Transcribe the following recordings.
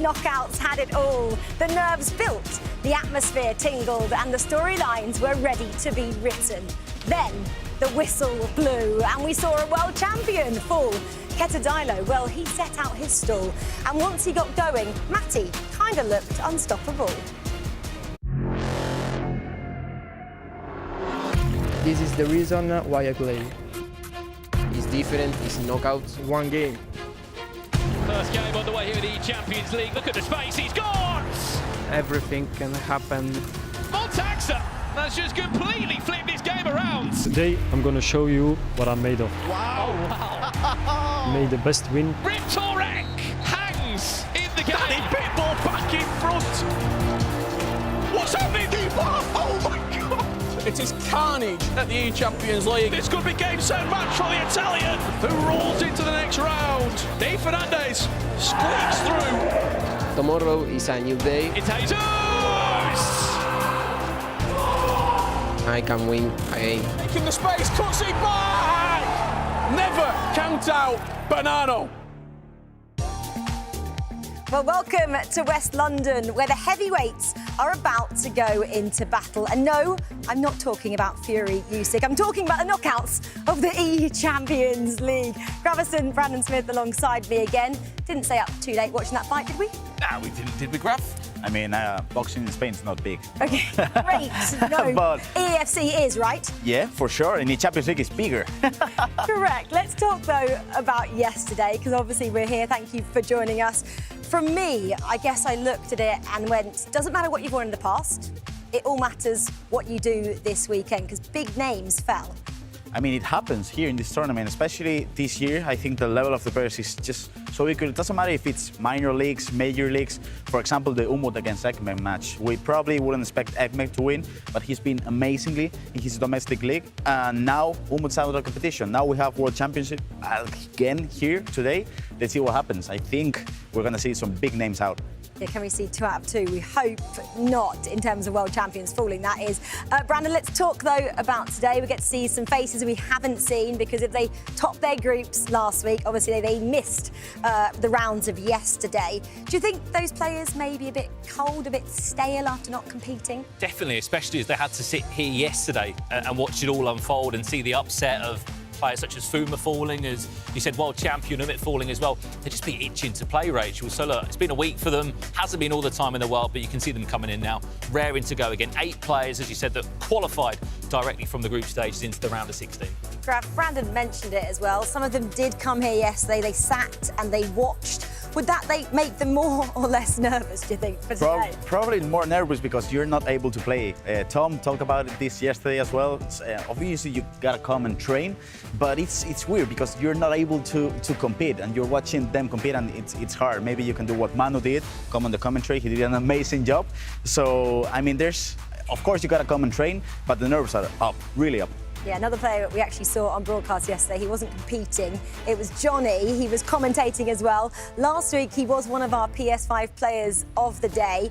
knockouts had it all. The nerves built, the atmosphere tingled, and the storylines were ready to be written. Then the whistle blew, and we saw a world champion fall. Ketadilo, well, he set out his stall, and once he got going, Matty kind of looked unstoppable. This is the reason why I play. It's different, it's knockouts. One game. First game on the way here in the eChampions League. Look at the space, he's gone! Everything can happen. Montaxa has just completely flipped this game around. Today I'm going to show you what I'm made of. Wow! Wow. Made the best win. Riptorek hangs in the game. Danny Pitbull back in front. What's happening, Deepa? Oh my God! It is carnage at the eChampions League. This could be game set match for the Italian, who rolls into the next round. Dave Fernandez squeaks through. Tomorrow is a new day. It's Jesus! I can win again. Taking the space, cuts it back! Never count out Banano. Well, welcome to West London, where the heavyweights are about to go into battle. And no, I'm not talking about Fury Usyk. I'm talking about the knockouts of the eChampions League. Gravison, Brandon Smith alongside me again. Didn't stay up too late watching that fight, did we? Nah, we didn't, did we, Grav? I mean, boxing in Spain is not big. Okay, great. No, But EFC is, right? yeah, for sure. And the Champions League is bigger. Correct. Let's talk, though, about yesterday, because obviously we're here. Thank you for joining us. From me, I guess I looked at it and went, doesn't matter what you've won in the past, it all matters what you do this weekend, because big names fell. I mean, it happens here in this tournament, especially this year. I think the level of the players is just so equal. It doesn't matter if it's minor leagues, major leagues. For example, the Umut against Ekmek match. We probably wouldn't expect Ekmek to win, but he's been amazingly in his domestic league. And now Umut's out of the competition. Now we have World Championship again here today. Let's see what happens. I think we're going to see some big names out. Yeah, can we see 2 out of 2? We hope not, in terms of world champions falling, that is. Brandon, let's talk, though, about today. We get to see some faces we haven't seen, because if they topped their groups last week, obviously they missed the rounds of yesterday. Do you think those players may be a bit cold, a bit stale after not competing? Definitely, especially as they had to sit here yesterday and watch it all unfold and see the upset of players such as Fuma falling, as you said, world champion Umut falling as well. They'd just be itching to play, Rachel. So look, it's been a week for them. Hasn't been all the time in the world, but you can see them coming in now, raring to go again. 8 players, as you said, that qualified directly from the group stages into the round of 16. Graf, Brandon mentioned it as well. Some of them did come here yesterday. They sat and they watched. Would that make them more or less nervous, do you think, for today? Probably more nervous because you're not able to play. Tom talked about this yesterday as well. Obviously, you gotta come and train, but it's weird because you're not able to compete, and you're watching them compete, and it's hard. Maybe you can do what Manu did, come on the commentary. He did an amazing job. So, I mean, of course, you gotta come and train, but the nerves are up, really up. Yeah, another player we actually saw on broadcast yesterday, he wasn't competing. It was Johnny. He was commentating as well. Last week, he was one of our PS5 players of the day.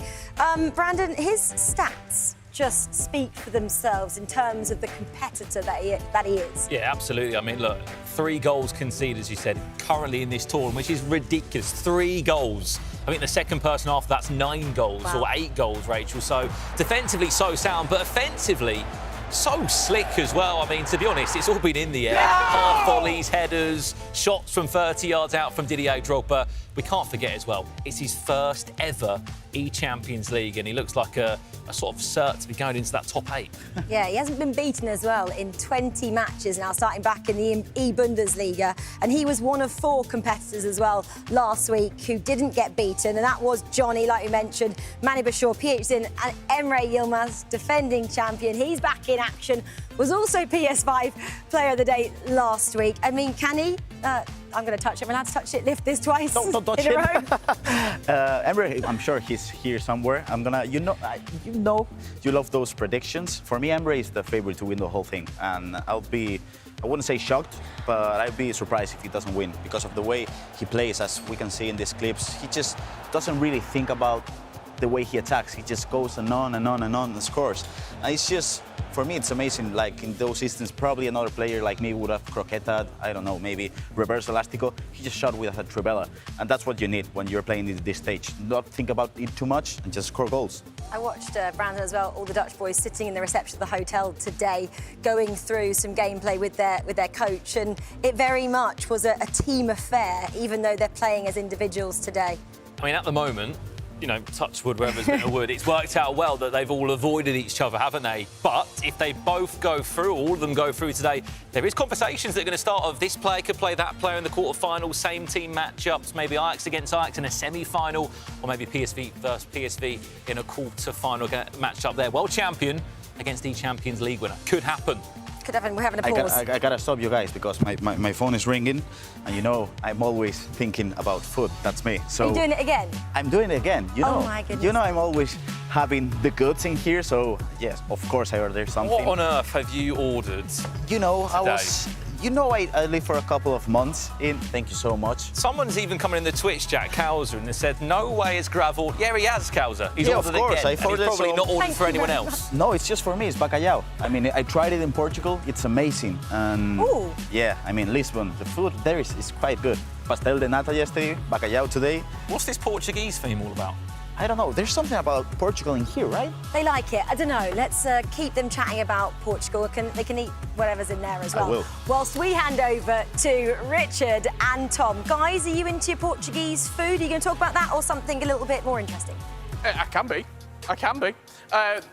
Brandon, his stats just speak for themselves in terms of the competitor that he is. Yeah, absolutely. I mean, look, 3 goals conceded, as you said, currently in this tournament, which is ridiculous. 3 goals. I think the second person after that's 9 goals, wow, or 8 goals, Rachel. So defensively, so sound, but offensively, so slick as well. I mean, to be honest, it's all been in the air. Half volleys, headers, shots from 30 yards out from Didier Drogba. We can't forget as well, it's his first ever eChampions League, and he looks like a sort of cert to be going into that top 8. Yeah, he hasn't been beaten as well in 20 matches now, starting back in the E-Bundesliga. And he was one of 4 competitors as well last week who didn't get beaten, and that was Johnny, like we mentioned, Manny Bashir, Pietrzin, and Emre Yilmaz, defending champion. He's back in action, was also PS5 Player of the Day last week. I mean, can he? I'm going to touch it. I'm allowed to touch it, lift this twice Don't touch in a him. row. Emre, I'm sure he's here somewhere. You know, you love those predictions. For me, Emre is the favorite to win the whole thing, and I wouldn't say shocked, but I'd be surprised if he doesn't win because of the way he plays. As we can see in these clips, he just doesn't really think about the way he attacks. He just goes and on and on and on and scores. And it's just, for me, it's amazing. Like in those instances, probably another player like me would have croqueted, I don't know, maybe reverse elastico. He just shot with a trivela. And that's what you need when you're playing this stage. Not think about it too much and just score goals. I watched Brandon as well, all the Dutch boys sitting in the reception of the hotel today, going through some gameplay with their coach, and it very much was a team affair, even though they're playing as individuals today. I mean, at the moment, you know, touch wood wherever's been a wood, it's worked out well that they've all avoided each other, haven't they? But if they both go through, all of them go through today, there is conversations that are going to start of this player could play that player in the quarterfinals, same team matchups, maybe Ajax against Ajax in a semi-final, or maybe PSV versus PSV in a quarter-final matchup there. World champion against eChampions League winner. Could happen. Could happen. We're having a pause. I gotta stop you guys because my phone is ringing, and you know I'm always thinking about food. That's me. So Are you doing it again? I'm doing it again. You know, oh my goodness. You know I'm always having the goods in here. So yes, of course I ordered something. What on earth have you ordered? You know, today? I lived for a couple of months in. Thank you so much. Someone's even come in the Twitch chat, Kauser, and they said, no way is gravel. Yeah, he has, Kauser. He's Yeah, ordered of course, again. I And ordered he's probably some. not ordered Thank for you anyone very else. No, it's just for me. It's bacalhau. I mean, I tried it in Portugal. It's amazing. And Ooh. yeah, I mean, Lisbon, the food there is quite good. Pastel de nata yesterday, bacalhau today. What's this Portuguese theme all about? I don't know. There's something about Portugal in here, right? They like it. I don't know. Let's keep them chatting about Portugal. They can eat whatever's in there as well. I will. Whilst we hand over to Richard and Tom. Guys, are you into Portuguese food? Are you going to talk about that or something a little bit more interesting? I can be.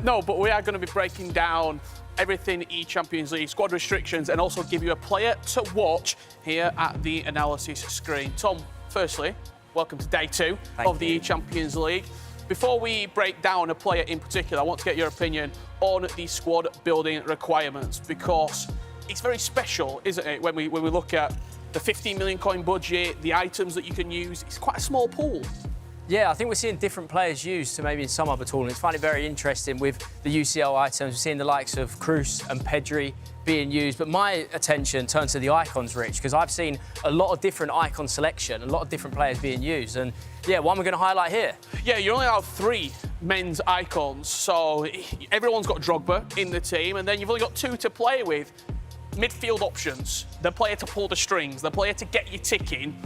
No, but we are going to be breaking down everything eChampions League, squad restrictions, and also give you a player to watch here at the analysis screen. Tom, firstly, welcome to day 2 of the eChampions League. Before we break down a player in particular, I want to get your opinion on the squad building requirements, because it's very special, isn't it, when we look at the 15 million coin budget, the items that you can use. It's quite a small pool. Yeah, I think we're seeing different players used to maybe in some other tournaments. I find it very interesting with the UCL items. We're seeing the likes of Cruz and Pedri being used, but my attention turns to the icons, Rich, because I've seen a lot of different icon selection, a lot of different players being used, and yeah, one we're going to highlight here. Yeah, you only have 3 men's icons, so everyone's got Drogba in the team, and then you've only got 2 to play with. Midfield options, the player to pull the strings, the player to get you ticking,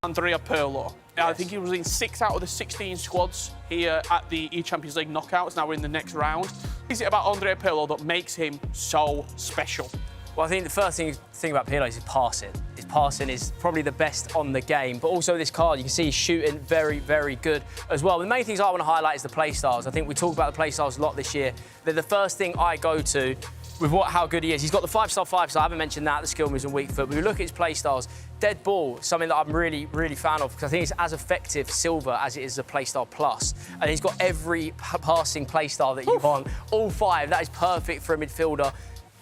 Andrea Pirlo. Yes. I think he was in 6 out of the 16 squads here at the eChampions League knockouts. Now we're in the next round. What is it about Andrea Pirlo that makes him so special? Well, I think the first thing about Pirlo is his passing. His passing is probably the best on the game, but also this card, you can see he's shooting very, very good as well. The main things I want to highlight is the play styles. I think we talk about the play styles a lot this year. They're the first thing I go to with how good he is. He's got the 5-star, 5-star. I haven't mentioned that, the skill moves and weak foot. But we look at his play styles. Dead ball, something that I'm really, really fan of, because I think it's as effective silver as it is a play style plus. And he's got every passing play style that you want. All 5. That is perfect for a midfielder.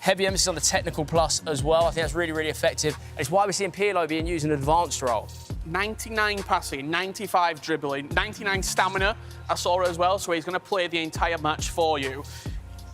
Heavy emphasis on the technical plus as well. I think that's really, really effective. And it's why we're seeing Pirlo being used in an advanced role. 99 passing, 95 dribbling, 99 stamina, I saw it as well, so he's going to play the entire match for you.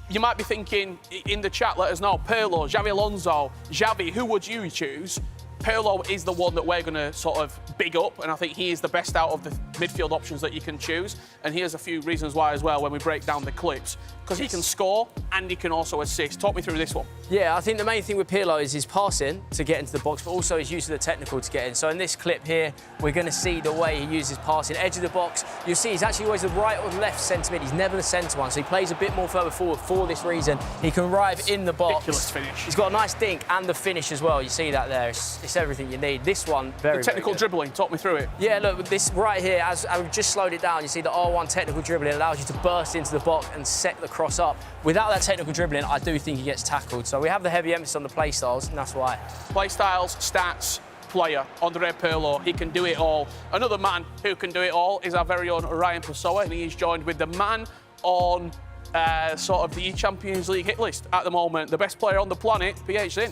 You might be thinking in the chat, let us know, Pirlo, Xavi Alonso, Xavi, who would you choose? Pirlo is the one that we're going to sort of big up, and I think he is the best out of the midfield options that you can choose. And here's a few reasons why as well when we break down the clips. Because he can score and he can also assist. Talk me through this one. Yeah, I think the main thing with Pirlo is his passing to get into the box, but also his use of the technical to get in. So in this clip here, we're going to see the way he uses passing. Edge of the box, you'll see he's actually always the right or the left centre mid. He's never the centre one, so he plays a bit more further forward for this reason. He can arrive in the box. Ridiculous finish. He's got a nice dink and the finish as well. You see that there. It's everything you need. This one, very, The technical very good. dribbling, talk me through it. Yeah, look, this right here, as I've just slowed it down, you see the R1 technical dribbling allows you to burst into the box and set the cross up. Without that technical dribbling, I do think he gets tackled. So we have the heavy emphasis on the play styles, and that's why. Play styles, stats, player, Andrea Pirlo, he can do it all. Another man who can do it all is our very own Ryan Pessoa, and he is joined with the man on sort of the eChampions League hit list at the moment, the best player on the planet, PH Zin.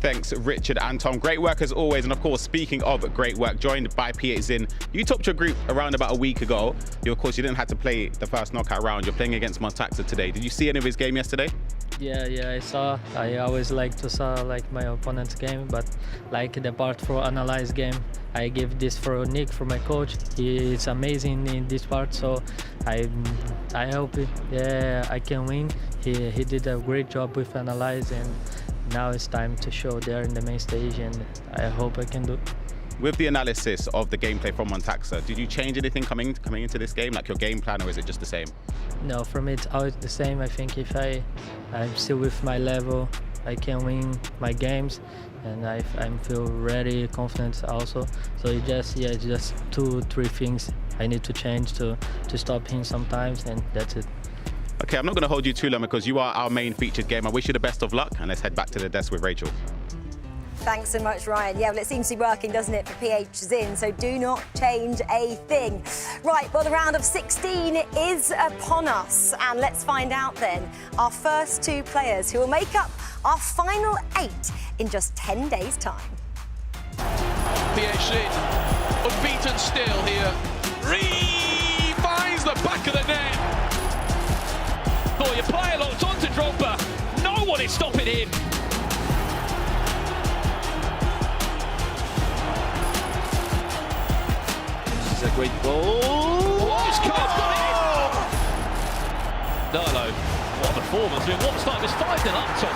Thanks, Richard and Tom. Great work as always. And of course, speaking of great work, joined by PH Zin. You topped your group around about a week ago. Of course, you didn't have to play the first knockout round. You're playing against Mostaxa today. Did you see any of his game yesterday? Yeah, I saw. I always like to saw like my opponent's game, but like the part for analyze game, I give this for Nick, for my coach. He is amazing in this part, so I hope I can win. He did a great job with analyze, and now it's time to show there in the main stage, and I hope I can do. With the analysis of the gameplay from Montaxa, did you change anything coming into this game, like your game plan, or is it just the same? No, for me it's always the same. I think if I'm still with my level, I can win my games, and I feel ready, confident also. So it's just 2-3 things I need to change to stop him sometimes, and that's it. Okay, I'm not going to hold you too long because you are our main featured game. I wish you the best of luck, and let's head back to the desk with Rachel. Thanks so much, Ryan. Yeah, well, it seems to be working, doesn't it, for PH Zin, so do not change a thing. Right, well, the round of 16 is upon us, and let's find out then our first 2 players who will make up our final 8 in just 10 days' time. PH Zin, unbeaten still here. Finds the back of the net. Oh, you play along, it's on to Drogba. No one is stopping him. A great goal. It's got in. Darlow, what a performance. I mean, what start? It's 5-0 up, Tom.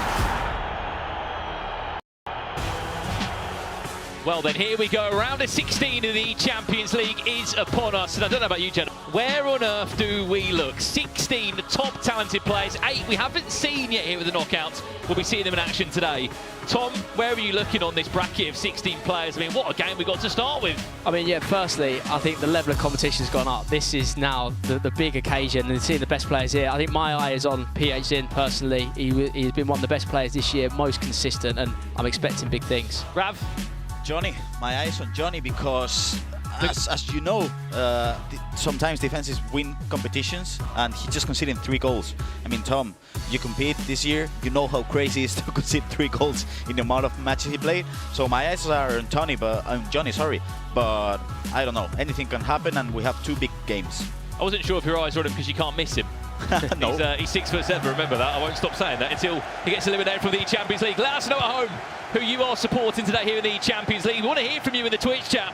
Well, then here we go. Round of 16 of the Champions League is upon us. And I don't know about you, Jen. Where on earth do we look? 16 top talented players, 8 we haven't seen yet here with the knockouts. We'll be seeing them in action today. Tom, where are you looking on this bracket of 16 players? I mean, what a game we got to start with. I mean, yeah, firstly, I think the level of competition has gone up. This is now the big occasion, and seeing the best players here. I think my eye is on PH Zin personally. He's been one of the best players this year, most consistent, and I'm expecting big things. Rav? Johnny, my eyes on Johnny because, as you know, sometimes defenses win competitions, and he just conceded 3 goals. I mean, Tom, you compete this year, you know how crazy it is to concede 3 goals in the amount of matches he played. So my eyes are on Johnny, but I don't know. Anything can happen, and we have 2 big games. I wasn't sure if your eyes were on him because you can't miss him. No. He's 6'7", remember that. I won't stop saying that until he gets eliminated from the Champions League. Let us know at home who you are supporting today here in the Champions League. We want to hear from you in the Twitch chat,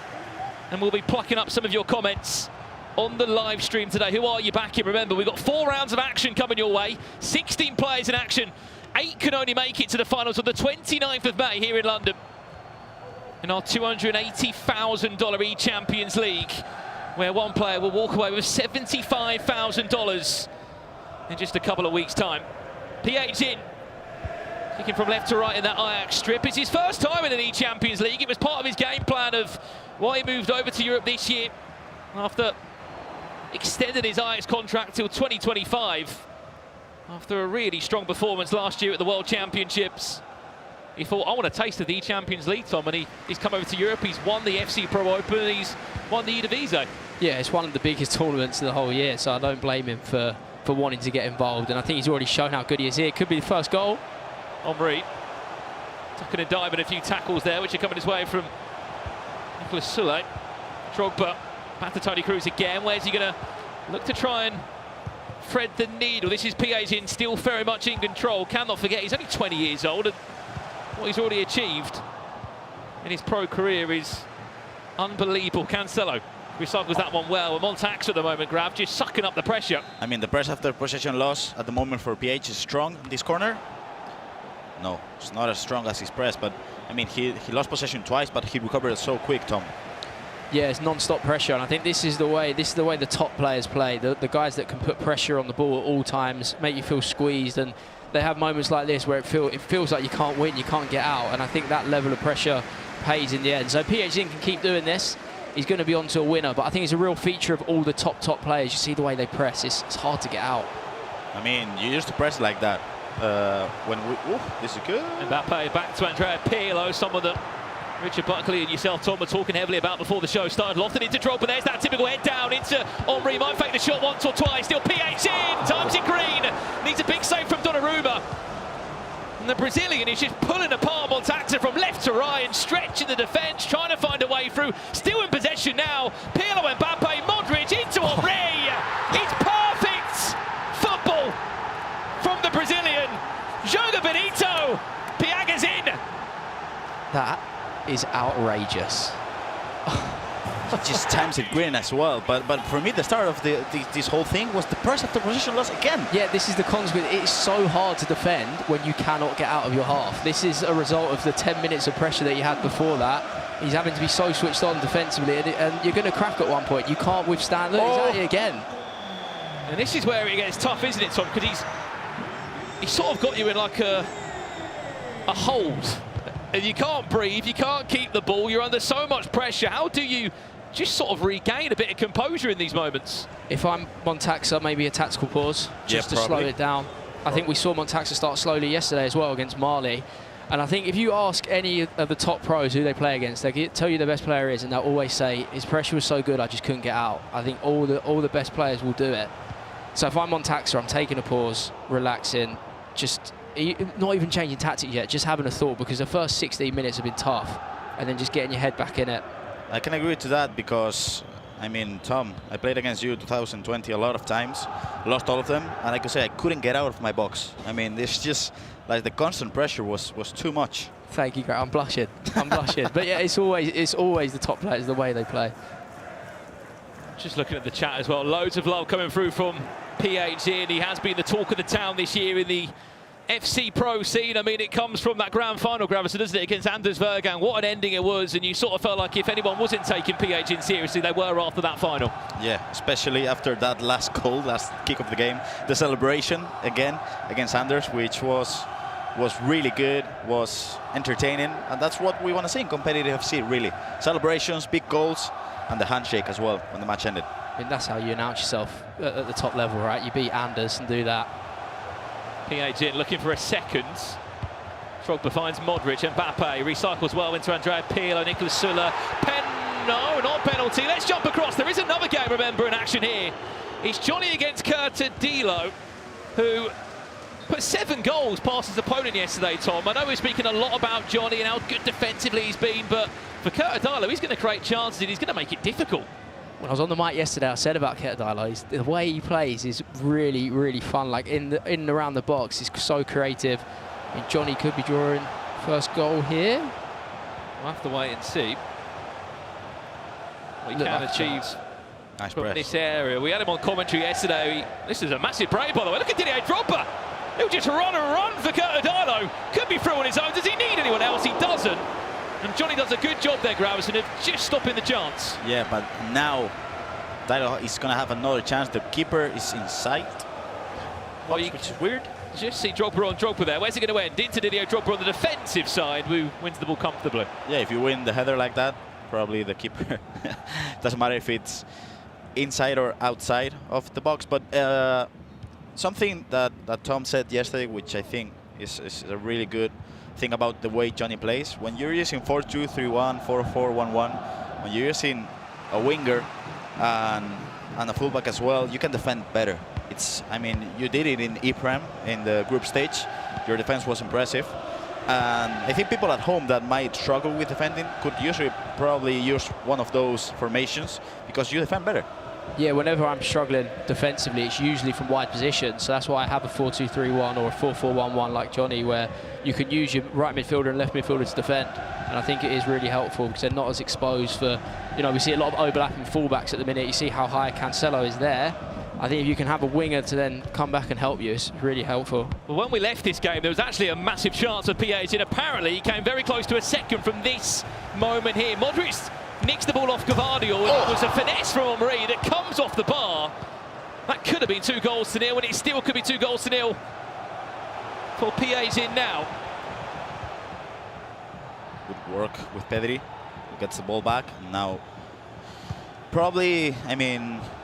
and we'll be plucking up some of your comments on the live stream today. Who are you backing? Remember, we've got 4 rounds of action coming your way, 16 players in action. 8 can only make it to the finals on the 29th of May here in London in our $280,000 eChampions League, where one player will walk away with $75,000 in just a couple of weeks' time. PH Zin, kicking from left to right in that Ajax strip. It's his first time in an eChampions League. It was part of his game plan of why he moved over to Europe this year after extended his Ajax contract till 2025 after a really strong performance last year at the World Championships. He thought, I want a taste of the eChampions League, Tom, and he's come over to Europe. He's won the FC Pro Open, and he's won the Eredivisie. Yeah, it's one of the biggest tournaments of the whole year, so I don't blame him for wanting to get involved, and I think he's already shown how good he is here. It could be the first goal. Henry tucking and diving a few tackles there, which are coming his way from Nicolas Soule. Drogba back to Toni Kroos again. Where's he going to look to try and thread the needle? This is PH Zin, still very much in control. Cannot forget he's only 20 years old, and what he's already achieved in his pro career is unbelievable. Cancelo recycles that one well. And Montaxa at the moment, Grav, just sucking up the pressure. I mean, the press after possession loss at the moment for PH is strong in this corner. No, it's not as strong as his press, but I mean, he lost possession twice, but he recovered so quick, Tom. Yeah, it's non-stop pressure, and I think this is the way the top players play. The guys that can put pressure on the ball at all times, make you feel squeezed, and they have moments like this where it feels like you can't win, you can't get out, and I think that level of pressure pays in the end. So PH Zin can keep doing this. He's going to be on to a winner, but I think it's a real feature of all the top players. You see the way they press, it's hard to get out. I mean, you used to press like that. This is good. Mbappe back to Andrea Pirlo, someone that Richard Buckley and yourself, Tom, were talking heavily about before the show started. Lofted into Drogba, there's that typical head down into Henry. Might fake the shot once or twice. Still PH Zin, times it green. Needs a big save from Donnarumma. And the Brazilian is just pulling apart Montaxa from left to right and stretching the defence, trying to find a way through. Still in possession now. Pirlo, Mbappe, Modric into Henry. It's perfect football from the Brazilian. That is outrageous. He just times it green as well. But for me, the start of this whole thing was the press after position loss again. Yeah, this is the consequence. It's so hard to defend when you cannot get out of your half. This is a result of the 10 minutes of pressure that he had before that. He's having to be so switched on defensively, and you're going to crack at one point. You can't withstand. Look, he's at it again. And this is where it gets tough, isn't it, Tom? Because he's sort of got you in like a hold. And you can't breathe, you can't keep the ball, you're under so much pressure. How do you just sort of regain a bit of composure in these moments? If I'm Montaxa, maybe a tactical pause, just to slow it down. I think we saw Montaxa start slowly yesterday as well against Mali. And I think if you ask any of the top pros who they play against, they tell you the best player is, and they'll always say, his pressure was so good, I just couldn't get out. I think all the best players will do it. So if I'm Montaxa, I'm taking a pause, relaxing, just not even changing tactics yet, just having a thought, because the first 16 minutes have been tough, and then just getting your head back in it. I can agree to that because, I mean, Tom, I played against you 2020 a lot of times, lost all of them, and I could say I couldn't get out of my box. I mean, it's just like the constant pressure was too much. Thank you, Grant. I'm blushing. I'm blushing. But yeah, it's always the top players, the way they play. Just looking at the chat as well, loads of love coming through from PH and he has been the talk of the town this year in the FC Pro scene. I mean, it comes from that grand final, Gravison, doesn't it, against Anders Vergan. What an ending it was, and you sort of felt like if anyone wasn't taking PH in seriously, they were after that final. Yeah, especially after that last goal, last kick of the game. The celebration, again, against Anders, which was really good, was entertaining, and that's what we want to see in competitive FC, really. Celebrations, big goals, and the handshake as well when the match ended. I mean, that's how you announce yourself at the top level, right? You beat Anders and do that. PH in looking for a second. Drogba finds Modric, Mbappe recycles well into Andrea Pirlo, Nicolas Sulla. No, not penalty. Let's jump across. There is another game, remember, in action here. It's Johnny against Curtadilo, who put 7 goals past his opponent yesterday, Tom. I know we're speaking a lot about Johnny and how good defensively he's been, but for Curtadilo, he's going to create chances and he's going to make it difficult. When I was on the mic yesterday, I said about Curtadilo, the way he plays is really, really fun. Like in and around the box, he's so creative. I mean, Johnny could be drawing first goal here. We'll have to wait and see what he can achieve from this area. We had him on commentary yesterday. This is a massive break, by the way. Look at Didier Drogba. He'll just run and run for Curtadilo. Could be through on his own. Does he need anyone else? He doesn't. And Johnny does a good job there, Gravison, of just stopping the chance. Yeah, but now Dilo is going to have another chance. The keeper is in sight, which is weird. Just see Drogba on Drogba there. Where's it going to end? Into Didier Drogba on the defensive side, who wins the ball comfortably. Yeah, if you win the header like that, probably the keeper. Doesn't matter if it's inside or outside of the box. But something that Tom said yesterday, which I think is a really good thing about the way Johnny plays. When you're using 4-2-3-1, 4-4-1-1, when you're using a winger and a fullback as well, you can defend better. I mean, you did it in ePrem in the group stage. Your defense was impressive. And I think people at home that might struggle with defending could probably use one of those formations because you defend better. Yeah, whenever I'm struggling defensively, it's usually from wide positions. So that's why I have a 4-2-3-1 or a 4-4-1-1 like Johnny, where you can use your right midfielder and left midfielder to defend. And I think it is really helpful because they're not as exposed for, we see a lot of overlapping fullbacks at the minute. You see how high Cancelo is there. I think if you can have a winger to then come back and help you, it's really helpful. Well, when we left this game, there was actually a massive chance of PH, and apparently he came very close to a second from this moment here. Modric nicks the ball off Gvardiol, and it was a finesse from Omri that comes off the bar. That could have been 2-0, and it still could be 2-0 for PH in now. Good work with Pedri. Gets the ball back. Now, probably,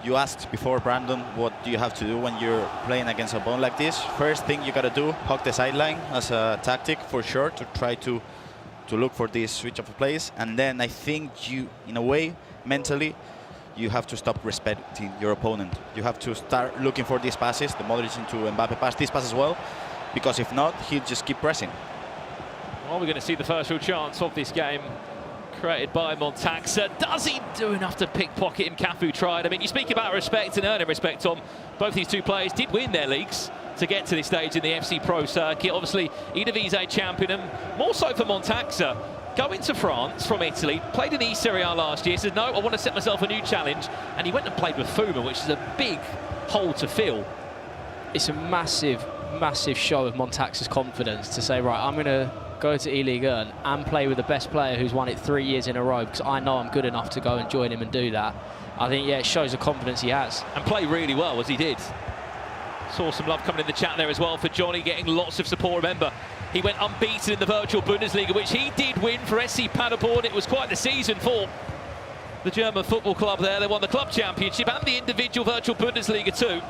you asked before, Brandon, what do you have to do when you're playing against a opponent like this? First thing you got to do, hug the sideline as a tactic for sure, to try to look for this switch of plays. And then I think you, in a way, mentally, you have to stop respecting your opponent. You have to start looking for these passes, the Modric into Mbappe pass, this pass as well, because if not, he'll just keep pressing. Well, we're going to see the first real chance of this game created by Montaxa. Does he do enough to pickpocket him? Cafu tried. You speak about respect and earning respect, Tom. Both these two players did win their leagues to get to this stage in the FC Pro circuit. Obviously, Eredivisie champion, and more so for Montaxa. going to France from Italy, played in the Serie A last year, said, no, I want to set myself a new challenge, and he went and played with Fuma, which is a big hole to fill. It's a massive, massive show of Montax's confidence to say, right, I'm going to go to E-Ligue and play with the best player who's won it 3 years in a row, because I know I'm good enough to go and join him and do that. I think, yeah, it shows the confidence he has. And play really well, as he did. Saw some love coming in the chat there as well for Johnny, getting lots of support. Remember, he went unbeaten in the virtual Bundesliga, which he did win for SC Paderborn. It was quite the season for the German football club there. They won the club championship and the individual virtual Bundesliga too.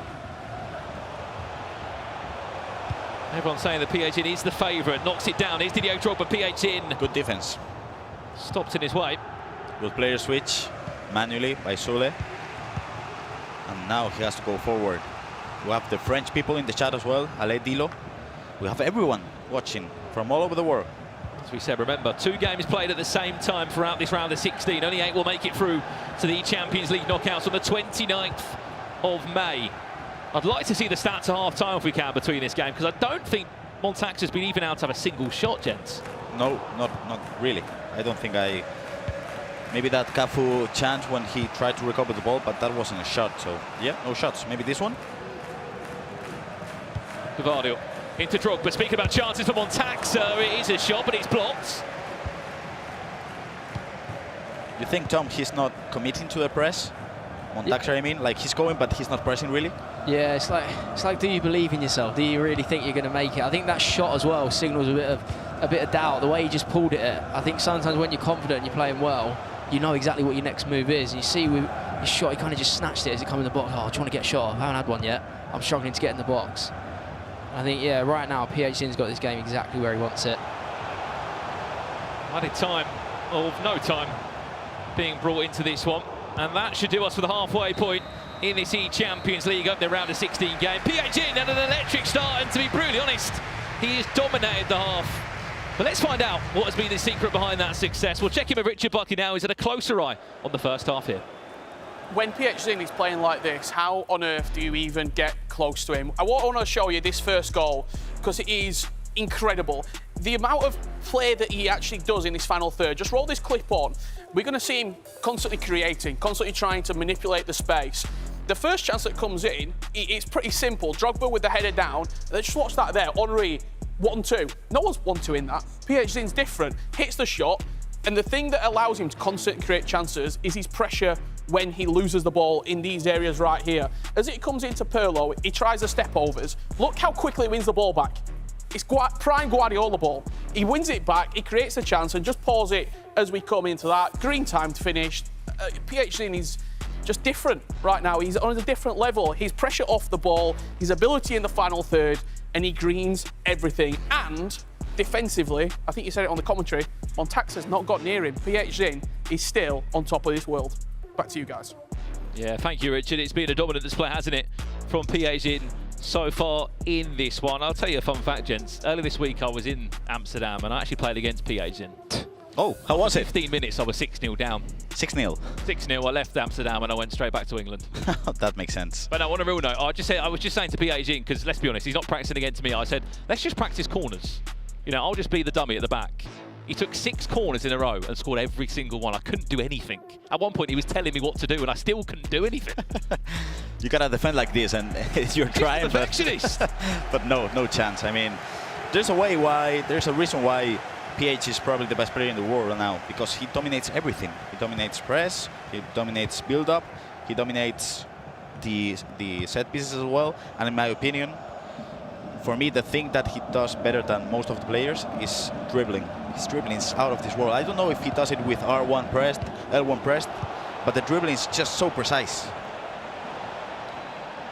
Everyone's saying that PH is the favourite. Knocks it down. Here's Didier Drogba, PH in. Good defense. Stopped in his way. Good player switch manually by Sule. And now he has to go forward. We have the French people in the chat as well. Ale Dilo. We have everyone watching from all over the world. As we said, remember, 2 games played at the same time throughout this round of 16. Only 8 will make it through to the Champions League knockouts on the 29th of May. I'd like to see the stats at half-time if we can between this game, because I don't think Montax has been even out to have a single shot, gents. No, not really. I don't think I... Maybe that Cafu chance when he tried to recover the ball, but that wasn't a shot, so yeah, no shots. Maybe this one? Gavardio into Drogba. Speaking about chances for Montax, it is a shot, but it's blocked. You think, Tom, he's not committing to the press? Montax, I mean, like he's going, but he's not pressing really? Yeah, it's like, do you believe in yourself? Do you really think you're going to make it? I think that shot as well signals a bit of doubt. The way he just pulled it. I think sometimes when you're confident and you're playing well, you know exactly what your next move is. And you see with his shot, he kind of just snatched it as it comes in the box. Oh, do you want to get a shot? I haven't had one yet. I'm struggling to get in the box. I think, yeah, right now, PHN's got this game exactly where he wants it. Added time of no time being brought into this one. And that should do us for the halfway point in this eChampions League up the round of 16 game. PHN had an electric start, and to be brutally honest, he has dominated the half. But let's find out what has been the secret behind that success. We'll check in with Richard Buckley now. He's had a closer eye on the first half here. When PHN is playing like this, how on earth do you even get close to him? I want to show you this first goal because it is incredible. The amount of play that he actually does in this final third. Just roll this clip on. We're going to see him constantly creating, constantly trying to manipulate the space. The first chance that comes in, it's pretty simple. Drogba with the header down. And just watch that there. Henry, 1-2. No one's 1-2 in that. PHN's different. Hits the shot. And the thing that allows him to constantly create chances is his pressure when he loses the ball in these areas right here. As it comes into Pirlo, he tries the step overs. Look how quickly he wins the ball back. It's prime Guardiola ball. He wins it back, he creates a chance, and just pause it as we come into that. Green time to finish. PHN is just different right now. He's on a different level. His pressure off the ball, his ability in the final third, and he greens everything. And defensively, I think you said it on the commentary, Montax has not got near him. PHN is still on top of this world. Back to you guys. Yeah, thank you, Richard. It's been a dominant display, hasn't it, from PHN so far in this one. I'll tell you a fun fact, gents. Earlier this week, I was in Amsterdam, and I actually played against PHN. Oh, how was it? 15 minutes, I was 6-0 down. 6-0? 6-0. I left Amsterdam, and I went straight back to England. That makes sense. But no, on a real note, I was just saying to PHN, because let's be honest, he's not practicing against me. I said, let's just practice corners. You know, I'll just be the dummy at the back. He took 6 corners in a row and scored every single one. I couldn't do anything. At one point, he was telling me what to do, and I still couldn't do anything. You gotta defend like this, and you're trying, perfectionist. But no chance. I mean, there's a reason why PH is probably the best player in the world now, because he dominates everything. He dominates press, he dominates build-up, he dominates the set pieces as well. And in my opinion, for me, the thing that he does better than most of the players is dribbling. His dribbling is out of this world. I don't know if he does it with R1 pressed, L1 pressed, but the dribbling is just so precise.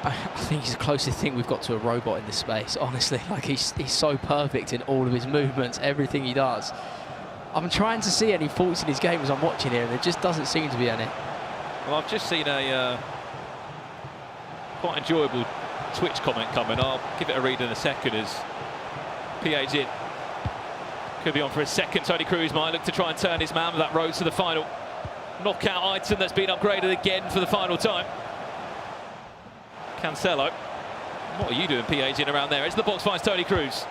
I think he's the closest thing we've got to a robot in this space, honestly. Like, he's so perfect in all of his movements, everything he does. I'm trying to see any faults in his game as I'm watching here, and there just doesn't seem to be any. Well, I've just seen a quite enjoyable Twitch comment coming. I'll give it a read in a second as PHN could be on for a second. Toni Kroos might look to try and turn his man with that road to the final knockout item that's been upgraded again for the final time. Cancelo. What are you doing, PHN, around there? It's the box, finds Toni Kroos.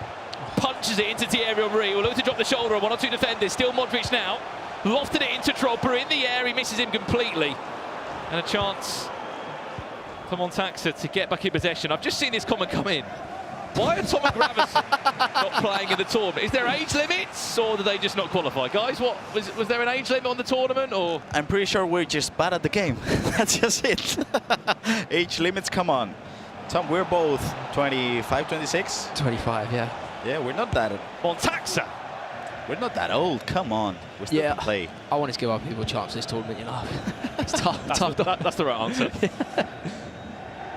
Punches it into Thierry Henry. Will look to drop the shoulder on 1 or 2 defenders. Still Modric now. Lofted it into Drogba in the air. He misses him completely. And a chance for Montaxa to get back in possession. I've just seen this comment come in. Why are Tom and Gravison not playing in the tournament? Is there age limits, or do they just not qualify? Guys, what was there an age limit on the tournament, or? I'm pretty sure we're just bad at the game. That's just it. Age limits, come on. Tom, we're both 25, 26? 25, yeah. Yeah, we're not that. Montaxa. We're not that old, come on. We still can play. I wanted to give other people a chance this tournament, you know. It's tough. That's the right answer.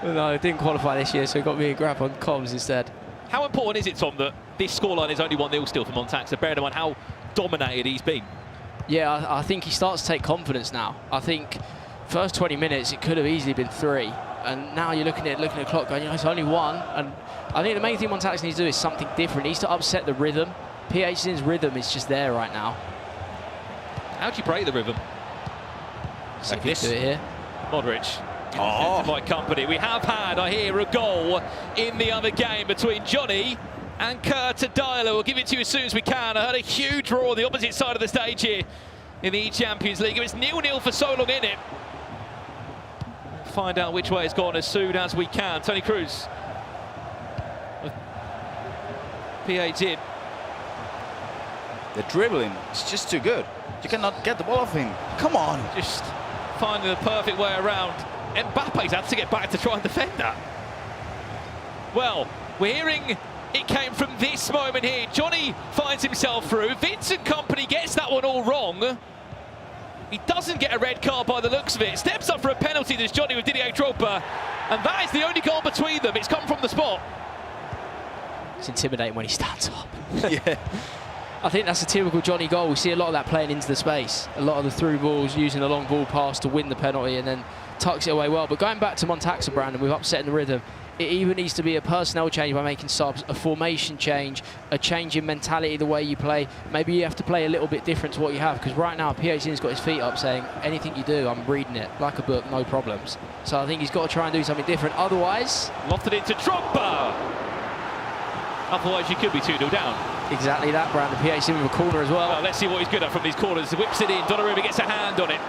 Well, no, it didn't qualify this year, so it got me a grab on comms instead. How important is it, Tom, that this scoreline is only 1-0 still for Montaxa, bearing in mind how dominated he's been? Yeah, I think he starts to take confidence now. I think first 20 minutes, it could have easily been 3. And now you're looking at the clock going, you know, it's only 1. And I think the main thing Montaxa needs to do is something different. He needs to upset the rhythm. PHZin's rhythm is just there right now. How do you break the rhythm? Like this. Do it here. Modric. Oh, by company. We have had, I hear, a goal in the other game between Johnny and Kurt Adila. We'll give it to you as soon as we can. I heard a huge roar on the opposite side of the stage here in the eChampions League. It was 0-0 for so long in it. We'll find out which way it's gone as soon as we can. Tony Cruz. PA10. The dribbling is just too good. You cannot get the ball off him. Come on. Just finding the perfect way around. Mbappe's had to get back to try and defend that. Well, we're hearing it came from this moment here. Johnny finds himself through. Vincent Kompany gets that one all wrong. He doesn't get a red card by the looks of it. Steps up for a penalty, there's Johnny with Didier Drogba. And that is the only goal between them. It's come from the spot. It's intimidating when he stands up. Yeah. I think that's a typical Johnny goal. We see a lot of that playing into the space. A lot of the through balls, using a long ball pass to win the penalty and then tucks it away well. But going back to Montaxa, Brandon, with upsetting the rhythm, it even needs to be a personnel change by making subs, a formation change, a change in mentality, the way you play. Maybe you have to play a little bit different to what you have, because right now PHZin's got his feet up saying, anything you do, I'm reading it like a book, no problems. So I think he's got to try and do something different. Otherwise... Lofted into Drogba! Otherwise you could be 2-0 down. Exactly that, Brandon. PHZin with a corner as well. Let's see what he's good at from these corners. Whips it in. Donnarumma gets a hand on it.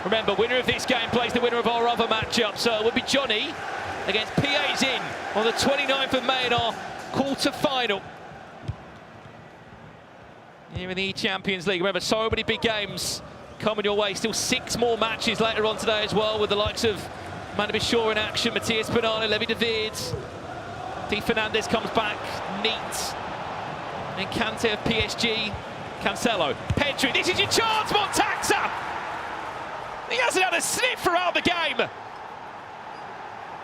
Remember, winner of this game plays the winner of our other matchup. So it would be Johnny against PHZin on the 29th of May in our quarter-final. Here in the eChampions League. Remember, so many big games coming your way. Still 6 more matches later on today as well, with the likes of Manny Shaw in action, Matthias Pinana, Levi David. Di Fernandez comes back, neat. And Kante of PSG, Cancelo, Pedri, this is your chance, Montaxa! He hasn't had a sniff throughout the game.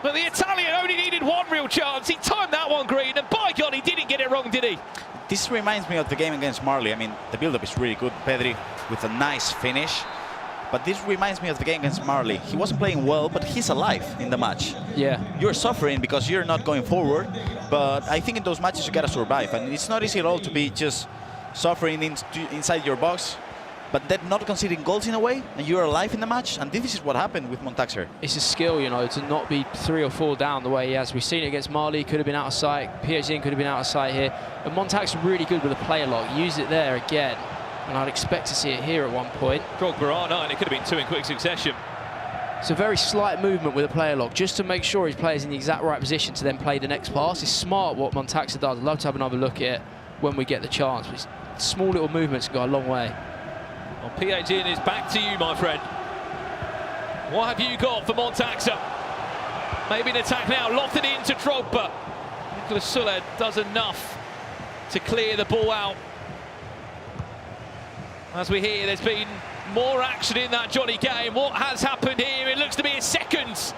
But the Italian only needed 1 real chance. He timed that one green, and by God, he didn't get it wrong, did he? This reminds me of the game against Marley. I mean, the build-up is really good. Pedri with a nice finish. But this reminds me of the game against Marley. He wasn't playing well, but he's alive in the match. Yeah. You're suffering because you're not going forward, but I think in those matches you gotta survive. And it's not easy at all to be just suffering inside your box, but then not conceding goals in a way, and you're alive in the match. And this is what happened with Montaxa. It's a skill, you know, to not be 3 or 4 down the way he has. We've seen it against Marley, could have been out of sight. PHZin could have been out of sight here. And Montaxa really good with a player lock. Use it there again. And I'd expect to see it here at one point. Drogba, and it could have been 2 in quick succession. It's a very slight movement with a player lock, just to make sure his player's in the exact right position to then play the next pass. It's smart what Montaxa does. I'd love to have another look at it when we get the chance. But small little movements can go a long way. Well, PHZin is back to you, my friend. What have you got for Montaxa? Maybe an attack now, lofted into Drogba. Nicolas Soler does enough to clear the ball out. As we hear, there's been more action in that Johnny game. What has happened here? It looks to be a second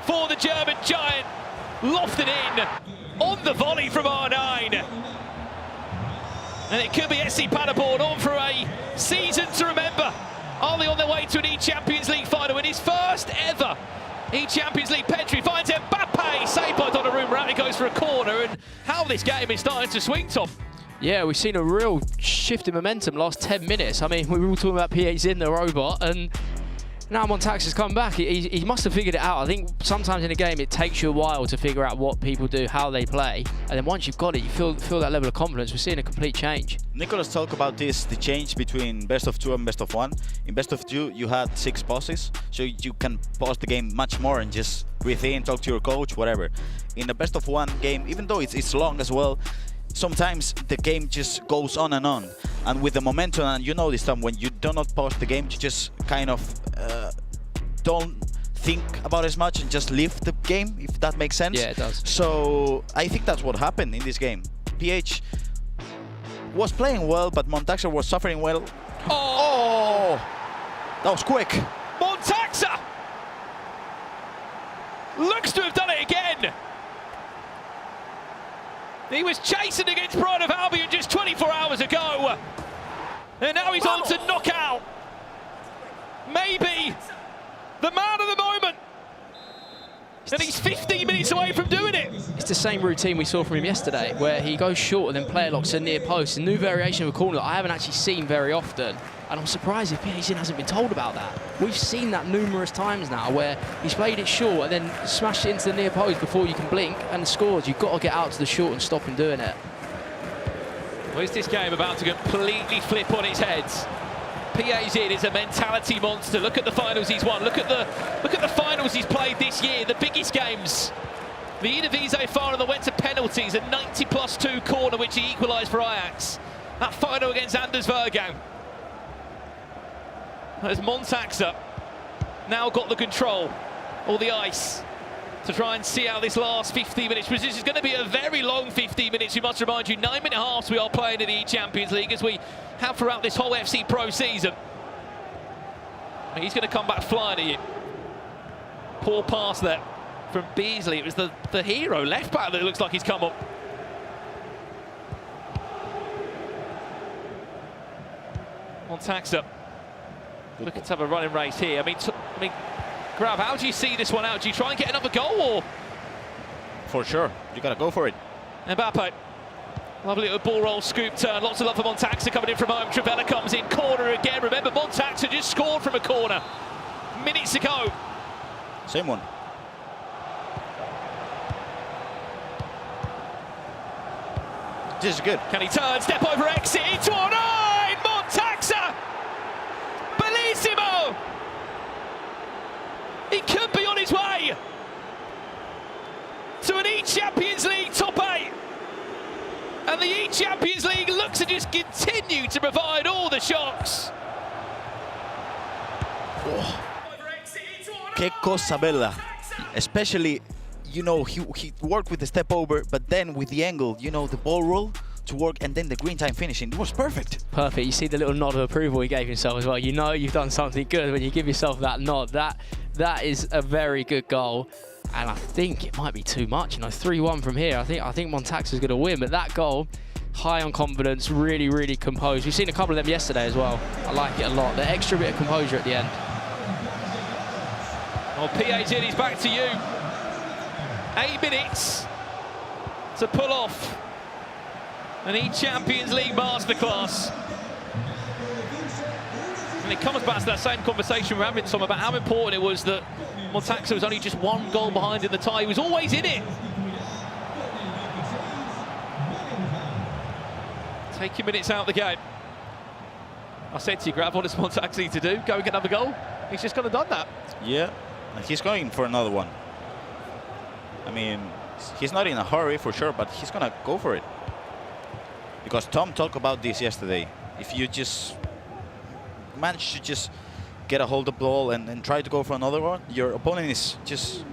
for the German giant. Lofted in on the volley from R9. And it could be SC Paderborn on for a season to remember. Are they on their way to an eChampions League final in his first ever eChampions League? Pedri finds Mbappe, saved by Donnarumma, out he goes for a corner. And how this game is starting to swing, Tom. Yeah, we've seen a real shift in momentum last 10 minutes. I mean, we were all talking about PHZin, the robot, and Now Montax has come back. He must have figured it out. I think sometimes in a game it takes you a while to figure out what people do, how they play, and then once you've got it, you feel that level of confidence. We're seeing a complete change. Nicholas talked about this, the change between best of 2 and best of 1. In best of 2, you had 6 pauses, so you can pause the game much more and just breathe in, talk to your coach, whatever. In the best of 1 game, even though it's long as well, sometimes the game just goes on. And with the momentum, and you know this time, when you do not pause the game, you just kind of don't think about it as much and just leave the game, if that makes sense. Yeah, it does. So I think that's what happened in this game. PH was playing well, but Montaxa was suffering well. Oh! That was quick. Montaxa looks to have done it again. He was chasing against Pride of Albion just 24 hours ago. And now he's on to knockout. Maybe the man of the moment. And he's 15 minutes away from doing it. It's the same routine we saw from him yesterday, where he goes short and then player locks a near post. A new variation of a corner that I haven't actually seen very often. And I'm surprised if PhD hasn't been told about that. We've seen that numerous times now, where he's played it short and then smashed it into the near post before you can blink and scores. You've got to get out to the short and stop him doing it. Well, is this game about to completely flip on its head? PAZ is a mentality monster. Look at the finals he's won. Look at the finals he's played this year, the biggest games. The Eredivisie final that went to penalties, a 90+2 corner which he equalised for Ajax. That final against Anders Vergang. As Montaxa now got the control, or the ice, to try and see out this last 15 minutes, because this is going to be a very long 15 minutes. We must remind you, 9-minute halves we are playing in the eChampions League, as we have throughout this whole FC Pro season. And he's going to come back flying at you. Poor pass there from Beasley. It was the hero left back that looks like he's come up. Montaxa looking to have a running race here. I mean, Grav, how do you see this one out? Do you try and get another goal, or? For sure, you gotta go for it. Mbappe, lovely little ball roll, scoop turn, lots of love for Montaxa coming in from home. Travella comes in, corner again. Remember, Montaxa just scored from a corner minutes ago. Same one. This is good. Can he turn, step over exit, into one eye, Montaxa! Bellissimo! He could be on his way to an eChampions League top 8. And the eChampions League looks to just continue to provide all the shocks. Oh. Que cosa bella. Especially, you know, he worked with the step over, but then with the angle, you know, the ball roll to work, and then the green time finishing. It was perfect. Perfect. You see the little nod of approval he gave himself as well. You know you've done something good when you give yourself that nod. That is a very good goal, and I think it might be too much. You know, 3-1 from here. I think Montaxa's going to win, but that goal, high on confidence, really, really composed. We've seen a couple of them yesterday as well. I like it a lot. The extra bit of composure at the end. Well, PA's in. He's back to you. 8 minutes to pull off an eChampions League masterclass. And it comes back to that same conversation we're having, Tom, about how important it was that Montaxa was only just 1 goal behind in the tie. He was always in it. Taking minutes out of the game. I said to you, Grav, what does Montaxa need to do? Go and get another goal? He's just going to done that. Yeah, and he's going for another one. I mean, he's not in a hurry for sure, but he's going to go for it. Because Tom talked about this yesterday. If you just manage to just get a hold of the ball and try to go for another one, your opponent is just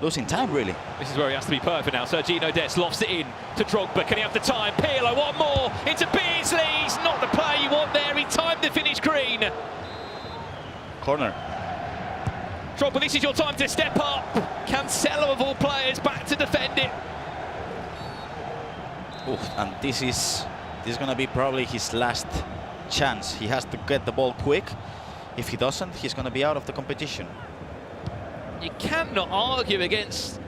losing time, really. This is where he has to be perfect now. Sergino Dest lofts it in to Drogba. Can he have the time? Pirlo, one more into Beasley. He's not the player you want there. He timed the finish green. Corner. Drogba, this is your time to step up. Cancelo of all players back to defend it. Oof, and this is going to be probably his last chance. He has to get the ball quick. If he doesn't, he's going to be out of the competition. You cannot argue against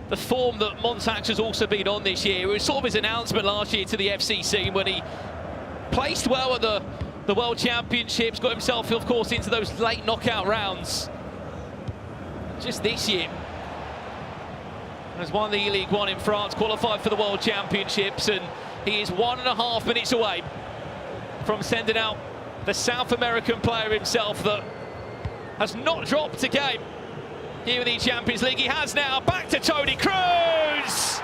the form that Montax has also been on this year. It was sort of his announcement last year to the FC scene when he placed well at the World Championships, got himself, of course, into those late knockout rounds. just this year has won the League One in France, qualified for the World Championships, and he is 1.5 minutes away from sending out the South American player himself that has not dropped a game here in the Champions League. He has now. Back to Toni Kroos.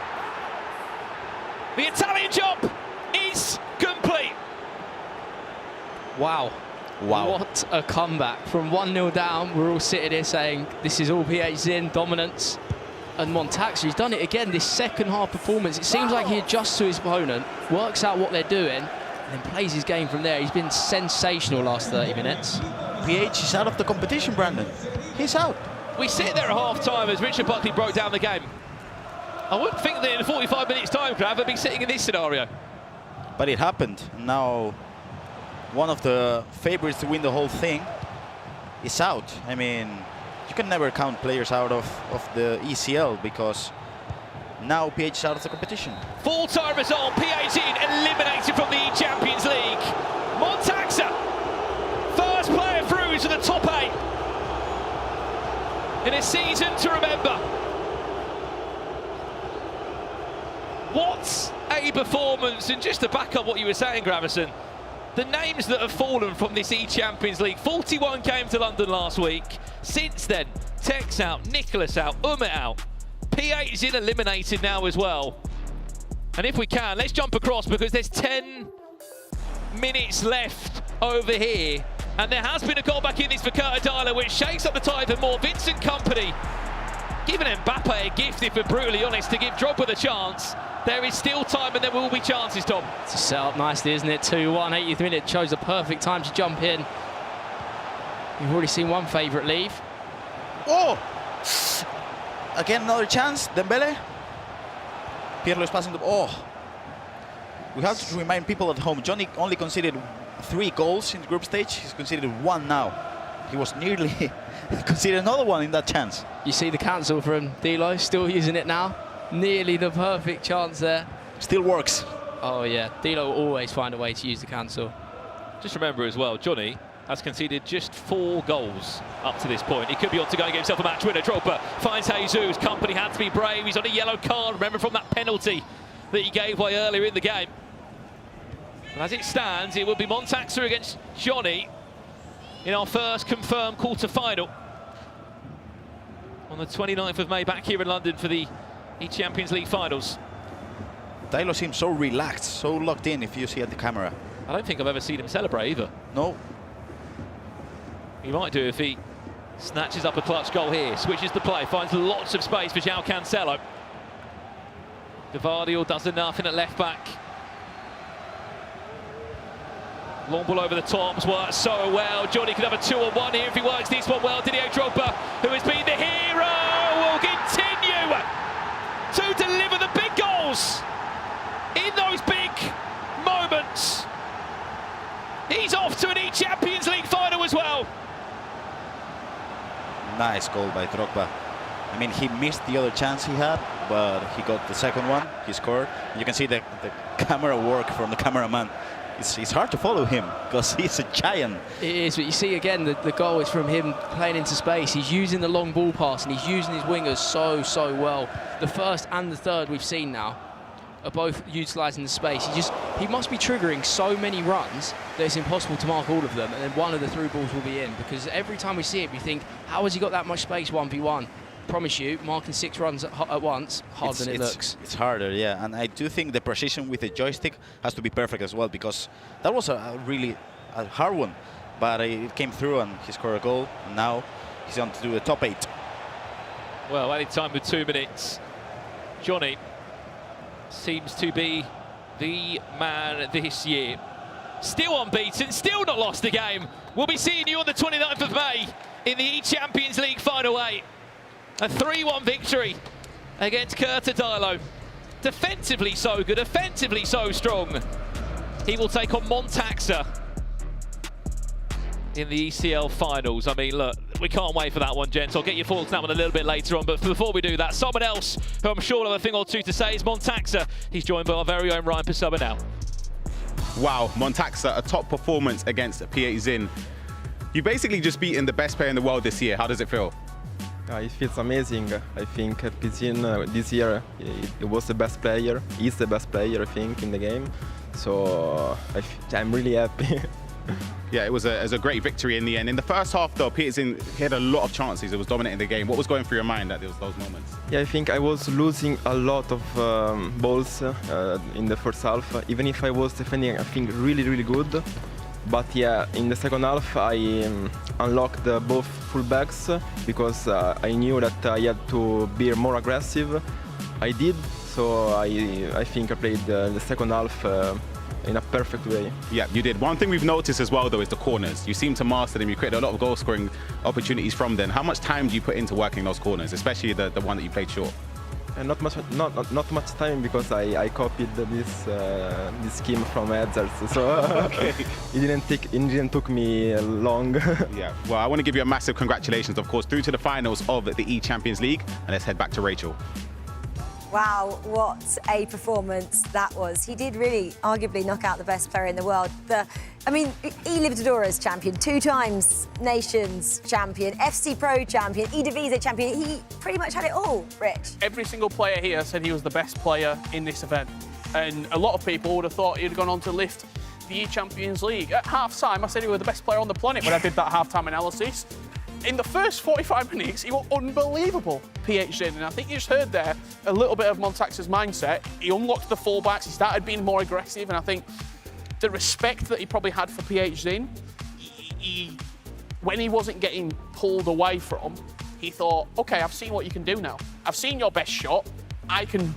The Italian jump is complete. Wow. What a comeback. From 1-0 down, we're all sitting here saying this is all PH in dominance. And Montaxa, he's done it again, this second half performance. It seems like he adjusts to his opponent, works out what they're doing, and then plays his game from there. He's been sensational last 30 minutes. PH is out of the competition, Brandon. He's out. We sit there at half-time as Richard Buckley broke down the game. I wouldn't think that in 45 minutes' time, Grav, I'd be sitting in this scenario. But it happened. Now, one of the favorites to win the whole thing is out. I mean, you can never count players out of the ECL because now PH is out of the competition. Full-time result, PH eliminated from the eChampions League. Montaxa, first player through to the top 8 in a season to remember. What a performance, and just to back up what you were saying, Gravison, the names that have fallen from this eChampions League. 41 came to London last week. Since then, Tex out, Nicholas out, out. PH is eliminated now as well. And if we can, let's jump across because there's 10 minutes left over here. And there has been a goal back in this for Curtadilo, which shakes up the tide and more. Vincent Kompany giving Mbappe a gift, if we're brutally honest, to give Drogba the chance. There is still time and there will be chances, Tom. It's set up nicely, isn't it? 2-1, 80th minute, chose the perfect time to jump in. You've already seen one favourite leave. Oh! Again, another chance, Dembele. Pirlo is passing the... Oh! We have to remind people at home, Johnny only conceded 3 goals in the group stage. He's conceded 1 now. He was nearly conceded another one in that chance. You see the cancel from Dilo, still using it now. Nearly the perfect chance there. Still works. Oh yeah, Dilo will always find a way to use the cancel. Just remember as well, Johnny has conceded just 4 goals up to this point. He could be on to go and get himself a match winner. Drogba finds Jesus. Kompany had to be brave. He's on a yellow card. Remember from that penalty that he gave away earlier in the game. And as it stands, it will be Montaxa against Johnny in our first confirmed quarter-final on the 29th of May back here in London for the eChampions League finals. Dilo seems so relaxed, so locked in if you see at the camera. I don't think I've ever seen him celebrate either. No. He might do if he snatches up a clutch goal here, switches the play, finds lots of space for João Cancelo. Gvardiol does enough in at left back. Long ball over the tops, works so well. Johnny could have a 2-on-1 here if he works this one well. Didier Drogba, who has been the hero, will continue to deliver the big goals in those big moments. He's off to an eChampions League final as well. Nice goal by Drogba. I mean, he missed the other chance he had, but he got the second one. He scored. You can see the camera work from the cameraman. It's hard to follow him because he's a giant. It is, but you see again the goal is from him playing into space. He's using the long ball pass and he's using his wingers so well. The first and the third we've seen now are both utilising the space. He must be triggering so many runs that it's impossible to mark all of them, and then one of the through balls will be in, because every time we see it we think, how has he got that much space 1v1? Promise you, marking 6 runs at once, harder than it looks. It's harder, yeah. And I do think the precision with the joystick has to be perfect as well, because that was a really hard one. But it came through and he scored a goal. And now he's on to do the top 8. Well, added time with 2 minutes. Johnny seems to be the man this year. Still unbeaten, still not lost a game. We'll be seeing you on the 29th of May in the eChampions League Final 8. A 3-1 victory against Curtadilo. Defensively so good, offensively so strong. He will take on Montaxa in the ECL finals. I mean, look, we can't wait for that one, gents. I'll get your thoughts on that one a little bit later on. But before we do that, someone else who I'm sure will have a thing or two to say is Montaxa. He's joined by our very own Ryan Passoa now. Wow, Montaxa, a top performance against PH Zin. You basically just beaten the best player in the world this year. How does it feel? It feels amazing. I think Pizin this year he was the best player. He's the best player, I think, in the game. So I'm really happy. Yeah, it was a great victory in the end. In the first half, though, Pizin had a lot of chances. It was dominating the game. What was going through your mind at those moments? Yeah, I think I was losing a lot of balls in the first half. Even if I was defending, I think, really, really good. But yeah, in the second half, I unlocked both fullbacks because I knew that I had to be more aggressive. I did, so I think I played the second half in a perfect way. Yeah, you did. One thing we've noticed as well, though, is the corners. You seem to master them. You created a lot of goal-scoring opportunities from them. How much time do you put into working those corners, especially the one that you played short? Not much time because I copied this scheme from Edzard, so okay. it didn't took me long. Yeah. Well, I want to give you a massive congratulations, of course, through to the finals of the eChampions League, and let's head back to Rachel. Wow, what a performance that was. He did really arguably knock out the best player in the world. Libertadores champion, 2 times Nations champion, FC Pro champion, Eredivisie champion. He pretty much had it all, Rich. Every single player here said he was the best player in this event. And a lot of people would have thought he'd gone on to lift the eChampions League. At half-time, I said he was the best player on the planet when I did that half-time analysis. In the first 45 minutes, he was unbelievable, PhD. And I think you just heard there a little bit of Montaxa's mindset. He unlocked the fullbacks, he started being more aggressive, and I think the respect that he probably had for PhD, when he wasn't getting pulled away from, he thought, okay, I've seen what you can do now. I've seen your best shot, I can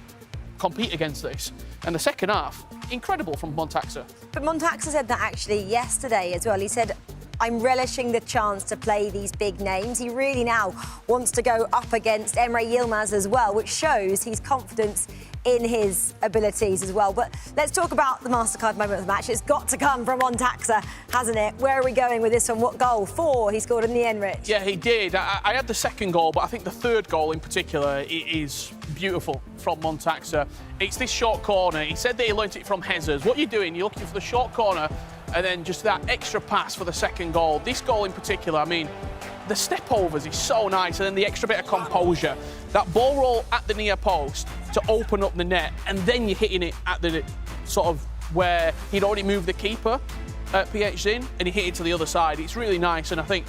compete against this. And the second half, incredible from Montaxa. But Montaxa said that actually yesterday as well. He said, I'm relishing the chance to play these big names. He really now wants to go up against Emre Yilmaz as well, which shows his confidence in his abilities as well. But let's talk about the MasterCard moment of the match. It's got to come from Montaxa, hasn't it? Where are we going with this one? What goal? 4 he scored in the end, Rich. Yeah, he did. I had the second goal, but I think the third goal in particular is beautiful from Montaxa. It's this short corner. He said that he learnt it from Hezers. What you're doing, you're looking for the short corner and then just that extra pass for the second goal. This goal in particular, I mean, the step-overs is so nice, and then the extra bit of composure. That ball roll at the near post to open up the net, and then you're hitting it at the sort of where he'd already moved the keeper at PhD, and he hit it to the other side. It's really nice, and I think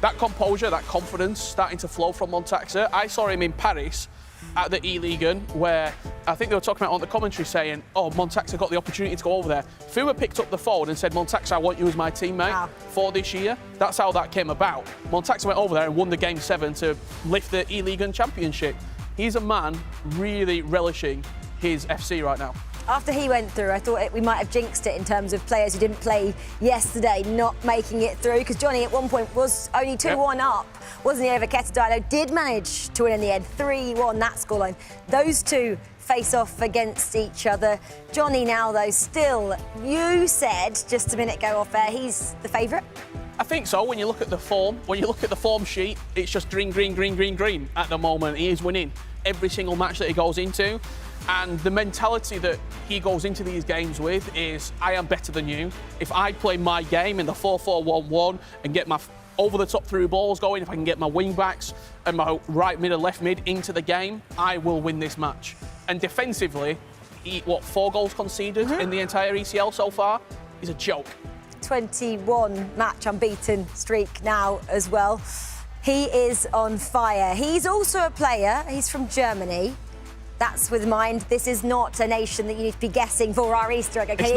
that composure, that confidence starting to flow from Montaxa. I saw him in Paris at the E-Ligue, where I think they were talking about on the commentary saying, oh, Montaxa got the opportunity to go over there. Fuma picked up the phone and said, Montaxa, I want you as my teammate for this year. That's how that came about. Montaxa went over there and won the Game 7 to lift the E-Ligue championship. He's a man really relishing his FC right now. After he went through, I thought we might have jinxed it in terms of players who didn't play yesterday not making it through, because Johnny at one point was only 2-1 up, wasn't he, over Ketadilo, did manage to win in the end, 3-1, that scoreline. Those two face off against each other. Johnny now, though, still, you said just a minute ago off air, he's the favourite? I think so. When you look at the form sheet, it's just green, green, green, green, green at the moment. He is winning every single match that he goes into. And the mentality that he goes into these games with is, I am better than you. If I play my game in the 4-4-1-1 and get my over-the-top through balls going, if I can get my wing-backs and my right mid and left mid into the game, I will win this match. And defensively, 4 goals conceded in the entire ECL so far is a joke. 21 match unbeaten streak now as well. He is on fire. He's also a player, he's from Germany. That's with mind. This is not a nation that you need to be guessing for our Easter egg, okay?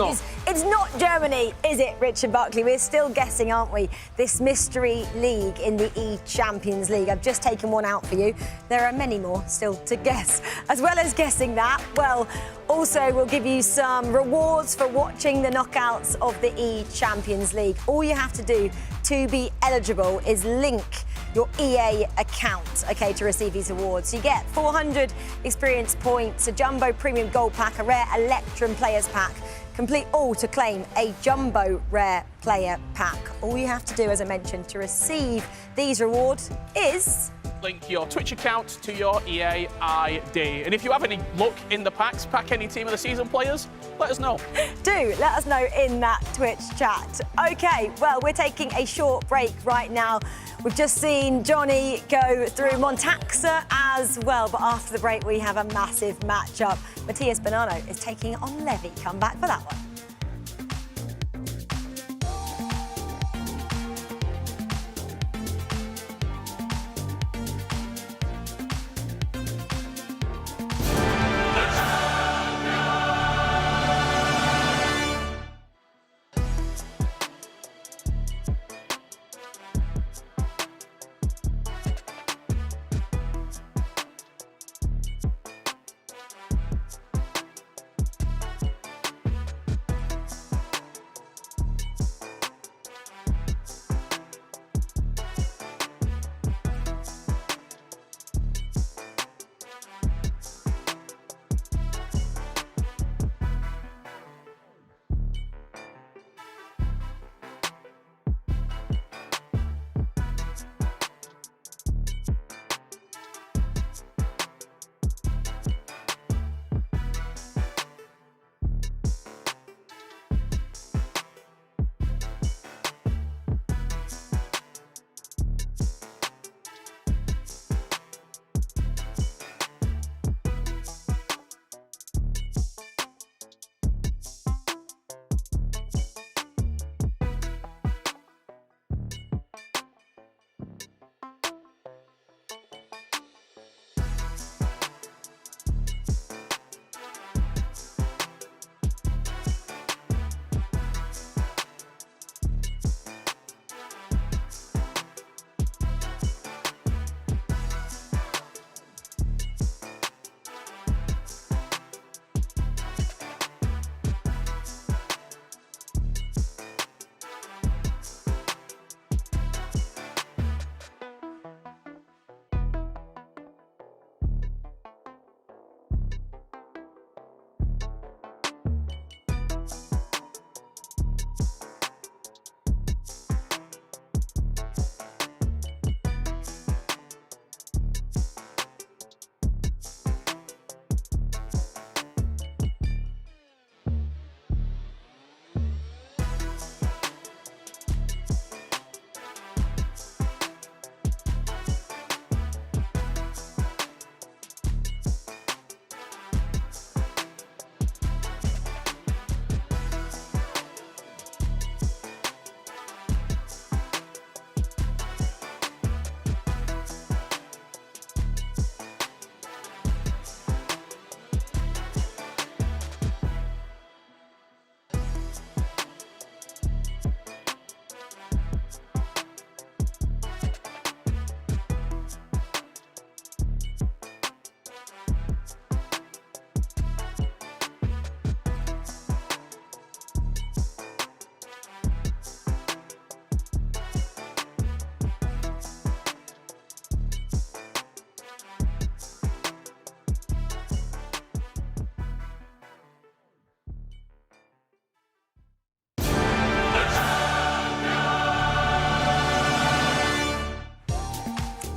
It's not Germany, is it, Richard Buckley? We're still guessing, aren't we? This mystery league in the eChampions League. I've just taken one out for you. There are many more still to guess. As well as guessing that, well, also we'll give you some rewards for watching the knockouts of the eChampions League. All you have to do to be eligible is link your EA account, okay, to receive these awards. So you get 400 experience points, a Jumbo Premium Gold Pack, a rare Electrum Players Pack. Complete all to claim a Jumbo Rare Player Pack. All you have to do, as I mentioned, to receive these rewards is link your Twitch account to your EA ID. And if you have any luck in the packs, pack any team of the season players, let us know. Do let us know in that Twitch chat. OK, well, we're taking a short break right now. We've just seen Johnny go through Montaxa as well, but after the break we have a massive matchup. Matthias Bonanno is taking on Levy. Come back for that one.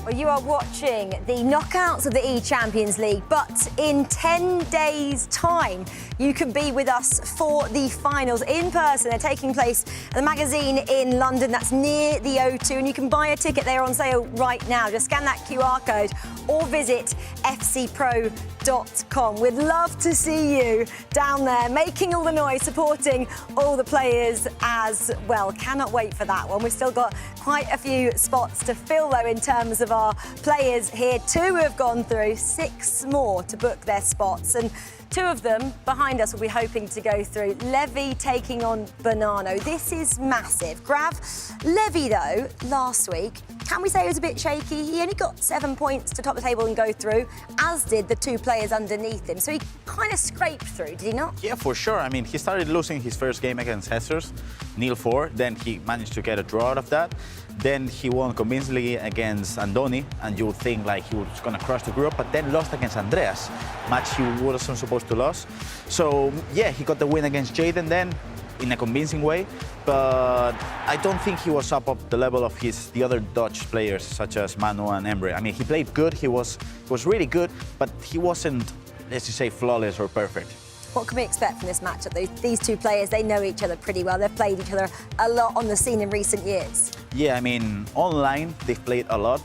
Well, you are watching the knockouts of the eChampions League, but in 10 days' time, you can be with us for the finals in person. They're taking place at the Magazine in London. That's near the O2, and you can buy a ticket. They're on sale right now. Just scan that QR code or visit fcpro.com. We'd love to see you down there, making all the noise, supporting all the players as well. Cannot wait for that one. We've still got quite a few spots to fill, though, in terms of our players here. 2 have gone through, 6 more to book their spots, and 2 of them behind us will be hoping to go through. Levy taking on Bonanno. This is massive. Grav, Levy, though, last week, can we say he was a bit shaky? He only got 7 points to top the table and go through, as did the 2 players underneath him. So he kind of scraped through, did he not? Yeah, for sure. I mean, he started losing his first game against Hessers, 0-4. Then he managed to get a draw out of that. Then he won convincingly against Andoni, and you would think like he was going to crush the group, but then lost against Andreas, match he wasn't supposed to lose. So yeah, he got the win against Jaden then. in a convincing way, but I don't think he was up the level of the other Dutch players, such as Manu and Emre. I mean, he played good, he was really good, but he wasn't, let's just say, flawless or perfect. What can we expect from this matchup? These two players, they know each other pretty well. They've played each other a lot on the scene in recent years. Yeah, I mean, online, they've played a lot.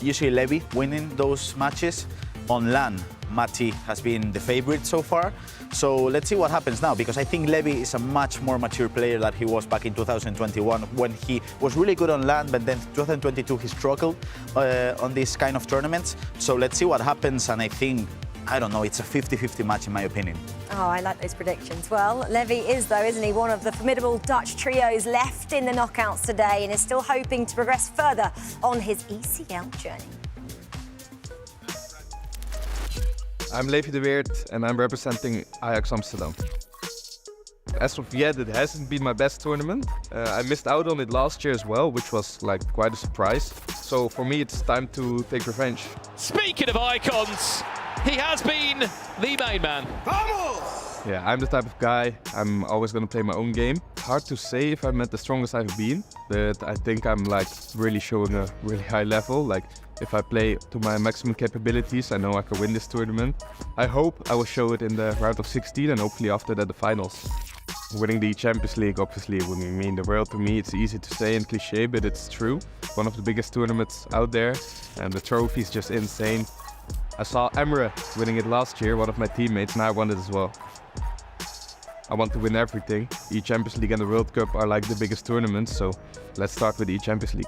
Usually Levi winning those matches. On LAN, Matti has been the favorite so far. So let's see what happens now, because I think Levi is a much more mature player than he was back in 2021 when he was really good on LAN, but then 2022 he struggled on these kind of tournaments. So let's see what happens, and I think, I don't know, it's a 50-50 match in my opinion. Oh, I like those predictions. Well, Levi is, though, isn't he, one of the formidable Dutch trios left in the knockouts today and is still hoping to progress further on his ECL journey. I'm Levi de Weert and I'm representing Ajax Amsterdam. As of yet, it hasn't been my best tournament. I missed out on it last year as well, which was like quite a surprise. So for me, it's time to take revenge. Speaking of icons, he has been the main man. Yeah, I'm the type of guy, I'm always going to play my own game. Hard to say if I'm at the strongest I've been, but I think I'm like really showing a really high level. Like if I play to my maximum capabilities, I know I can win this tournament. I hope I will show it in the round of 16 and hopefully after that the finals. Winning the Champions League obviously would mean the world to me. It's easy to say and cliche, but it's true. One of the biggest tournaments out there and the trophy is just insane. I saw Emre winning it last year, one of my teammates, and I won it as well. I want to win everything. eChampions League and the World Cup are like the biggest tournaments, so let's start with eChampions League.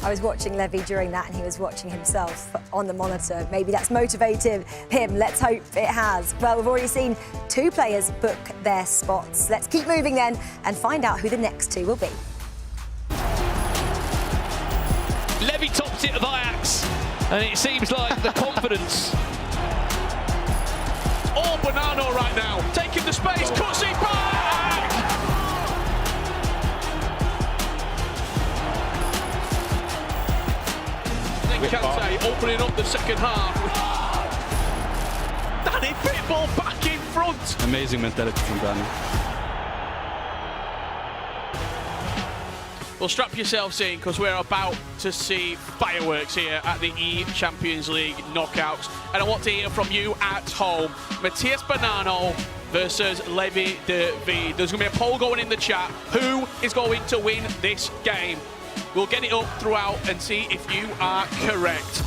I was watching Levi during that and he was watching himself on the monitor. Maybe that's motivated him. Let's hope it has. Well, we've already seen two players book their spots. Let's keep moving then and find out who the next two will be. Levi tops it of Ajax, and it seems like the confidence. All Bonanno right now, taking the space, cuts it back! Then Kante opening up the second half. Danny Pitbull back in front. Amazing mentality from Danny. Well, strap yourselves in because we're about to see fireworks here at the eChampions League knockouts. And I want to hear from you at home. Matthias Bonanno versus Levi de Weert. There's going to be a poll going in the chat. Who is going to win this game? We'll get it up throughout and see if you are correct.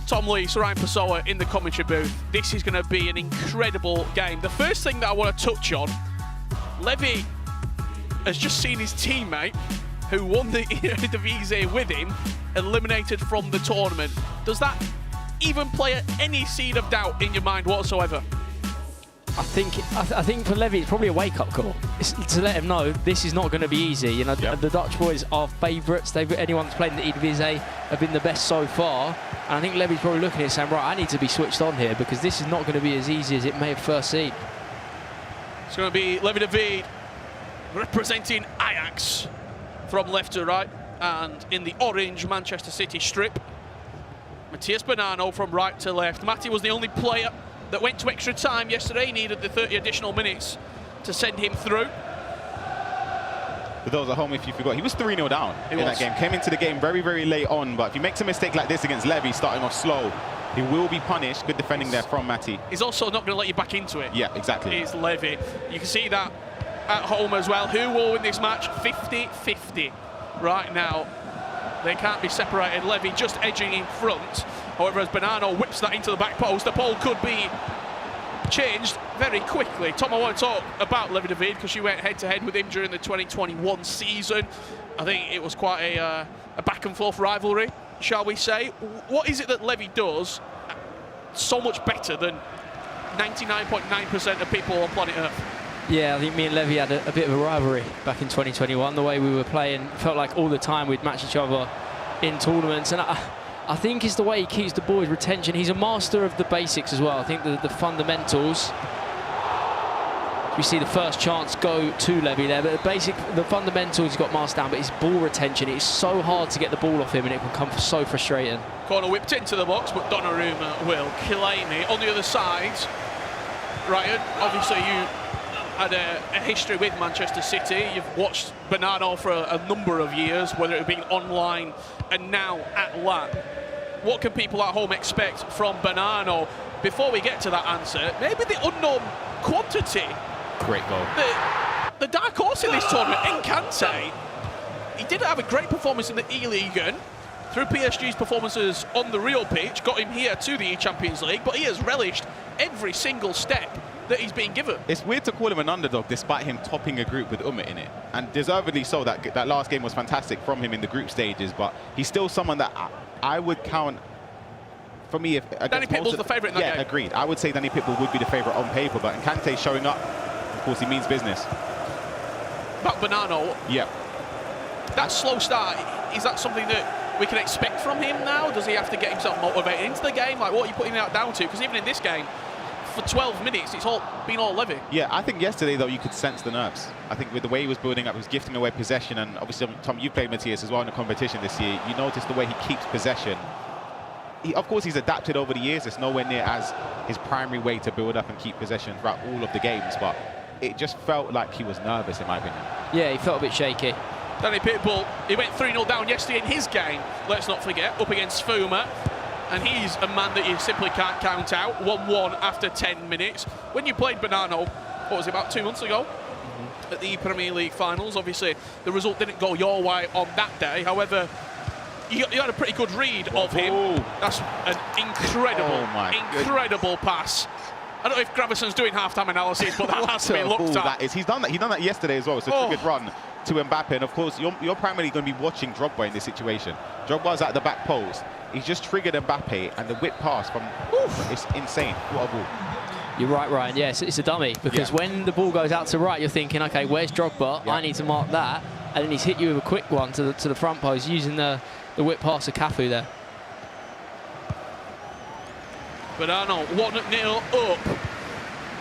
Tom Lee, Ryan Pessoa in the commentary booth. This is going to be an incredible game. The first thing that I want to touch on, Levi has just seen his teammate, who won the Eredivisie with him, eliminated from the tournament. Does that even play any seed of doubt in your mind whatsoever? I think for Levi it's probably a wake-up call. It's to let him know this is not going to be easy. You know, the Dutch boys are favourites. Anyone that's played in the Eredivisie have been the best so far. And I think Levi's probably looking at it saying, right, I need to be switched on here because this is not going to be as easy as it may have first seemed. It's going to be Levi de Weert representing Ajax from left to right, and in the orange Manchester City strip, Matthias Bonanno from right to left. Matti was the only player that went to extra time yesterday. He needed the 30 additional minutes to send him through. For those at home, if you forgot, he was 3-0 down in that game. Came into the game very, very late on, but if he makes a mistake like this against Levi, starting off slow, he will be punished. Good defending there from Matti. He's also not going to let you back into it. Yeah, exactly. Is Levi. You can see that at home as well. Who will win this match? 50-50 right now. They can't be separated. Levi just edging in front. However, as Bonanno whips that into the back post, the poll could be changed very quickly. Tom, I want to talk about Levi de Weert because you went head-to-head with him during the 2021 season. I think it was quite a back-and-forth rivalry, shall we say. What is it that Levi does so much better than 99.9% of people on planet Earth? Yeah, I think me and Levi had a bit of a rivalry back in 2021. The way we were playing, felt like all the time we'd match each other in tournaments. And I think it's the way he keeps the boys' retention. He's a master of the basics as well. I think the fundamentals. We see the first chance go to Levi there, but the fundamentals he's got mastered down, but his ball retention, it's so hard to get the ball off him and it can come so frustrating. Corner whipped into the box, but Donnarumma will claim it. On the other side, Ryan, obviously you had a history with Manchester City. You've watched Bernardo for a number of years, whether it be online and now at LAN. What can people at home expect from Bernardo? Before we get to that answer, maybe the unknown quantity. Great goal. The dark horse in this tournament, Encante. He did have a great performance in the E-League through PSG's performances on the real pitch, got him here to the eChampions League, but he has relished every single step that he's been given. It's weird to call him an underdog despite him topping a group with Umit in it. And deservedly so. That last game was fantastic from him in the group stages, but he's still someone that I would count, for me, if Danny Pitbull's the favourite in that game. Yeah, agreed. I would say Danny Pitbull would be the favourite on paper, but Encante showing up, of course, he means business. But Bernardo, yeah. That slow start, is that something that we can expect from him now? Does he have to get himself motivated into the game? Like, what are you putting that down to? Because even in this game, for 12 minutes, it's been all Levy. Yeah, I think yesterday, though, you could sense the nerves. I think with the way he was building up, he was gifting away possession, and obviously, Tom, you played Matthias as well in the competition this year. You notice the way he keeps possession. Of course, he's adapted over the years. It's nowhere near as his primary way to build up and keep possession throughout all of the games, but it just felt like he was nervous, in my opinion. Yeah, he felt a bit shaky. Danny Pitbull, he went 3-0 down yesterday in his game, let's not forget, up against Fuma. And he's a man that you simply can't count out. 1-1 after 10 minutes. When you played Bernardo, what was it, about 2 months ago? At the Premier League finals, obviously the result didn't go your way on that day. However, you had a pretty good read of him. That's an incredible pass. I don't know if Graveson's doing half-time analysis, but that has to be looked at. He's done that yesterday as well. It's a triggered run to Mbappe, and of course you're primarily going to be watching Drogba in this situation. Drogba's at the back post. He's just triggered Mbappe, and the whip pass from it's insane. What a ball. You're right, Ryan. Yes, it's a dummy, because when the ball goes out to right, you're thinking, okay, where's Drogba? I need to mark that, and then he's hit you with a quick one to the front post using the whip pass to Cafu there. Bernardo 1-0 up.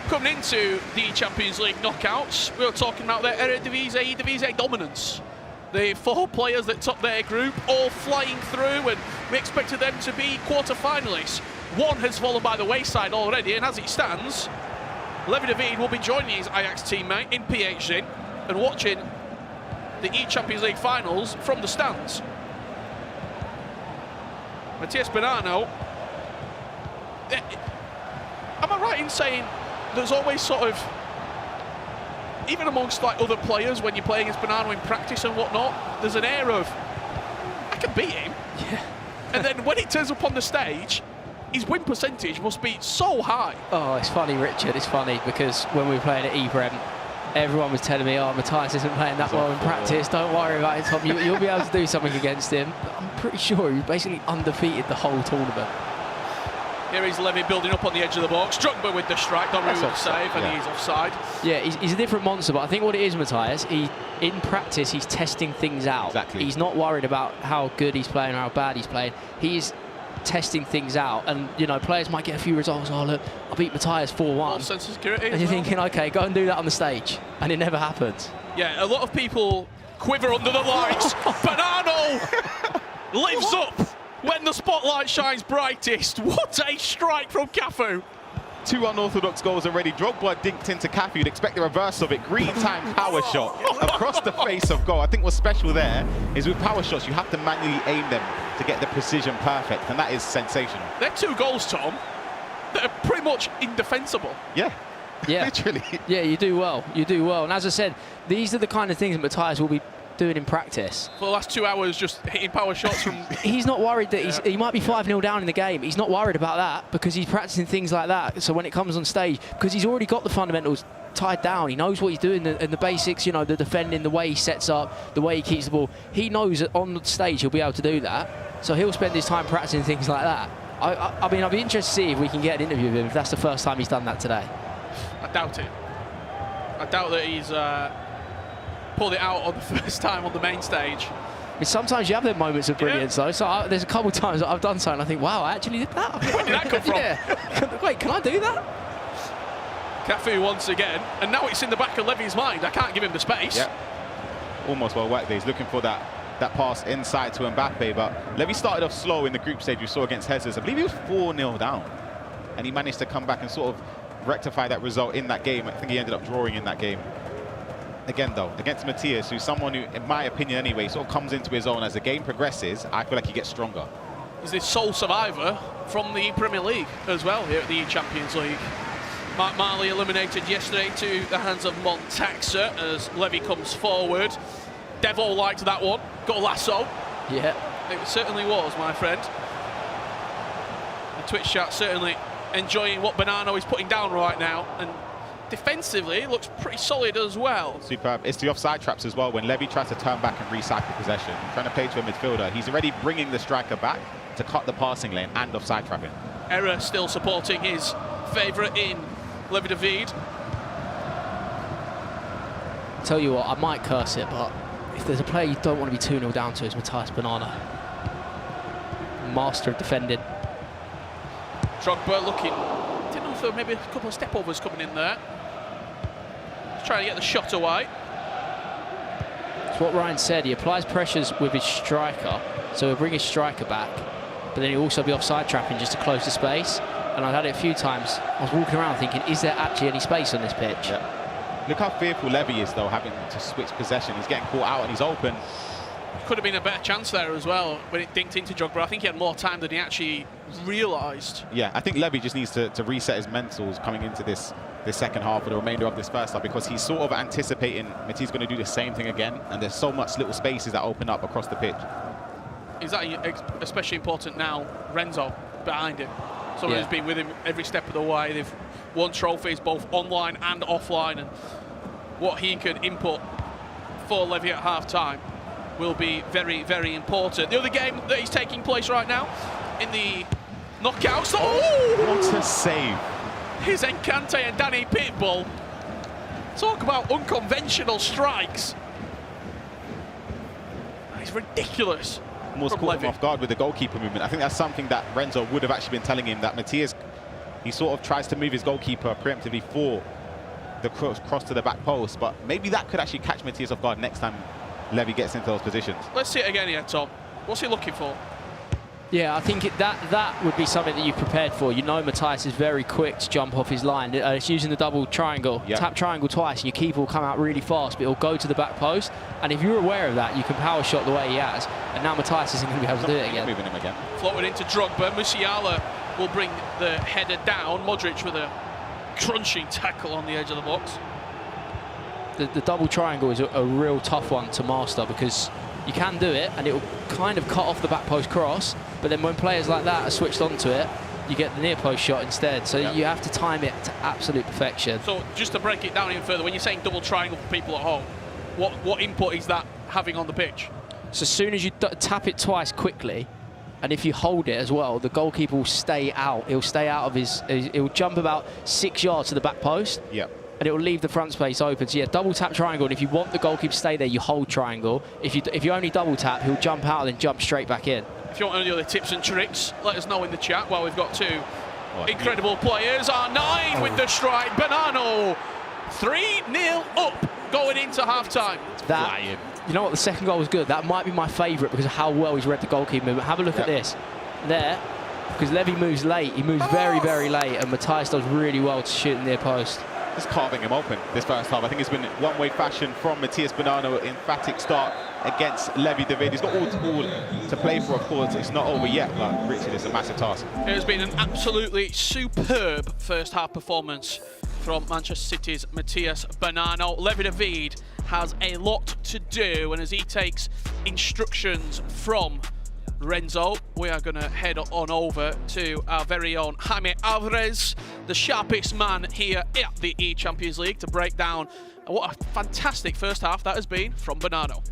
Coming into the Champions League knockouts, we were talking about their Eredivisie dominance. The 4 players that topped their group all flying through, and we expected them to be quarter-finalists. One has fallen by the wayside already, and as it stands, Levi David will be joining his Ajax teammate in PHZ and watching the eChampions League finals from the stands. Matthias Bernardo, am I right in saying there's always sort of, even amongst like other players, when you play against Bernardo in practice and whatnot, there's an air of, I can beat him. Yeah. And then when it turns up on the stage, his win percentage must be so high. Oh, it's funny, Richard. It's funny because when we were playing at Ebrem, everyone was telling me, oh, Matthias isn't playing that well in practice. Don't worry about it, Tom. You'll be able to do something against him. But I'm pretty sure he basically undefeated the whole tournament. Here is Levy building up on the edge of the box. Drogba with the strike, Donnarumma with the save, and he's offside. Yeah, he's a different monster, but I think what it is, Matthias, in practice, he's testing things out. Exactly. He's not worried about how good he's playing or how bad he's playing. He's testing things out, and, you know, players might get a few results. Oh, look, I beat Matthias 4-1. Sense of security. And you're thinking, OK, go and do that on the stage. And it never happens. Yeah, a lot of people quiver under the lights. Bernardo lives up when the spotlight shines brightest. What a strike from Cafu. 2 unorthodox goals already. Drogba dinked into Cafu. You'd expect the reverse of it. Green time power shot across the face of goal. I think what's special there is with power shots, you have to manually aim them to get the precision perfect, and that is sensational. They're 2 goals, Tom, that are pretty much indefensible. Yeah. Yeah. Literally. Yeah, you do well. You do well. And as I said, these are the kind of things that Matthias will be doing in practice. For the last 2 hours, just hitting power shots from... He's not worried that he might be 5-0 down in the game. He's not worried about that because he's practicing things like that. So when it comes on stage, because he's already got the fundamentals tied down, he knows what he's doing and the basics, you know, the defending, the way he sets up, the way he keeps the ball. He knows that on the stage he'll be able to do that. So he'll spend his time practicing things like that. I mean, I'll be interested to see if we can get an interview with him if that's the first time he's done that today. I doubt it. I doubt that he's pulled it out on the first time on the main stage. I mean, sometimes you have them moments of brilliance, though. So there's a couple of times that I've done something, I think, wow, I actually did that. Where did that come from? Yeah. Wait, can I do that? Cafu once again, and now it's in the back of Levy's mind. I can't give him the space. Yep. Almost well worked there. He's looking for that pass inside to Mbappe, but Levy started off slow in the group stage we saw against Jesus. I believe he was 4-0 down, and he managed to come back and sort of rectify that result in that game. I think he ended up drawing in that game. Again, though, against Matthias, who's someone who, in my opinion anyway, sort of comes into his own as the game progresses. I feel like he gets stronger. He's the sole survivor from the Premier League as well here at the eChampions League. Mark Marley eliminated yesterday to the hands of Montaxa as Levy comes forward. Devo liked that one. Got a lasso. Yeah. It certainly was, my friend. The Twitch chat certainly enjoying what Bonanno is putting down right now. And defensively, looks pretty solid as well. Superb. It's the offside traps as well. When Levy tries to turn back and recycle possession, trying to play to a midfielder, he's already bringing the striker back to cut the passing lane and offside trapping. Error still supporting his favourite in Levy David. Tell you what, I might curse it, but if there's a player you don't want to be 2-0 down to, it's Matthias Banana. Master of defending. Drogba looking, didn't know if there were maybe a couple of step overs coming in there. Just trying to get the shot away. It's what Ryan said, he applies pressures with his striker, so he'll bring his striker back, but then he'll also be offside trapping just to close the space. And I've had it a few times. I was walking around thinking, is there actually any space on this pitch? Yeah. Look how fearful Levy is, though, having to switch possession. He's getting caught out and he's open. Could have been a better chance there as well when it dinked into Drogba. I think he had more time than he actually realised. Yeah, I think Levy just needs to reset his mentals coming into this second half or the remainder of this first half, because he's sort of anticipating Matisse going to do the same thing again, and there's so much little spaces that open up across the pitch. Is that especially important now? Renzo behind him. Someone who's been with him every step of the way. They've won trophies both online and offline, and what he can input for Levy at half-time will be very, very important. The other game that is taking place right now in the knockouts. Oh! What a save. Here's Encante and Danny Pitbull. Talk about unconventional strikes. It's ridiculous. Almost caught him off guard with the goalkeeper movement. I think that's something that Renzo would have actually been telling him, that Matthias, he sort of tries to move his goalkeeper preemptively for the cross to the back post, but maybe that could actually catch Matthias off guard next time Levy gets into those positions. Let's see it again here, Tom. What's he looking for? Yeah, I think that would be something that you've prepared for. You know Matthias is very quick to jump off his line. It's using the double triangle. Yep. Tap triangle twice and your keeper will come out really fast, but it'll go to the back post. And if you're aware of that, you can power shot the way he has. And now Matthias isn't going to be able to do it again. Moving him again. Floated into Drogba. Musiala will bring the header down. Modric with a crunching tackle on the edge of the box. The double triangle is a real tough one to master, because you can do it and it will kind of cut off the back post cross, but then when players like that are switched onto it, you get the near post shot instead. So you have to time it to absolute perfection. So just to break it down even further, when you're saying double triangle for people at home, what input is that having on the pitch? So as soon as you tap it twice quickly, and if you hold it as well, the goalkeeper will stay out. He'll stay out of he'll jump about 6 yards to the back post. Yep. And it will leave the front space open. So yeah, double tap triangle, and if you want the goalkeeper to stay there, you hold triangle. If you only double tap, he'll jump out and then jump straight back in. If you want any other tips and tricks, let us know in the chat. Well, we've got two incredible players. R9 with the strike. Bonanno 3-0 up going into half-time. You know what, the second goal was good. That might be my favourite because of how well he's read the goalkeeper movement. Have a look at this. There, because Levy moves late. He moves very, very late, and Matthias does really well to shoot in the near post. Just carving him open this first half. I think it's been one-way fashion from Matthias Bonanno. Emphatic start against Levy David. He's got all to play for, of course. It's not over yet, but Richard, it's a massive task. It has been an absolutely superb first half performance from Manchester City's Matthias Bonanno. Levy David has a lot to do, and as he takes instructions from Renzo, we are going to head on over to our very own Jaime Alvarez, the sharpest man here at the eChampions League, to break down what a fantastic first half that has been from Bonanno.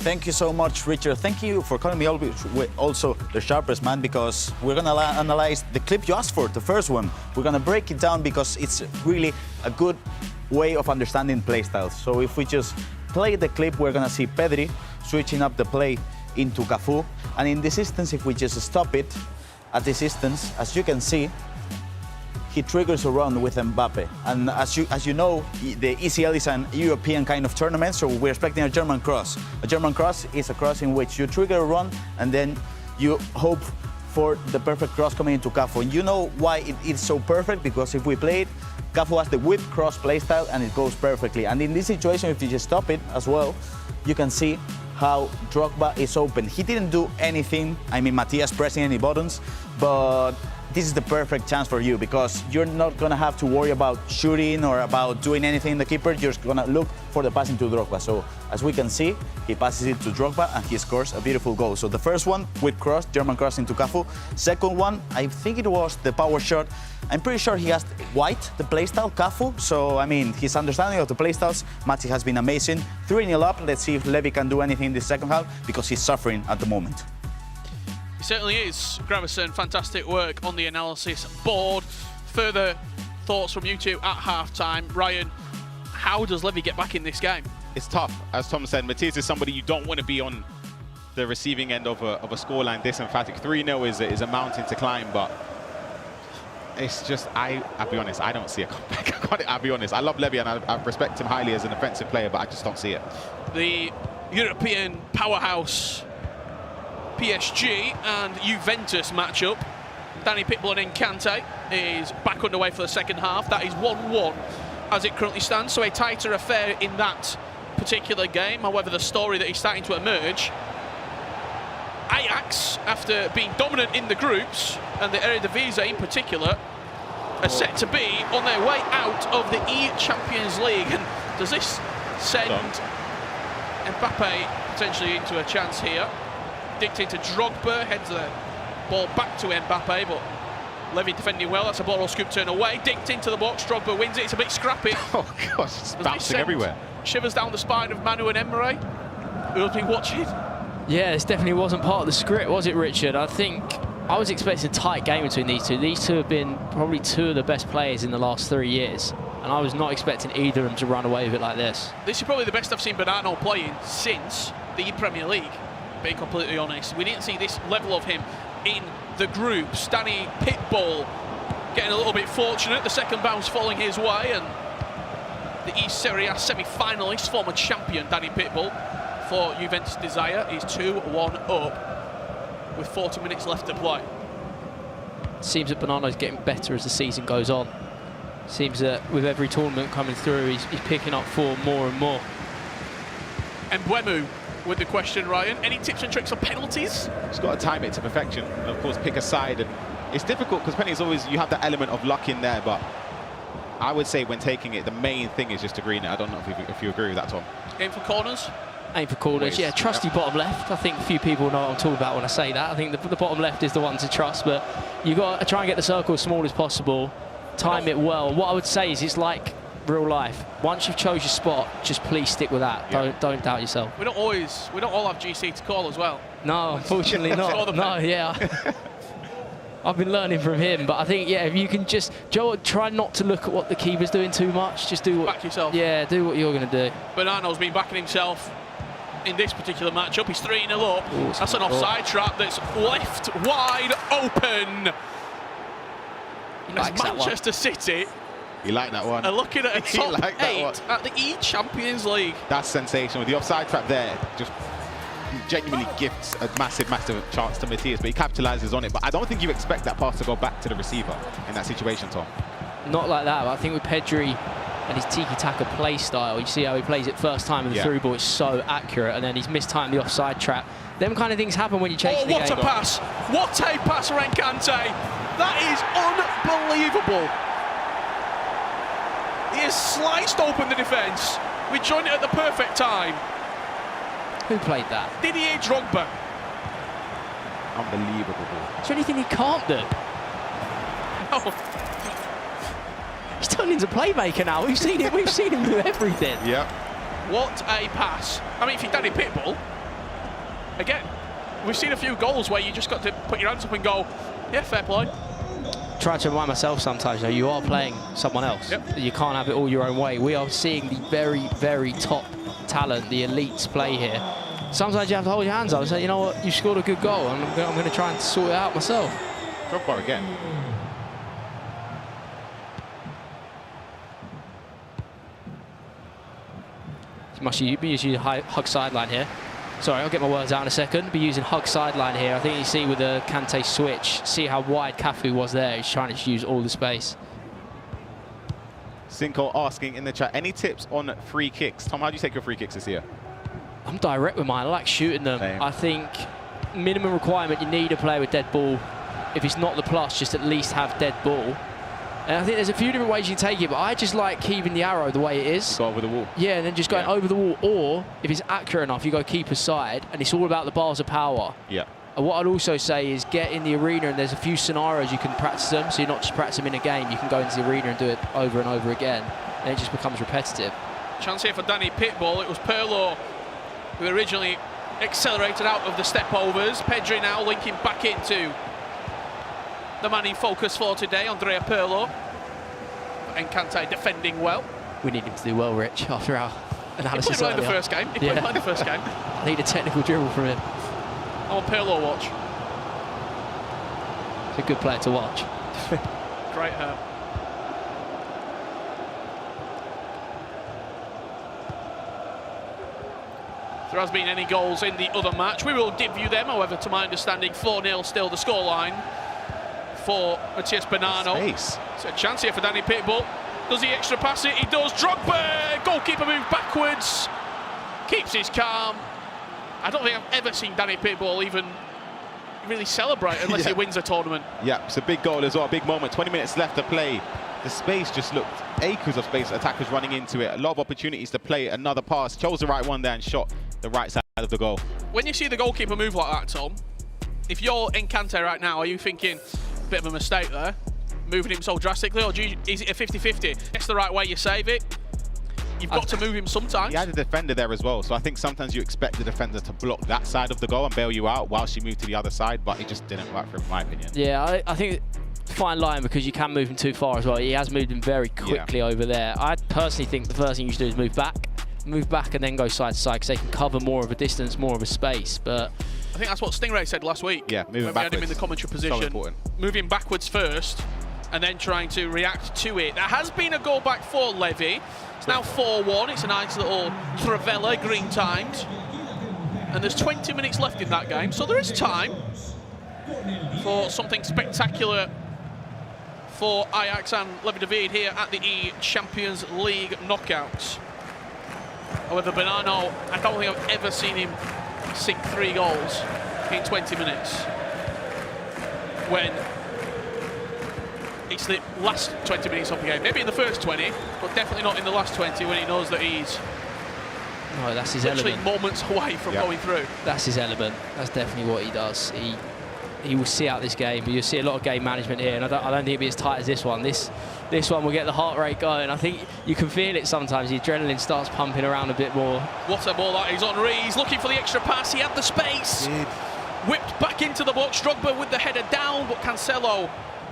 Thank you so much, Richard. Thank you for calling me also the sharpest man, because we're going to analyze the clip you asked for, the first one. We're going to break it down because it's really a good way of understanding play styles. So if we just play the clip, we're going to see Pedri switching up the play into Cafu, and in this instance, if we just stop it at this instance, as you can see, he triggers a run with Mbappe. And as you know, the ECL is an European kind of tournament, so we're expecting a German cross. A German cross is a cross in which you trigger a run and then you hope for the perfect cross coming into Cafu. And you know why it is so perfect? Because if we play it, Cafu has the whip cross playstyle and it goes perfectly. And in this situation, if you just stop it as well, you can see how Drogba is open. He didn't do anything, I mean, Matthias pressing any buttons, but this is the perfect chance for you because you're not gonna have to worry about shooting or about doing anything in the keeper. You're just gonna look for the passing to Drogba. So as we can see, he passes it to Drogba and he scores a beautiful goal. So the first one, with cross, German cross into Cafu. Second one, I think it was the power shot. I'm pretty sure he has white, the playstyle, Cafu. So, I mean, his understanding of the playstyles, Mati has been amazing. 3-0 up. Let's see if Levy can do anything in the second half because he's suffering at the moment. It certainly is. Gramerson, fantastic work on the analysis board. Further thoughts from you two at half-time. Ryan, how does Levy get back in this game? It's tough. As Tom said, Matthias is somebody you don't want to be on the receiving end of a scoreline this emphatic. 3-0 is a mountain to climb, but it's just, I'll be honest, I don't see a comeback. I'll be honest. I love Levy and I respect him highly as an offensive player, but I just don't see it. The European powerhouse PSG and Juventus matchup. Danny Pitbull and Encante is back underway for the second half. That is 1-1 as it currently stands, so a tighter affair in that particular game. However, the story that is starting to emerge, Ajax, after being dominant in the groups, and the Eredivisie in particular, are set to be on their way out of the eChampions League. And does this send Mbappe potentially into a chance here? Dictated to Drogba, heads the ball back to Mbappe, but Levy defending well. That's a ball scoop turn away. Dicked into the box, Drogba wins it. It's a bit scrappy. Oh gosh, it's bouncing everywhere. Shivers down the spine of Manu and Emre, who have been watching. Yeah, this definitely wasn't part of the script, was it, Richard? I think I was expecting a tight game between these two. These two have been probably two of the best players in the last 3 years, and I was not expecting either of them to run away with it like this. This is probably the best I've seen Bernardo playing since the Premier League, being completely honest. We didn't see this level of him in the groups. Danny Pitbull getting a little bit fortunate, the second bounce falling his way, and the East Serie A semi-finalist, former champion Danny Pitbull for Juventus Desire is 2-1 up with 40 minutes left to play. Seems that Bernardo's getting better as the season goes on. Seems that with every tournament coming through, he's picking up form more and more. And Mbeumo with the question, Ryan, any tips and tricks on penalties? Just got to time it to perfection, and of course pick a side. And it's difficult because penalties always, you have that element of luck in there, but I would say when taking it, the main thing is just to green it. I don't know if you agree with that, Tom. Aim for corners? Aim for corners, yeah, trusty bottom left. I think a few people know what I'm talking about when I say that. I think the bottom left is the one to trust, but you've got to try and get the circle as small as possible, time it well. What I would say is it's like real life. Once you've chose your spot, just please stick with that. Yeah. Don't doubt yourself. We don't all have GC to call as well. No, unfortunately not. No, yeah. I've been learning from him, but I think, yeah, if you can just, Joe, try not to look at what the keeper's doing too much. Just do what... Back yourself. Yeah, do what you're going to do. Bernardo's been backing himself in this particular matchup. He's 3-0 up. Ooh, that's an offside trap that's left wide open. As Manchester City... You like that one? Are looking at a top 8 at the eChampions League. That's sensational. The offside trap there just genuinely gifts a massive chance to Matthias, but he capitalises on it. But I don't think you expect that pass to go back to the receiver in that situation, Tom. Not like that. I think with Pedri and his tiki-taka play style, you see how he plays it first time with the through ball. It's so accurate, and then he's mistimed the offside trap. Them kind of things happen when you change the game. What a pass! What a pass, Encante! That is unbelievable. He has sliced open the defence. We joined it at the perfect time. Who played that? Didier Drogba. Unbelievable. Is there anything he can't do? Oh. He's turned into playmaker now. We've seen him do everything. Yeah. What a pass. I mean, if you're Danny Pitbull, again, we've seen a few goals where you just got to put your hands up and go, yeah, fair play. Try to remind myself sometimes, though, you are playing someone else. Yep. You can't have it all your own way. We are seeing the very, very top talent, the elites play here. Sometimes you have to hold your hands up and say, you know what, you scored a good goal, and I'm going to try and sort it out myself. Drogba again. He must be usually hug sideline here. Sorry, I'll get my words out in a second. Be using hug sideline here. I think you see with the Kante switch, see how wide Cafu was there. He's trying to use all the space. Cinco asking in the chat, any tips on free kicks? Tom, how do you take your free kicks this year? I'm direct with mine. I like shooting them. Same. I think minimum requirement, you need a player with dead ball. If it's not the plus, just at least have dead ball. And I think there's a few different ways you can take it, but I just like keeping the arrow the way it is. Go over the wall. Yeah, and then just going over the wall. Or, if it's accurate enough, you go keeper's side, and it's all about the bars of power. Yeah. And what I'd also say is get in the arena, and there's a few scenarios you can practice them, so you're not just practicing them in a game, you can go into the arena and do it over and over again, and it just becomes repetitive. Chance here for Danny Pitbull. It was Pirlo who originally accelerated out of the step-overs. Pedri now linking back into the man in focus for today, Andrea Pirlo. And Kante defending well. We need him to do well, Rich, after our analysis. He played well in the first game. He played well in the first game. I need a technical dribble from him. On Pirlo watch. It's a good player to watch. Great hair. If there has been any goals in the other match, we will give you them. However, to my understanding, 4-0 still the scoreline for Matías Bonanno. It's a chance here for Danny Pitbull. Does he extra pass it? He does. Drogba! Goalkeeper move backwards. Keeps his calm. I don't think I've ever seen Danny Pitbull even really celebrate unless he wins a tournament. Yeah, it's a big goal as well, a big moment. 20 minutes left to play. The space just looked acres of space. Attackers running into it. A lot of opportunities to play another pass. Chose the right one there and shot the right side of the goal. When you see the goalkeeper move like that, Tom, if you're in Kante right now, are you thinking, bit of a mistake there, moving him so drastically, or is it a 50-50? It's the right way, you save it. You've got to move him sometimes. He had a defender there as well, so I think sometimes you expect the defender to block that side of the goal and bail you out whilst you move to the other side, but he just didn't work for him, in my opinion. Yeah, I think fine line, because you can move him too far as well. He has moved him very quickly over there. I personally think the first thing you should do is move back and then go side to side, because they can cover more of a distance, more of a space. But I think that's what Stingray said last week. Yeah, moving when backwards. we had him in the commentary position. So important. Moving backwards first and then trying to react to it. There has been a goal back for Levy. It's now 4-1. It's a nice little Travella green timed. And there's 20 minutes left in that game, so there is time for something spectacular for Ajax and Levy David here at the eChampions League knockouts. However, Bonanno, I don't think I've ever seen him sink 3 goals in 20 minutes. When it's the last 20 minutes of the game. Maybe in the first 20, but definitely not in the last 20 when he knows that he's that's his literally element. moments away from going through. That's his element. That's definitely what he does. He will see out this game, but you'll see a lot of game management here, and I don't think it'll be as tight as this one. This one will get the heart rate going. I think you can feel it sometimes. The adrenaline starts pumping around a bit more. What a ball that is. Henry, he's looking for the extra pass. He had the space. Whipped back into the box. Drogba with the header down, but Cancelo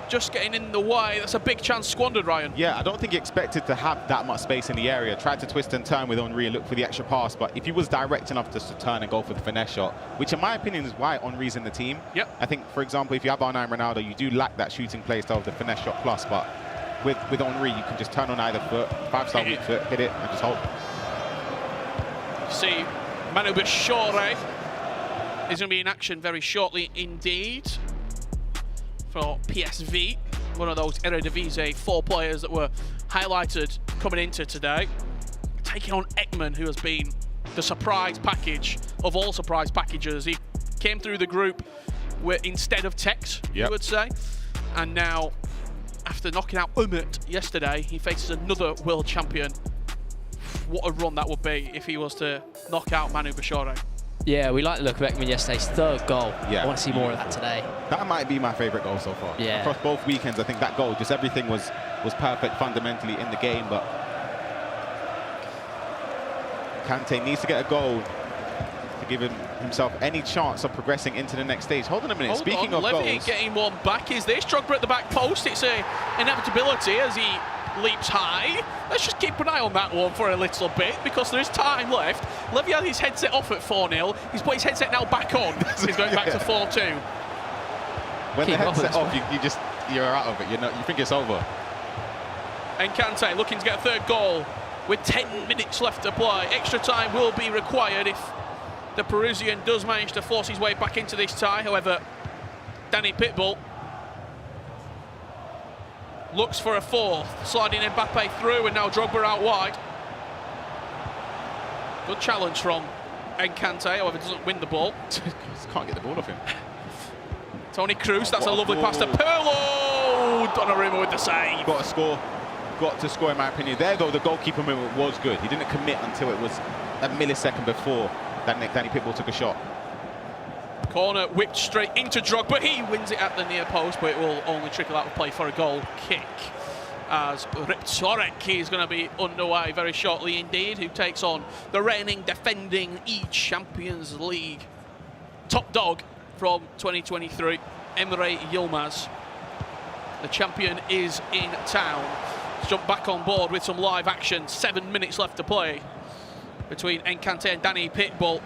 just getting in the way. That's a big chance squandered, Ryan. Yeah, I don't think he expected to have that much space in the area. Tried to twist and turn with Henry and look for the extra pass, but if he was direct enough just to turn and go for the finesse shot, which in my opinion is why Henry's in the team. Yep. I think, for example, if you have R9 Ronaldo, you do lack that shooting play style of the finesse shot plus, but with Henry, you can just turn on either foot, 5-star weak foot, hit it, and just hope. See, Manu Bashore is going to be in action very shortly indeed for PSV, one of those Eredivisie 4 players that were highlighted coming into today, taking on Ekman, who has been the surprise package of all surprise packages. He came through the group instead of Tex, you would say, and now after knocking out Umut yesterday, he faces another world champion. What a run that would be if he was to knock out Manu Bashore. Yeah, we like the look of Ekman yesterday's 3rd goal. Yeah. I want to see more of that today. That might be my favourite goal so far. Yeah. Across both weekends, I think that goal, just everything was perfect fundamentally in the game, but Kante needs to get a goal to give himself any chance of progressing into the next stage. Hold on a minute, speaking of Levy goals. getting one back. Is this Drogba at the back post? It's a inevitability as he leaps high. Let's just keep an eye on that one for a little bit because there is time left. Levy had his headset off at 4-0. He's put his headset now back on. He's going back to 4-2. When the headset off, you're out of it. You think it's over. And Kante looking to get a 3rd goal with 10 minutes left to play. Extra time will be required if The Parisian does manage to force his way back into this tie. However, Danny Pitbull looks for a fourth, sliding Mbappe through, and now Drogba out wide. Good challenge from Encante, however, doesn't win the ball. Can't get the ball off him. Toni Kroos, that's a lovely pass to Pirlo. Donnarumma with the save. Got to score. Got to score, in my opinion. There, though, the goalkeeper movement was good. He didn't commit until it was a millisecond before Danny Pitbull took a shot. Corner whipped straight into Drogba. He wins it at the near post, but it will only trickle out of play for a goal kick. As Riptorek is going to be underway very shortly indeed, who takes on the reigning, defending eChampions League top dog from 2023, Emre Yilmaz. The champion is in town. Let's jump back on board with some live action. 7 minutes left to play between Encante and Danny Pitbull.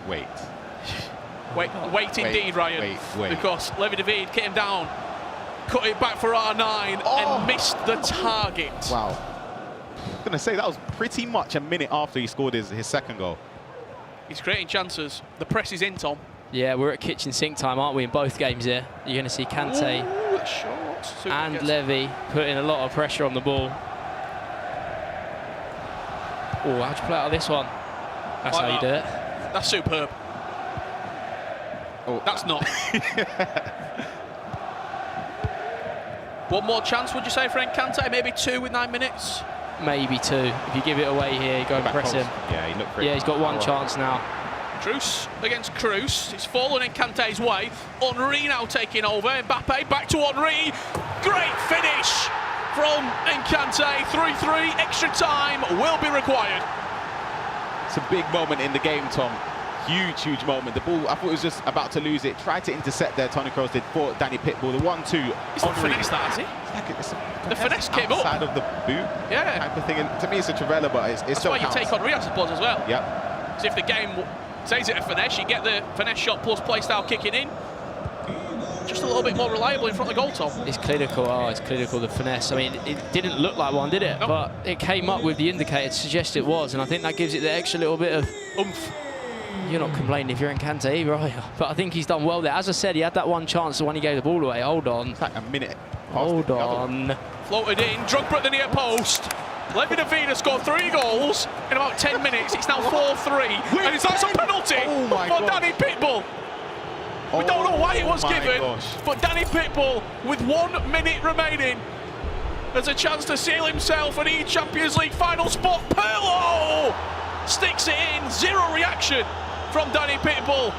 Wait Indeed, Ryan. Wait. Because Levi David came down, cut it back for R9 and missed the target. Wow. I was going to say, that was pretty much a minute after he scored his second goal. He's creating chances. The press is in, Tom. Yeah, we're at kitchen sink time, aren't we, in both games here? You're going to see Kante and Levy putting a lot of pressure on the ball. Oh, how'd you play out of this one? That's how you do it. That's superb. Oh, that's not. One more chance, would you say, for Encante? Maybe 2 with 9 minutes? Maybe 2. If you give it away here, go and press him. Yeah, he looked pretty. Yeah, he's got one chance now. Kroos against Kroos. It's fallen Encante's way. Henry now taking over. Mbappe back to Henry. Great finish from Encante. 3-3. Extra time will be required. It's a big moment in the game, Tom. Huge moment. The ball, I thought it was just about to lose it. Tried to intercept there, Toni Kroos did for Danny Pitbull. The 1-2. He's not finessed that, has he? The finesse came up. Outside of the boot. Yeah. Type of thing. And to me, it's a Trivela, but it's That's still why you take Henry, I suppose, as well. Yep. Because if the game says it a finesse, you get the finesse shot plus play style kicking in. Just a little bit more reliable in front of the goal, Tom. It's clinical. Oh, it's clinical, the finesse. I mean, it didn't look like one, did it? Nope. But it came up with the indicator to suggest it was, and I think that gives it the extra little bit of oomph. You're not complaining if you're Encante either, are you? But I think he's done well there. As I said, he had that one chance when he gave the ball away. Hold on. It's like a minute. Hold on. Floated in, Drogba at the near post. Levi David has scored 3 goals in about 10 minutes. It's now 4-3. And it's that's a penalty for Danny Pitbull. We don't know why it was given, but Danny Pitbull, with 1 minute remaining, there's a chance to seal himself an eChampions League final spot. Pirlo sticks it in. 0 reaction from Danny Pitbull.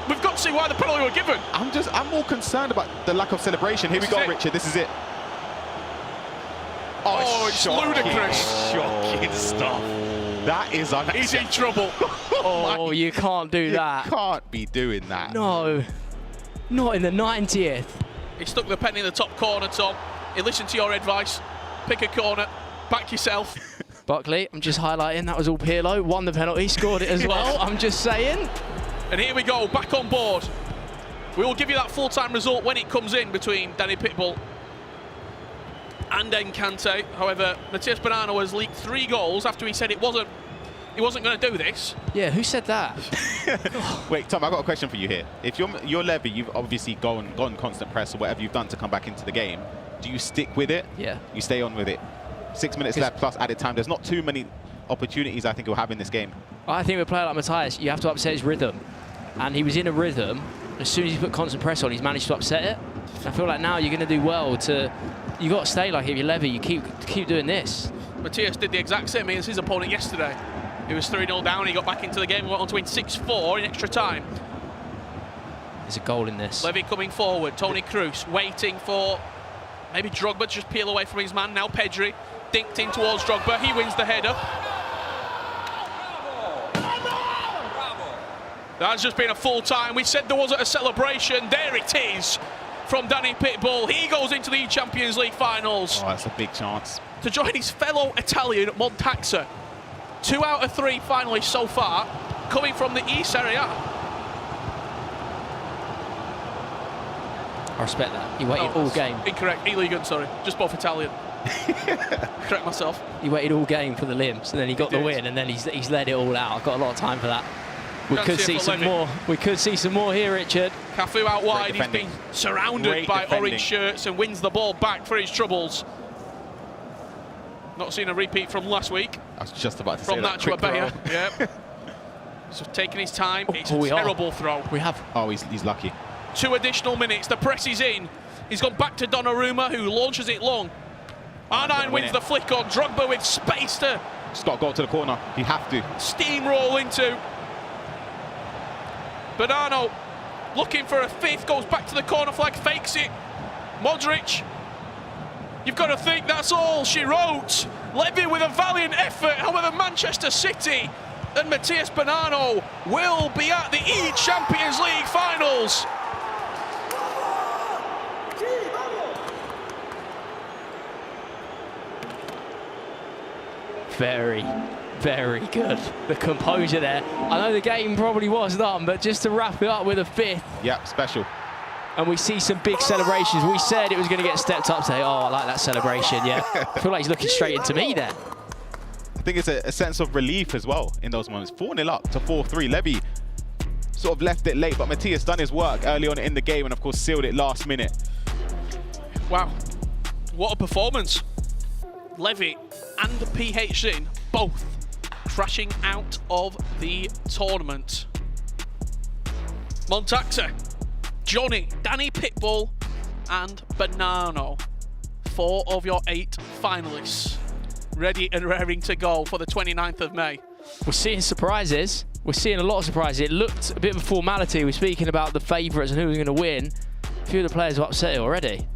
We've got to see why the penalty was given. I'm more concerned about the lack of celebration. Here we go, Richard. This is it. Oh, it's ludicrous. Shocking stuff. That is unacceptable. He's in trouble. Oh, you can't do that. You can't be doing that. No. Not in the 90th. He stuck the pen in the top corner, Tom. He listened to your advice. Pick a corner. Back yourself. Buckley, I'm just highlighting that was all Pirlo. Won the penalty, scored it as well. I'm just saying. And here we go, back on board. We will give you that full-time result when it comes in between Danny Pitbull and Encante. However, Matias Bonanno has leaked 3 goals after he said he wasn't going to do this. Yeah, who said that? Wait, Tom, I've got a question for you here. If you're Levy, you've obviously gone constant press or whatever you've done to come back into the game. Do you stick with it? Yeah. You stay on with it? 6 minutes left plus added time. There's not too many opportunities I think he'll have in this game. I think with a player like Matthias, you have to upset his rhythm. And he was in a rhythm. As soon as he put constant press on, he's managed to upset it. I feel like now you're going to do well to... You got to stay like it. If you're Levy, you keep doing this. Matthias did the exact same as his opponent yesterday. He was 3-0 down. He got back into the game and went on to win 6-4 in extra time. There's a goal in this. Levy coming forward. Toni Kroos waiting for maybe Drogba to just peel away from his man. Now Pedri dinked in towards Drogba. He wins the header. That's just been a full time. We said there wasn't a celebration. There it is from Danny Pitbull. He goes into the Champions League finals. Oh, that's a big chance. To join his fellow Italian Montaxa. 2 out of 3 finalists so far coming from the E Serie A. I respect that. He waited all game. Incorrect. Illegal, sorry. Just both Italian. Correct myself. He waited all game for the limbs, and then he got the win, and then he's let it all out. I've got a lot of time for that. We could see some more. We could see some more here, Richard. Cafu out wide. He's been surrounded by orange shirts and wins the ball back for his troubles. Not seen a repeat from last week. I was just about to say that. From Nacho Abella. Yeah. So taking his time. It's a terrible throw. We have. Oh, he's lucky. 2 additional minutes. The press is in. He's gone back to Donnarumma, who launches it long. R9 wins the flick on. Drogba with space to. Just got to go to the corner. You have to. Steamroll into. Bonanno looking for a fifth, goes back to the corner flag, fakes it. Modric, you've got to think that's all she wrote. Levy with a valiant effort, however Manchester City and Matías Bonanno will be at the eChampions League finals. Very, very good. The composure there. I know the game probably was done, but just to wrap it up with a fifth. Yeah, special. And we see some big celebrations. We said it was going to get stepped up today. Oh, I like that celebration, yeah. I feel like he's looking straight into me there. I think it's a sense of relief as well in those moments. 4-0 up to 4-3. Levy sort of left it late, but Matías done his work early on in the game and, of course, sealed it last minute. Wow, what a performance. Levy and PHC both crashing out of the tournament. Montaxa, Johnny, Danny Pitbull and Bonanno. 4 of your 8 finalists ready and raring to go for the 29th of May. We're seeing surprises. We're seeing a lot of surprises. It looked a bit of a formality. We're speaking about the favourites and who was going to win. A few of the players are upset already.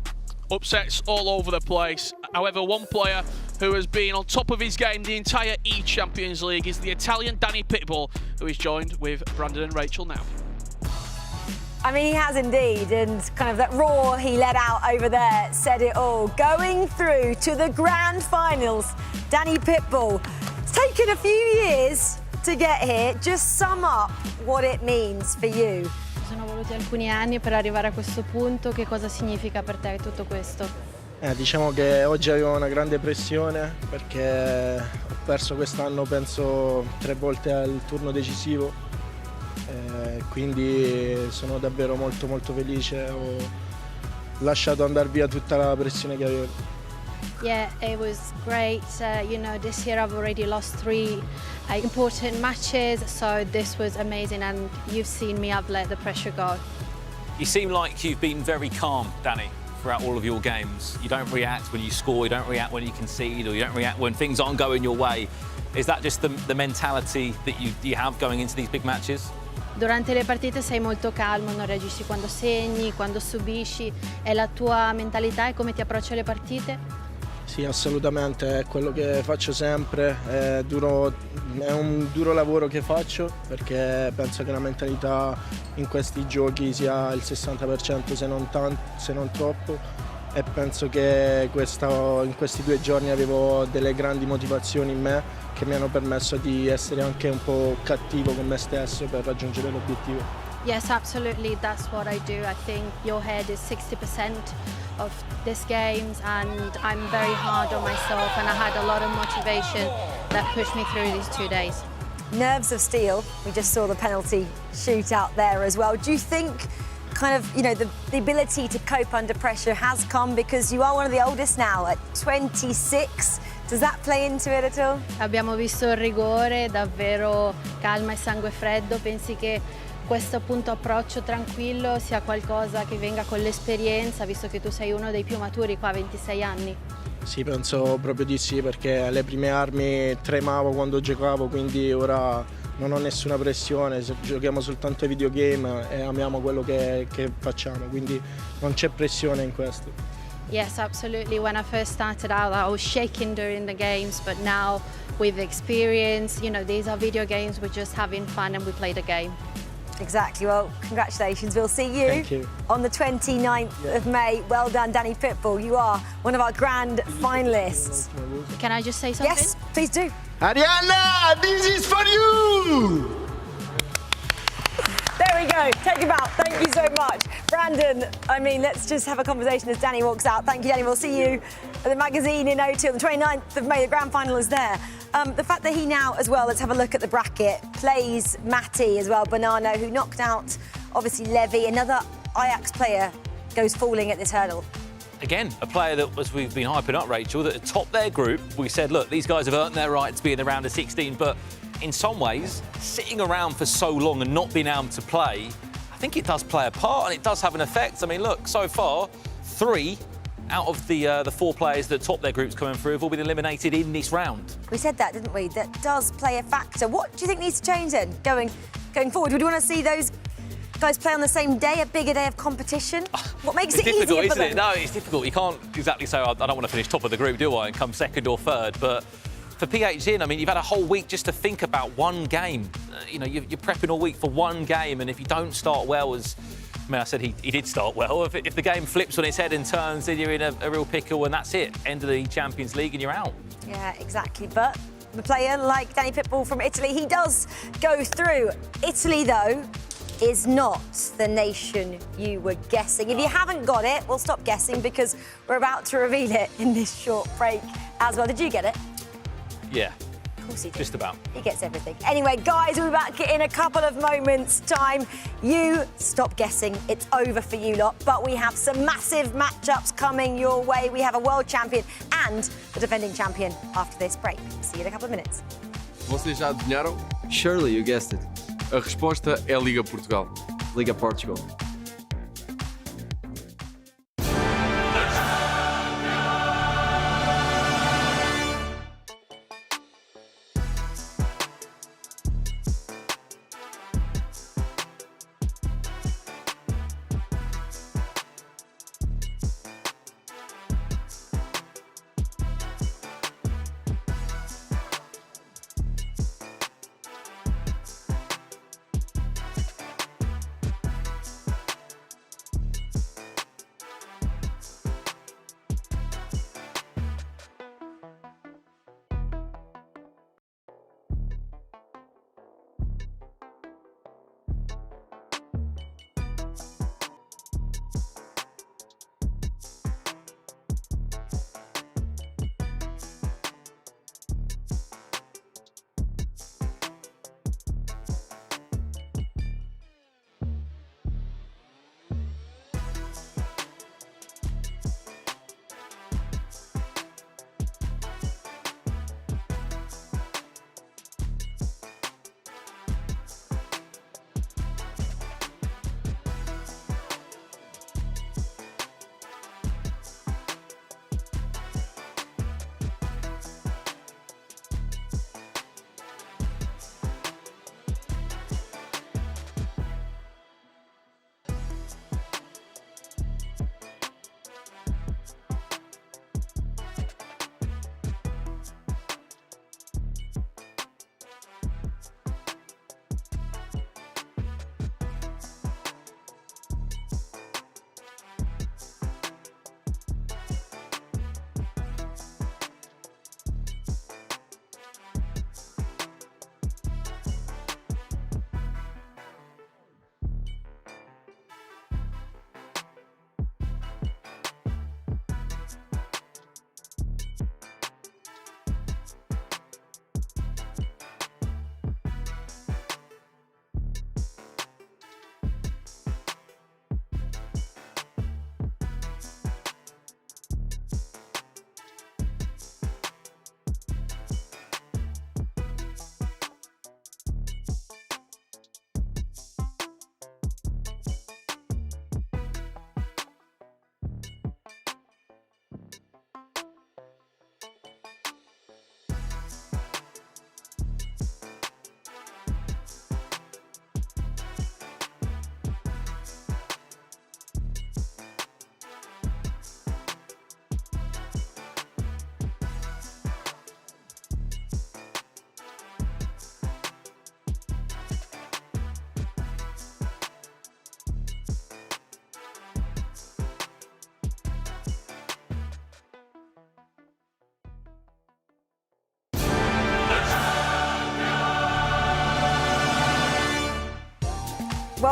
Upsets all over the place. However, one player who has been on top of his game the entire eChampions League is the Italian Danny Pitbull, who is joined with Brandon and Rachel now. I mean, he has indeed, and kind of that roar he let out over there said it all. Going through to the grand finals, Danny Pitbull. It's taken a few years to get here. Just sum up what it means for you. Sono voluti alcuni anni per arrivare a questo punto. Che cosa significa per te tutto questo? Diciamo che oggi avevo una grande pressione perché ho perso quest'anno penso 3 volte al turno decisivo, quindi sono davvero molto felice, ho lasciato andare via tutta la pressione che avevo. Yeah, it was great. You know, this year I've already lost 3 important matches, so this was amazing, and you've seen me, I've let the pressure go. You seem like you've been very calm, Danny, throughout all of your games. You don't react when you score, you don't react when you concede, or you don't react when things aren't going your way. Is that just the mentality that you have going into these big matches? Durante le partite sei molto calmo, non reagisci quando segni, quando subisci. È la tua mentalità e come ti approcci alle partite? Sì, assolutamente, è quello che faccio sempre, è un duro lavoro che faccio perché penso che la mentalità in questi giochi sia il 60% se non troppo, e penso che in questi 2 giorni avevo delle grandi motivazioni in me che mi hanno permesso di essere anche un po' cattivo con me stesso per raggiungere l'obiettivo. Yes, absolutely, that's what I do. I think your head is 60% of these games, and I'm very hard on myself, and I had a lot of motivation that pushed me through these 2 days. Nerves of steel. We just saw the penalty shootout there as well. Do you think kind of, you know, the ability to cope under pressure has come because you are one of the oldest now at 26? Does that play into it at all? Abbiamo visto il rigore, davvero calma e sangue freddo. Pensi che questo appunto approccio tranquillo sia qualcosa che venga con l'esperienza, visto che tu sei uno dei più maturi qua a 26 anni? Sì, penso proprio di sì, perché alle prime armi tremavo quando giocavo, quindi ora non ho nessuna pressione, giochiamo soltanto ai videogame e amiamo quello che facciamo, quindi non c'è pressione in questo. Yes, absolutely. When I first started out, I was shaking during the games, but now with experience, you know, these are video games, we're just having fun and we play the game. Exactly. Well, congratulations. We'll see you on the 29th of May. Well done, Danny Pitbull. You are one of our grand finalists. Can I just say something? Yes, please do. Arianna, this is for you! There we we go. Take him out. Thank you so much. Brandon, I mean, let's just have a conversation as Danny walks out. Thank you, Danny. We'll see you at the magazine in O2 on the 29th of May. The grand final is there. The fact that he now, as well, let's have a look at the bracket, plays Matty as well, Bonanno, who knocked out, obviously, Levy. Another Ajax player goes falling at this hurdle. Again, a player that, as we've been hyping up, Rachel, that topped their group, we said, look, these guys have earned their right to be in the round of 16, but in some ways, sitting around for so long and not being able to play, I think it does play a part and it does have an effect. I mean, look, so far, 3 out of the 4 players that top their groups coming through have all been eliminated in this round. We said that, didn't we? That does play a factor. What do you think needs to change then, going forward? Would you want to see those guys play on the same day, a bigger day of competition? What makes it easier for them? It's difficult, isn't it? No, it's difficult. You can't exactly say, I don't want to finish top of the group, do I, and come second or third, but for PH I mean, you've had a whole week just to think about one game. You know, you're prepping all week for one game, and if you don't start well, I mean, I said he did start well. If the game flips on its head and turns, then you're in a real pickle, and that's it. End of the Champions League, and you're out. Yeah, exactly. But the player like Danny Pitbull from Italy, he does go through. Italy, though, is not the nation you were guessing. If you haven't got it, we'll stop guessing because we're about to reveal it in this short break as well. Did you get it? Yeah. Of course he did. Just about. He gets everything. Anyway, guys, we'll be back in a couple of moments' time. You stop guessing. It's over for you lot. But we have some massive matchups coming your way. We have a world champion and the defending champion after this break. See you in a couple of minutes. Vocês já adivinharam? Surely you guessed it. A resposta é Liga Portugal. Liga Portugal.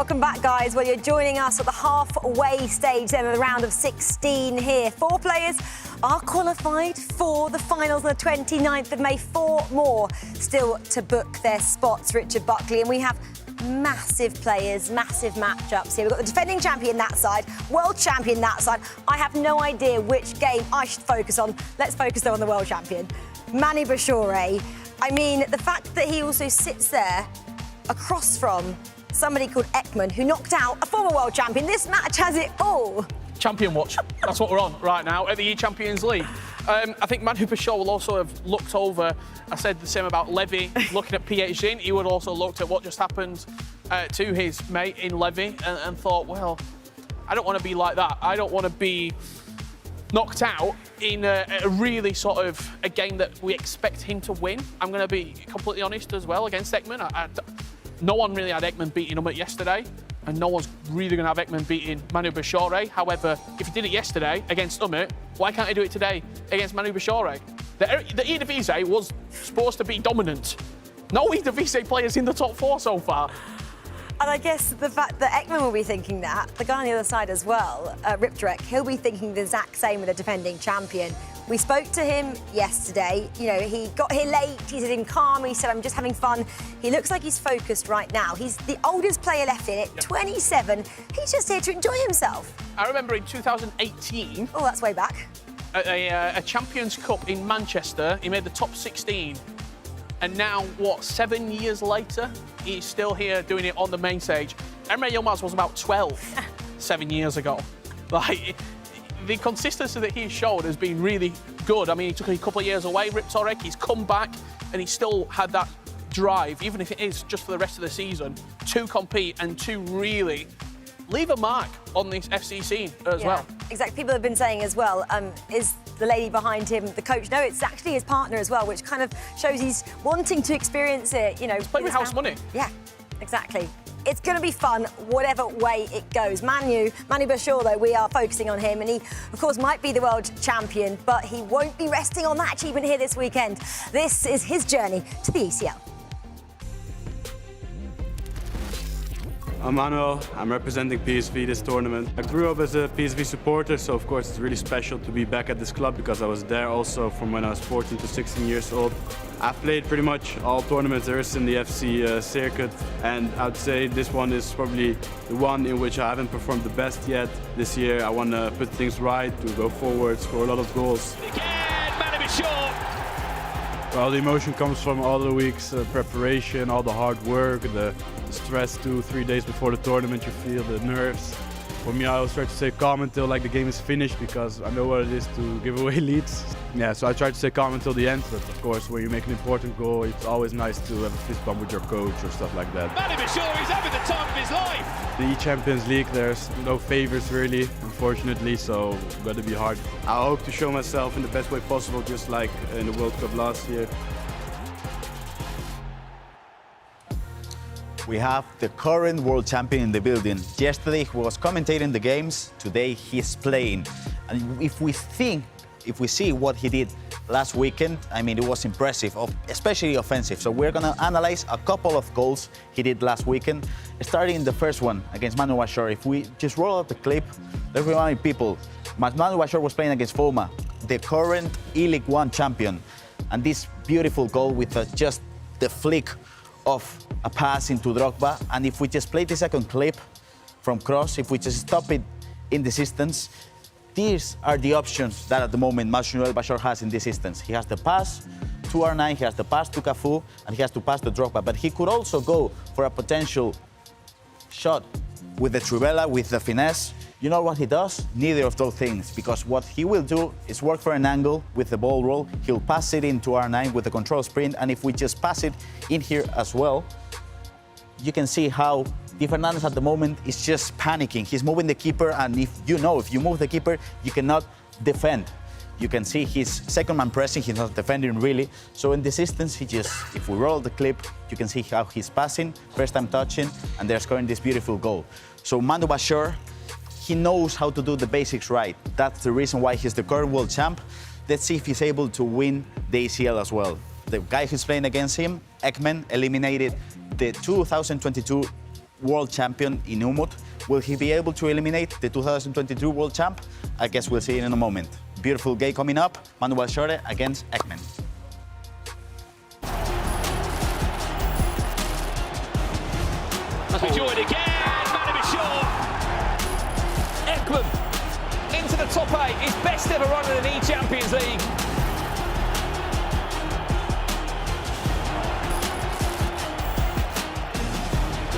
Welcome back, guys. Well, you're joining us at the halfway stage then of the round of 16 here. 4 players are qualified for the finals on the 29th of May. 4 more still to book their spots, Richard Buckley. And we have massive players, massive matchups here. We've got the defending champion that side, world champion that side. I have no idea which game I should focus on. Let's focus, though, on the world champion, Manu Bashore. I mean, the fact that he also sits there across from somebody called Ekman, who knocked out a former world champion. This match has it all. Champion watch. That's what we're on right now at the eChampions League. I think Manu Bashore will also have looked over. I said the same about Levy looking at PhD. He would also looked at what just happened to his mate in Levy and thought, well, I don't want to be like that. I don't want to be knocked out in a really sort of a game that we expect him to win. I'm going to be completely honest as well against Ekman. No one really had Ekman beating him yesterday, and no one's really going to have Ekman beating Manu Bashore. However, if he did it yesterday against Umut, why can't he do it today against Manu Bashore? The Eredivisie was supposed to be dominant. No Eredivisie players in the top 4 so far. And I guess the fact that Ekman will be thinking that, the guy on the other side as well, Riptorek, he'll be thinking the exact same with the defending champion. We spoke to him yesterday. You know, he got here late, he said calm, he said, I'm just having fun. He looks like he's focused right now. He's the oldest player left in it, 27. He's just here to enjoy himself. I remember in 2018... Oh, that's way back. A Champions Cup in Manchester, he made the top 16. And now, what, 7 years later, he's still here doing it on the main stage. Emre Yilmaz was about 12 7 years ago. Like, the consistency that he's showed has been really good. I mean, he took a couple of years away, Riptorek, he's come back, and he's still had that drive, even if it is just for the rest of the season, to compete and to really leave a mark on this FC scene as well. Exactly. People have been saying as well, is the lady behind him the coach? No, it's actually his partner as well, which kind of shows he's wanting to experience it, you know. Play with house money. Yeah, exactly. It's going to be fun, whatever way it goes. Manu Bashore, though, we are focusing on him, and he, of course, might be the world champion, but he won't be resting on that achievement here this weekend. This is his journey to the ECL. I'm Manuel, I'm representing PSV this tournament. I grew up as a PSV supporter, so of course it's really special to be back at this club because I was there also from when I was 14 to 16 years old. I've played pretty much all tournaments there is in the FC circuit, and I'd say this one is probably the one in which I haven't performed the best yet. This year I want to put things right, to go forward, score a lot of goals. Again, Manu Bashore! Well, the emotion comes from all the weeks' preparation, all the hard work, the stress 2-3 days before the tournament, you feel the nerves. For me, I always try to stay calm until like the game is finished because I know what it is to give away leads. Yeah, so I try to stay calm until the end, but of course when you make an important goal, it's always nice to have a fist bump with your coach or stuff like that. Manu Bashore is having the time of his life! The eChampions League, there's no favors really, unfortunately, so it's got to be hard. I hope to show myself in the best way possible, just like in the World Cup last year. We have the current world champion in the building. Yesterday he was commentating the games, today he's playing. And if we see what he did last weekend, I mean, it was impressive, especially offensive. So we're gonna analyze a couple of goals he did last weekend, starting in the first one against Manu Bashore. If we just roll out the clip, let's remind people, Manu Bashore was playing against Foma, the current E-League One champion. And this beautiful goal with just the flick of a pass into Drogba, and if we just play the second clip from Cross, if we just stop it in this instance, these are the options that at the moment Manu Bashore has in this instance. He has the pass to R9, he has the pass to Cafu, and he has to pass to Drogba, but he could also go for a potential shot with the Trivela, with the finesse. You know what he does? Neither of those things, because what he will do is work for an angle with the ball roll. He'll pass it into R9 with the control sprint, and if we just pass it in here as well, you can see how Di Fernandez at the moment is just panicking. He's moving the keeper, and if you move the keeper, you cannot defend. You can see he's second man pressing, he's not defending really. So in this instance, if we roll the clip, you can see how he's passing, first time touching, and they're scoring this beautiful goal. So Manu Bashore, he knows how to do the basics right. That's the reason why he's the current world champ. Let's see if he's able to win the ACL as well. The guy who's playing against him, Ekman, eliminated the 2022 world champion in Umut. Will he be able to eliminate the 2022 world champ? I guess we'll see it in a moment. Beautiful game coming up. Manu Balshore against Ekman. As we join again, Manu Balshore. Ekman into the top 8, his best ever run in an eChampions League.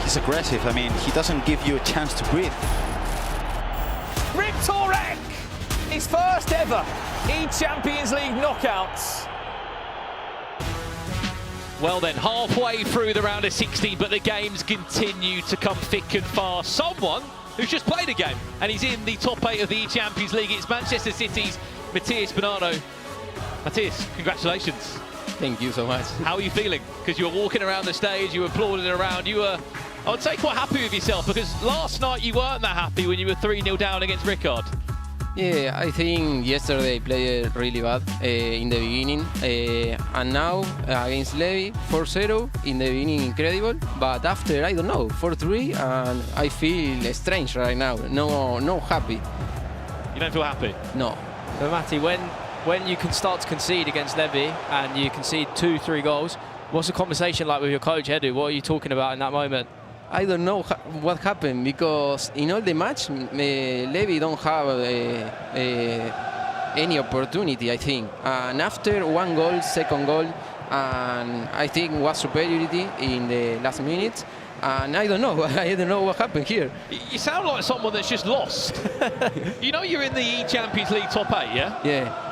He's aggressive. I mean, he doesn't give you a chance to breathe. Rip Torek, his first ever eChampions League knockouts. Well then, halfway through the round of 16, but the games continue to come thick and fast. Someone who's just played a game, and he's in the top 8 of the eChampions League. It's Manchester City's Matías Bernardo. Matías, congratulations. Thank you so much. How are you feeling? Because you were walking around the stage, you were applauding around, you were, I would say, quite happy with yourself, because last night you weren't that happy when you were 3-0 down against Ricard. Yeah, I think yesterday I played really bad in the beginning, and now against Levy 4-0 in the beginning, incredible. But after, I don't know, 4-3, and I feel strange right now. No happy. You don't feel happy? No. But Matty, when you can start to concede against Levy and you concede 2-3 goals, what's the conversation like with your coach, Edu? What are you talking about in that moment? I don't know what happened, because in all the match, Levy don't have any opportunity, I think. And after one goal, second goal, and I think was superiority in the last minute. And I don't know. I don't know what happened here. You sound like someone that's just lost. You know you're in the eChampions League top 8, yeah? Yeah.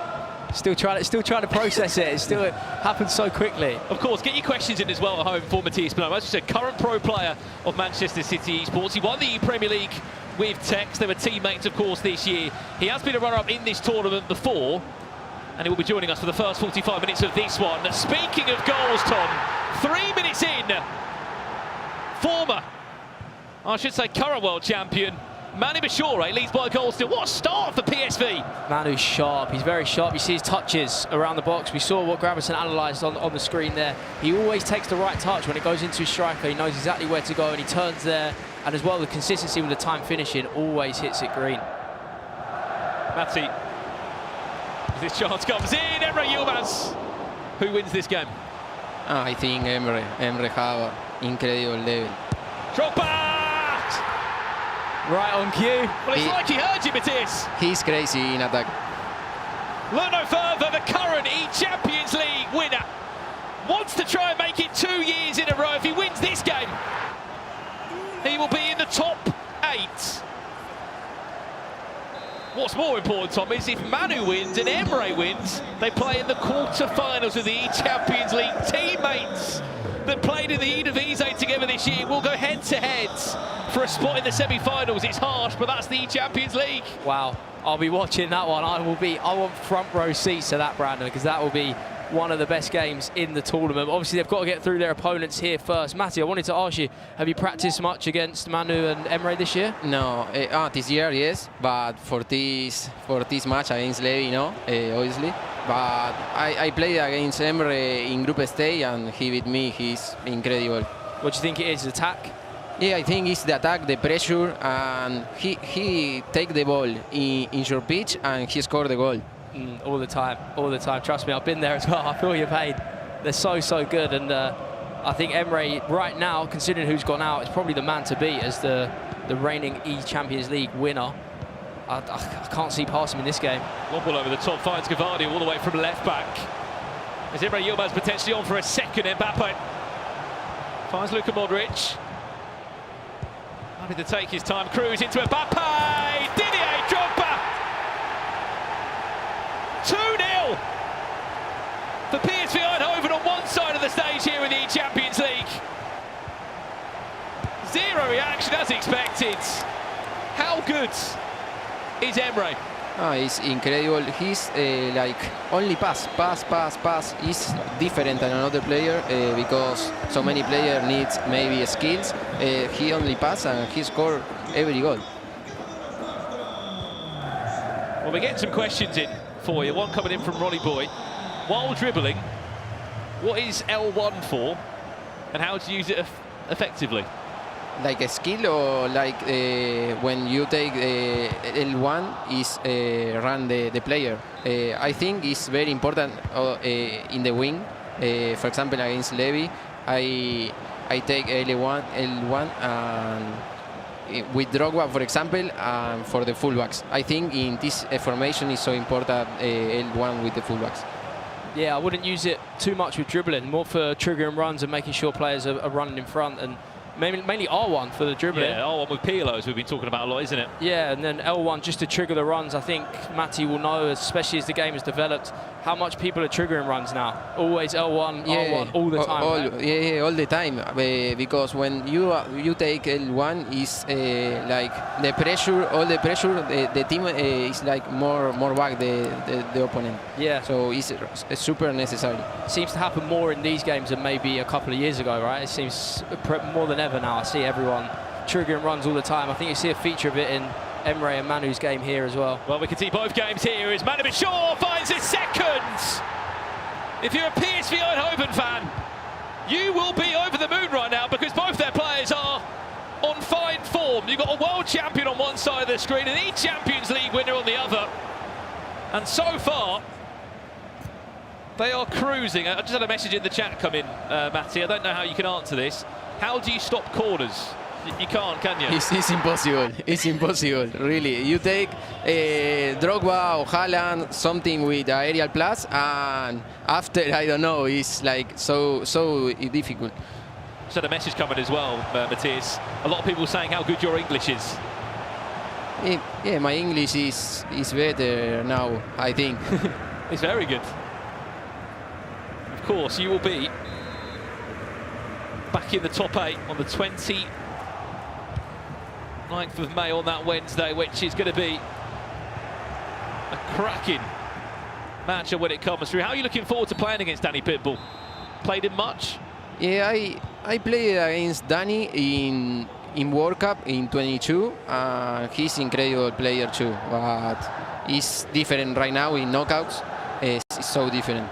Still trying to process it. It still happens so quickly. Of course, get your questions in as well at home for Matías Bernardo. As we said, current pro player of Manchester City Esports. He won the Premier League with Tex. They were teammates, of course, this year. He has been a runner-up in this tournament before, and he will be joining us for the first 45 minutes of this one. Speaking of goals, Tom, 3 minutes in, former, I should say current world champion, Manu Balshore leads by a goal still. What a start for PSV. Manu's sharp. He's very sharp. You see his touches around the box. We saw what Gramerson analysed on the screen there. He always takes the right touch when it goes into his striker. He knows exactly where to go, and he turns there. And as well, the consistency with the time finishing always hits it green. Matty, this chance comes in. Emre Yilmaz. Who wins this game? I think Emre have incredible level. Drogba! Right on cue. Well, it's like he heard you, Matías. He's crazy in attack. Look no further, the current eChampions League winner wants to try and make it 2 years in a row. If he wins this game, he will be in the top 8. What's more important, Tom, is if Manu wins and Emre wins, they play in the quarter-finals of the eChampions League. Teammates that played in the Eredivisie together this year will go head-to-head for a spot in the semi-finals. It's harsh, but that's the eChampions League. Wow, I'll be watching that one. I want front row seats to that, Brandon, because that will be one of the best games in the tournament. Obviously, they've got to get through their opponents here first. Matty, I wanted to ask you, have you practiced much against Manu and Emre this year? No, this year, yes, but for this match against Levy, no, obviously. But I played against Emre in group stage, and he beat me. He's incredible. What do you think it is, attack? Yeah, I think it's the attack, the pressure, and he take the ball in short pitch, and he scored the goal. All the time. Trust me, I've been there as well. I feel your pain. They're so good, and I think Emre right now, considering who's gone out, is probably the man to beat as the reigning eChampions League winner. I can't see past him in this game. Long ball over the top, finds Gavardi all the way from left back. Is Emre Yilmaz potentially on for a second? Mbappe finds Luka Modric. Happy to take his time. Cruz into Mbappe. Didier Drogba. 2-0 for PSV Eindhoven on one side of the stage here in the Champions League. Zero reaction as expected. How good is Emre? He's incredible. He's like only pass. He's different than another player because so many players need maybe skills. He only pass and he score every goal. Well, we're getting some questions in for you. One coming in from Ronnie Boy. While dribbling, what is L1 for, and how to use it effectively? like a skill, or like when you take L1 is run the player. I think it's very important in the wing. For example, against Levy, I take L1 and with Drogba, for example, for the fullbacks. I think in this formation is so important, L1 with the fullbacks. Yeah, I wouldn't use it too much with dribbling, more for triggering runs and making sure players are running in front, and mainly R1 for the dribbling. Yeah, R1 with Pirlo, as we've been talking about a lot, isn't it? Yeah, and then L1 just to trigger the runs. I think Matti will know, especially as the game has developed, how much people are triggering runs now. Always L1, R1, all the time. Right? Yeah, all the time. Because when you take L1, is like the pressure, all the pressure, the team is like more back the opponent. Yeah. So it's super necessary. Seems to happen more in these games than maybe a couple of years ago, right? It seems more than ever now. I see everyone triggering runs all the time. I think you see a feature of it in Emre and Manu's game here as well. Well, we can see both games here as Manu Bashir finds his second. If you're a PSV Eindhoven fan, you will be over the moon right now, because both their players are on fine form. You've got a world champion on one side of the screen and the Champions League winner on the other. And so far, they are cruising. I just had a message in the chat come in, Matti. I don't know how you can answer this. How do you stop corners? You can't, can you? It's impossible. It's impossible, really. You take Drogba or Haaland, something with aerial plus, and after, I don't know, it's like so difficult. Just had a message coming as well, Matthias. A lot of people saying how good your English is. Yeah, my English is better now, I think. It's very good. Of course, you will be back in the top 8 on the 29th of May on that Wednesday, which is going to be a cracking match when it comes through. How are you looking forward to playing against Danny Pitbull? Played him much? Yeah, I played against Danny in World Cup in 22. He's an incredible player too, but he's different right now in knockouts. It's so different.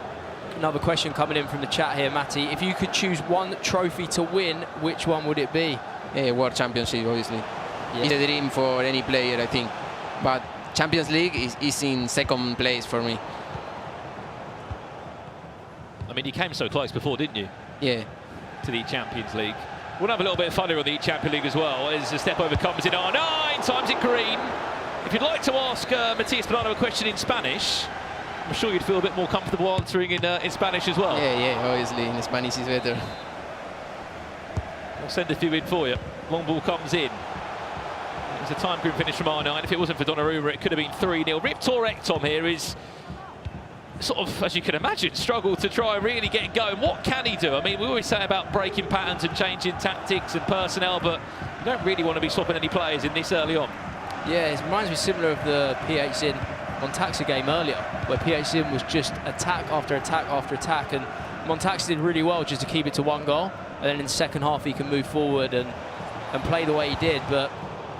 Another question coming in from the chat here, Matti. If you could choose one trophy to win, which one would it be? World Championship, obviously. Yeah. It's a dream for any player, I think. But Champions League is in second place for me. I mean, you came so close before, didn't you? Yeah. To the Champions League. We'll have a little bit of fun here on the Champions League as well, as the step over comes in R9, times it green. If you'd like to ask Matías Bonanno a question in Spanish, I'm sure you'd feel a bit more comfortable answering in Spanish as well. Yeah, obviously, in Spanish is better. We'll send a few in for you. Long ball comes in. It's a time group finish from R9. If it wasn't for Donnarumma, it could have been 3-0. Riptor Ektom here is sort of, as you can imagine, struggled to try and really get going. What can he do? I mean, we always say about breaking patterns and changing tactics and personnel, but you don't really want to be swapping any players in this early on. Yeah, it reminds me similar of the PH Montaxa game earlier, where PH was just attack after attack after attack, and Montaxa did really well just to keep it to 1 goal, and then in the second half he can move forward and play the way he did. But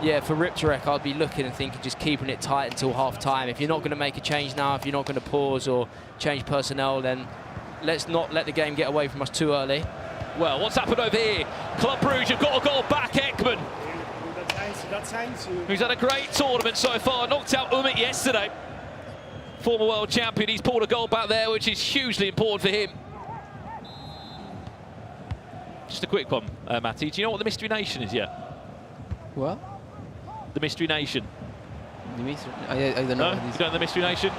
yeah, for Riptorek, I'd be looking and thinking just keeping it tight until half-time. If you're not going to make a change now, if you're not going to pause or change personnel, then let's not let the game get away from us too early. Well, what's happened over here? Club Brugge have got a goal back. Ekman, who's had a great tournament so far, knocked out Umit yesterday. Former world champion, he's pulled a goal back there, which is hugely important for him. Just a quick one, Matti. Do you know what the Mystery Nation is yet? What? The Mystery Nation. The mystery? I don't know. No? You don't know the Mystery Nation?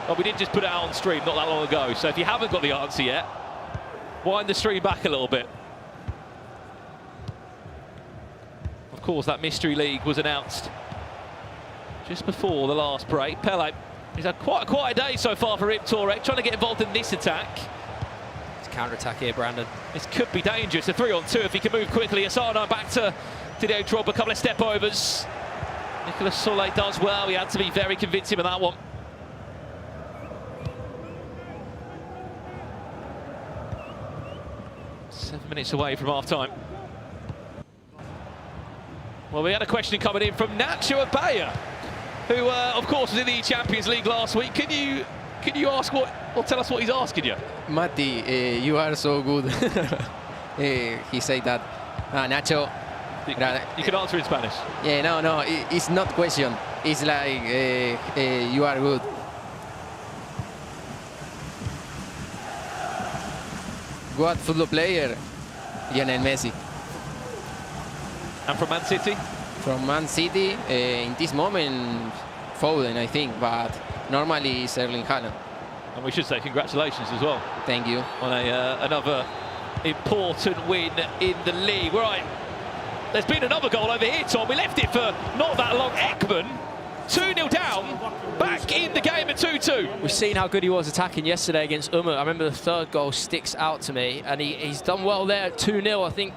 Well, we did just put it out on stream not that long ago, so if you haven't got the answer yet, wind the stream back a little bit. Of course, that Mystery League was announced just before the last break. Pele, he's had quite a quiet day so far for Riptorek, trying to get involved in this attack. It's counter-attack here, Brandon. This could be dangerous, a 3-on-2 if he can move quickly. Asano back to Didier Drogba, a couple of step-overs. Nicolas Soleil does well, he had to be very convincing with that one. Seven minutes away from half-time. Well, we had a question coming in from Nacho Abaya, who, of course, was in the Champions League last week. Can you ask what, or tell us what he's asking you? Matti, you are so good. He said that. Nacho, You can answer in Spanish. Yeah, no, it's not question. It's like you are good. What football player? Lionel Messi. And from Man City? From Man City, in this moment, Foden, I think, but normally it's Erling Haaland. And we should say congratulations as well. Thank you. On another important win in the league. Right, there's been another goal over here, Tom. We left it for not that long. Ekman, 2-0 down, back in the game at 2-2. We've seen how good he was attacking yesterday against Umut. I remember the third goal sticks out to me, and he's done well there at 2-0. I think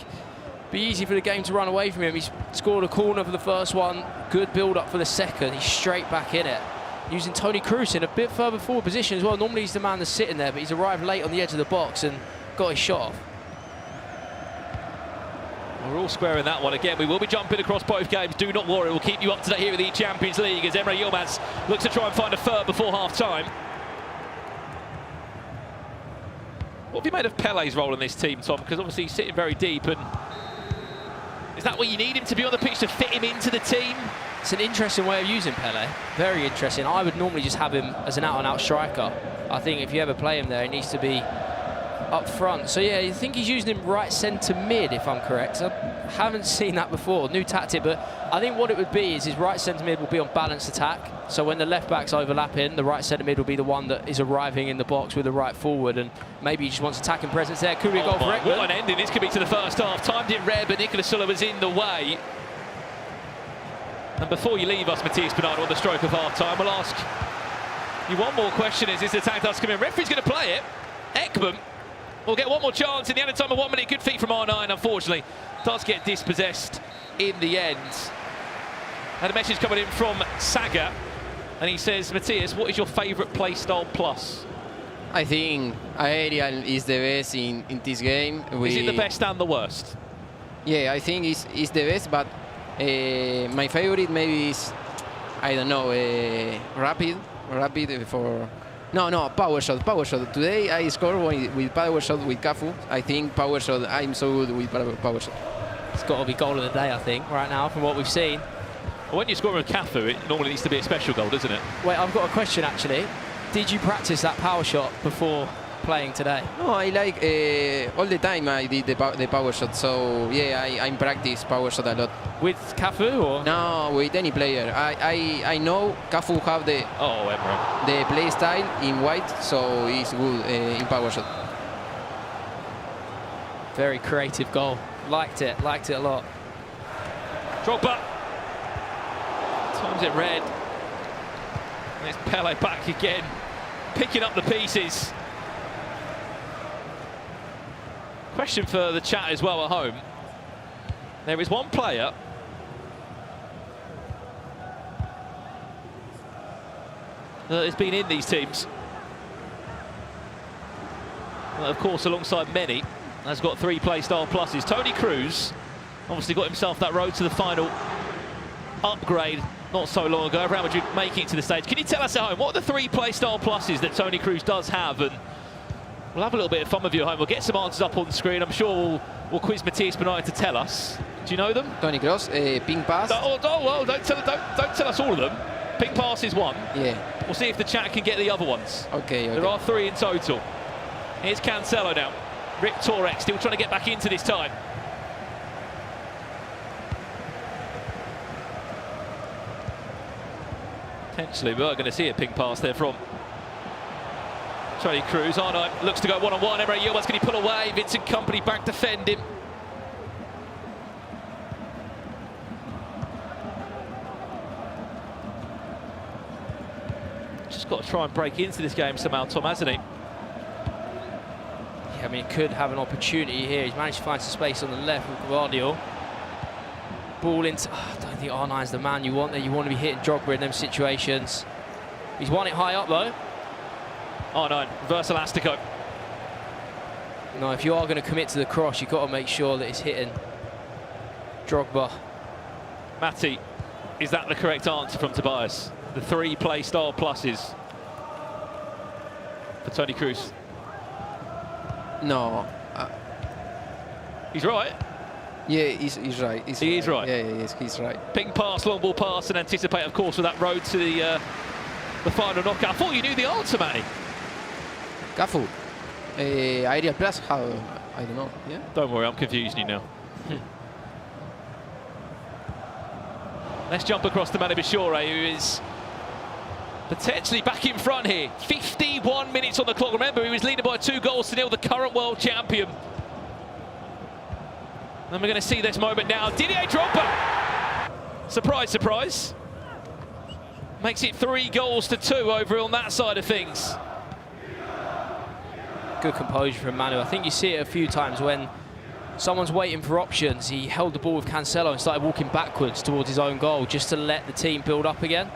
be easy for the game to run away from him. He's scored a corner for the first one, good build-up for the second. He's straight back in it. Using Toni Kroos in a bit further forward position as well. Normally he's the man that's sitting there, but he's arrived late on the edge of the box and got his shot off. We're all square in that one. Again, we will be jumping across both games. Do not worry, we'll keep you up to date here with the eChampions League as Emre Yilmaz looks to try and find a third before half-time. What have you made of Pele's role in this team, Tom? Because obviously he's sitting very deep, and is that where you need him to be on the pitch to fit him into the team? It's an interesting way of using Pele. Very interesting. I would normally just have him as an out-and-out striker. I think if you ever play him there, he needs to be up front. So yeah, you think he's using him right centre mid, if I'm correct. I haven't seen that before. New tactic, but I think what it would be is his right centre mid will be on balanced attack. So when the left back's overlapping, the right centre mid will be the one that is arriving in the box with the right forward, and maybe he just wants attacking presence there. Could be a goal for Ekman. What an ending this could be to the first half. Timed it rare, but Nicolas Sulla was in the way. And before you leave us, Matthias Bernardo, on the stroke of half-time, we'll ask you one more question as this attack does come in. Referee's going to play it. Ekman will get one more chance in the added time of 1 minute. Good feet from R9, unfortunately. Does get dispossessed in the end. And a message coming in from Saga. And he says, Matthias, what is your favourite play style plus? I think aerial is the best in this game. Is it the best and the worst? Yeah, I think it's the best, but my favorite maybe is, I don't know, rapid for... No, power shot. Today I scored with power shot with Cafu. I think power shot, I'm so good with power shot. It's got to be goal of the day, I think, right now, from what we've seen. Well, when you score with Cafu, it normally needs to be a special goal, doesn't it? Wait, I've got a question, actually. Did you practice that power shot before playing today? No, I like all the time I did the power shot, so yeah, I practice power shot a lot. With Cafu or? No, with any player. I know Cafu have the play style in white, so he's good in power shot. Very creative goal. Liked it a lot. Drogba. Times it red. And it's Pele back again, picking up the pieces. Question for the chat as well at home. There is one player that has been in these teams. Well, of course, alongside many, has got 3 play style pluses. Toni Kroos obviously got himself that road to the final upgrade not so long ago. Real Madrid making it to the stage. Can you tell us at home, what are the 3 play style pluses that Toni Kroos does have? And we'll have a little bit of fun with you at home. We'll get some answers up on the screen. I'm sure we'll quiz Matthias Bernardo to tell us. Do you know them? Toni Kroos, ping pass. Well, don't tell us all of them. Ping pass is one. Yeah. We'll see if the chat can get the other ones. Okay. There are 3 in total. Here's Cancelo now. Rick Torek still trying to get back into this time. Potentially, we are going to see a ping pass there from Toni Kroos. R9 looks to go one-on-one. Emre Yilmaz, can he pull away? Vincent Kompany back defend him. Just got to try and break into this game somehow, Tom, hasn't he? Yeah, I mean, he could have an opportunity here. He's managed to find some space on the left with Guardiola. Ball into... I don't think R9's the man you want there. You want to be hitting Drogba in them situations. He's won it high up, though. R9, reverse elastico. No, if you are going to commit to the cross, you've got to make sure that it's hitting Drogba. Matty, is that the correct answer from Tobias? The 3 play style pluses for Toni Kroos? No. He's right. Yeah, he's right. He is right. Yeah, he's right. Ping pass, long ball pass, and anticipate, of course, with that road to the final knockout. I thought you knew the answer, Matty. Cafu. Aerial plus, how? I don't know. Yeah. Don't worry, I'm confusing you now. Let's jump across to Manu Bishore, who is potentially back in front here. 51 minutes on the clock. Remember, he was leading by 2-0, the current world champion. And we're going to see this moment now. Didier Drogba. Surprise, surprise. Makes it 3-2 over on that side of things. Good composure from Manu. I think you see it a few times when someone's waiting for options. He held the ball with Cancelo and started walking backwards towards his own goal just to let the team build up again.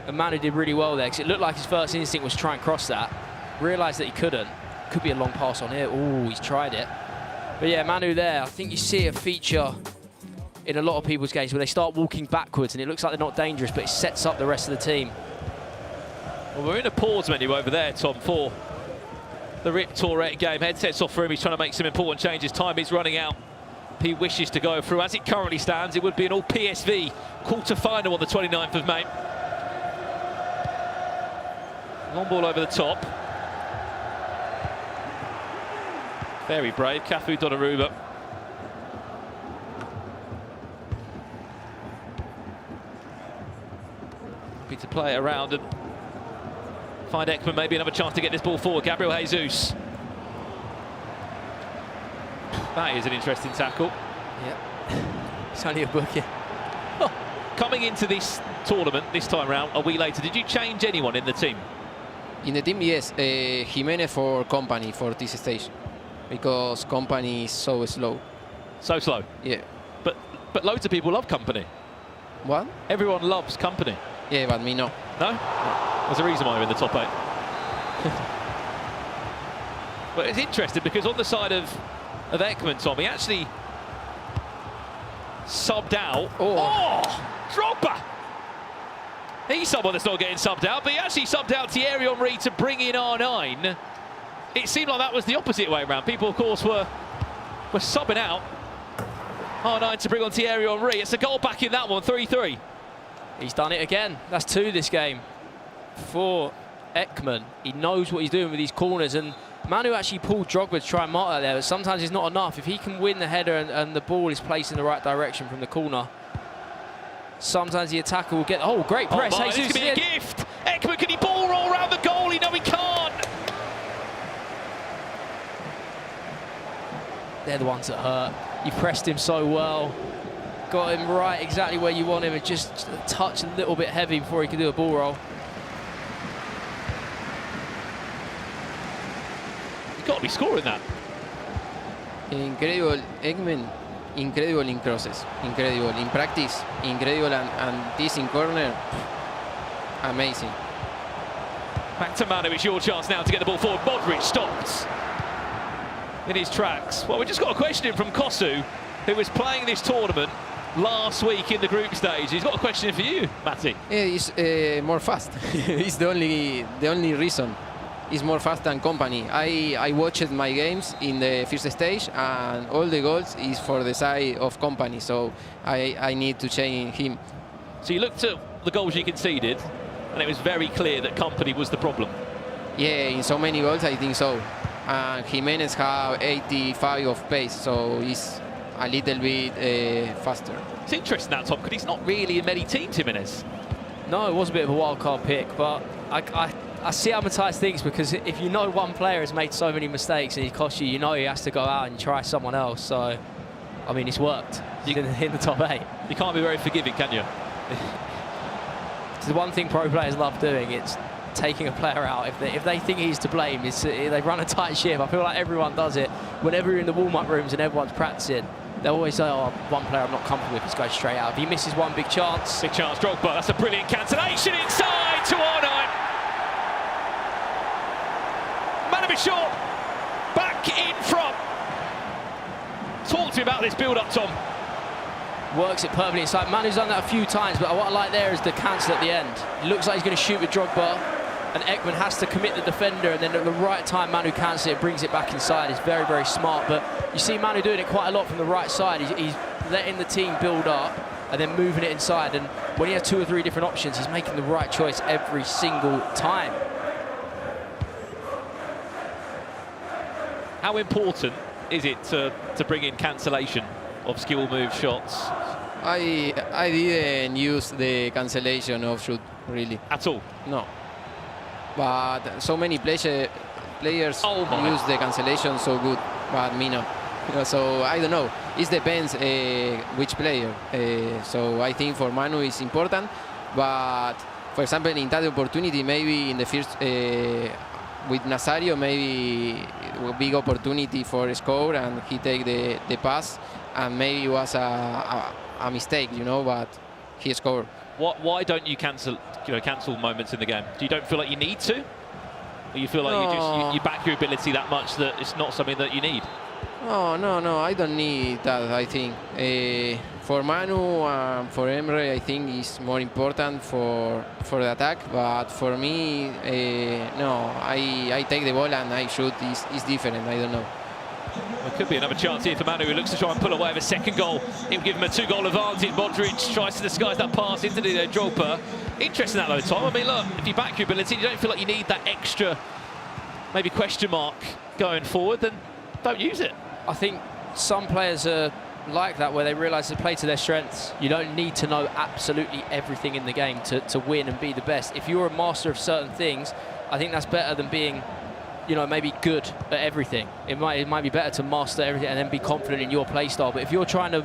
And Manu did really well there because it looked like his first instinct was to try and cross that. Realised that he couldn't. Could be a long pass on here. Oh, he's tried it. But yeah, Manu there, I think you see a feature in a lot of people's games where they start walking backwards and it looks like they're not dangerous, but it sets up the rest of the team. Well, we're in a pause menu over there, Tom, for the Rip Tourette game. Headsets off for him. He's trying to make some important changes. Time is running out. He wishes to go through. As it currently stands, it would be an all-PSV quarter-final on the 29th of May. Long ball over the top. Very brave, Cafu Donnarumma. Happy to play it around and find Ekman maybe another chance to get this ball forward. Gabriel Jesus. That is an interesting tackle. Yeah, it's only a bookie. Oh, coming into this tournament this time round, a week later, did you change anyone in the team? In the team, yes. Jimenez for Company for this stage. Because Company is so slow. So slow? Yeah. But loads of people love Company. What? Everyone loves Company. Yeah, but me no. No? There's a reason why we're in the top 8. But it's interesting because on the side of Ekman, Tom, he actually subbed out. Oh, Drogba! He's someone that's not getting subbed out, but he actually subbed out Thierry Henry to bring in R9. It seemed like that was the opposite way around. People, of course, were subbing out R9 to bring on Thierry Henry. It's a goal back in that one, 3-3. He's done it again. That's 2 this game for Ekman. He knows what he's doing with these corners, and Manu actually pulled Drogba to try and mark that there, but sometimes it's not enough. If he can win the header and the ball is placed in the right direction from the corner, sometimes the attacker will get... Oh, great press. Oh my, this could be a gift. Ekman, can he ball roll around the goalie? No, he can't. They're the ones that hurt. You pressed him so well. Got him right exactly where you want him. It just a touch a little bit heavy before he could do a ball roll. You've got to be scoring that. Incredible, Ekman. Incredible in crosses. Incredible in practice. Incredible, and this in corner. Amazing. Back to Manu. It's your chance now to get the ball forward. Modric stopped in his tracks. Well, we just got a question in from Kosu, who was playing this tournament last week in the group stage. He's got a question for you, Matty. Yeah, he's more fast. It's the only reason. He's more fast than Company. I watched my games in the first stage, and all the goals is for the side of Company. So I need to change him. So you looked at the goals you conceded, and it was very clear that Company was the problem. Yeah, in so many goals, I think so. And Jimenez have 85 of pace, so he's a little bit faster. It's interesting that, Tom, because he's not really in many teams, Jimenez. No, it was a bit of a wild card pick, but I see how Matthias thinks, because if you know one player has made so many mistakes and he costs you, you know he has to go out and try someone else. So, I mean, it's worked. He's in the top 8. You can't be very forgiving, can you? It's the one thing pro players love doing. It's taking a player out. If they think he's to blame, they run a tight ship. I feel like everyone does it. Whenever you're in the warm-up rooms and everyone's practicing, they always say, oh, one player I'm not comfortable with, just go straight out. If he misses one big chance. Big chance, Drogba. That's a brilliant cancellation inside to R9. Manu Bishore back in front. Talk to me about this build-up, Tom. Works it perfectly inside. Manu's done that a few times, but what I like there is the cancel at the end. It looks like he's going to shoot with Drogba, and Ekman has to commit the defender, and then at the right time Manu cancels it, brings it back inside. It's very, very smart, but you see Manu doing it quite a lot from the right side. He's letting the team build up and then moving it inside, and when he has 2 or 3 different options, he's making the right choice every single time. How important is it to bring in cancellation of skill move shots? I didn't use the cancellation offshoot really. At all? No. But so many players use the cancellation so good, but me no. So I don't know. It depends which player. So I think for Manu it's important, but for example in that opportunity, maybe in the first with Nazario, maybe a big opportunity for a score, and he take the pass, and maybe it was a mistake, you know, but he scored. Why don't you cancel moments in the game? Do you don't feel like you need to? Or you feel like you back your ability that much that it's not something that you need? No, I don't need that, I think. For Manu and for Emre, I think it's more important for the attack, but for me, no, I take the ball and I shoot. It's different, I don't know. There could be another chance here for Manu, who looks to try and pull away with a second goal. It would give him a 2-goal advantage. Modric tries to disguise that pass into the Drogba. Interesting that though, Tom. I mean, look, if you back your ability, you don't feel like you need that extra, maybe question mark going forward, then don't use it. I think some players are like that, where they realise they play to their strengths. You don't need to know absolutely everything in the game to win and be the best. If you're a master of certain things, I think that's better than being, you know, maybe good at everything. It might be better to master everything and then be confident in your play style. But if you're trying to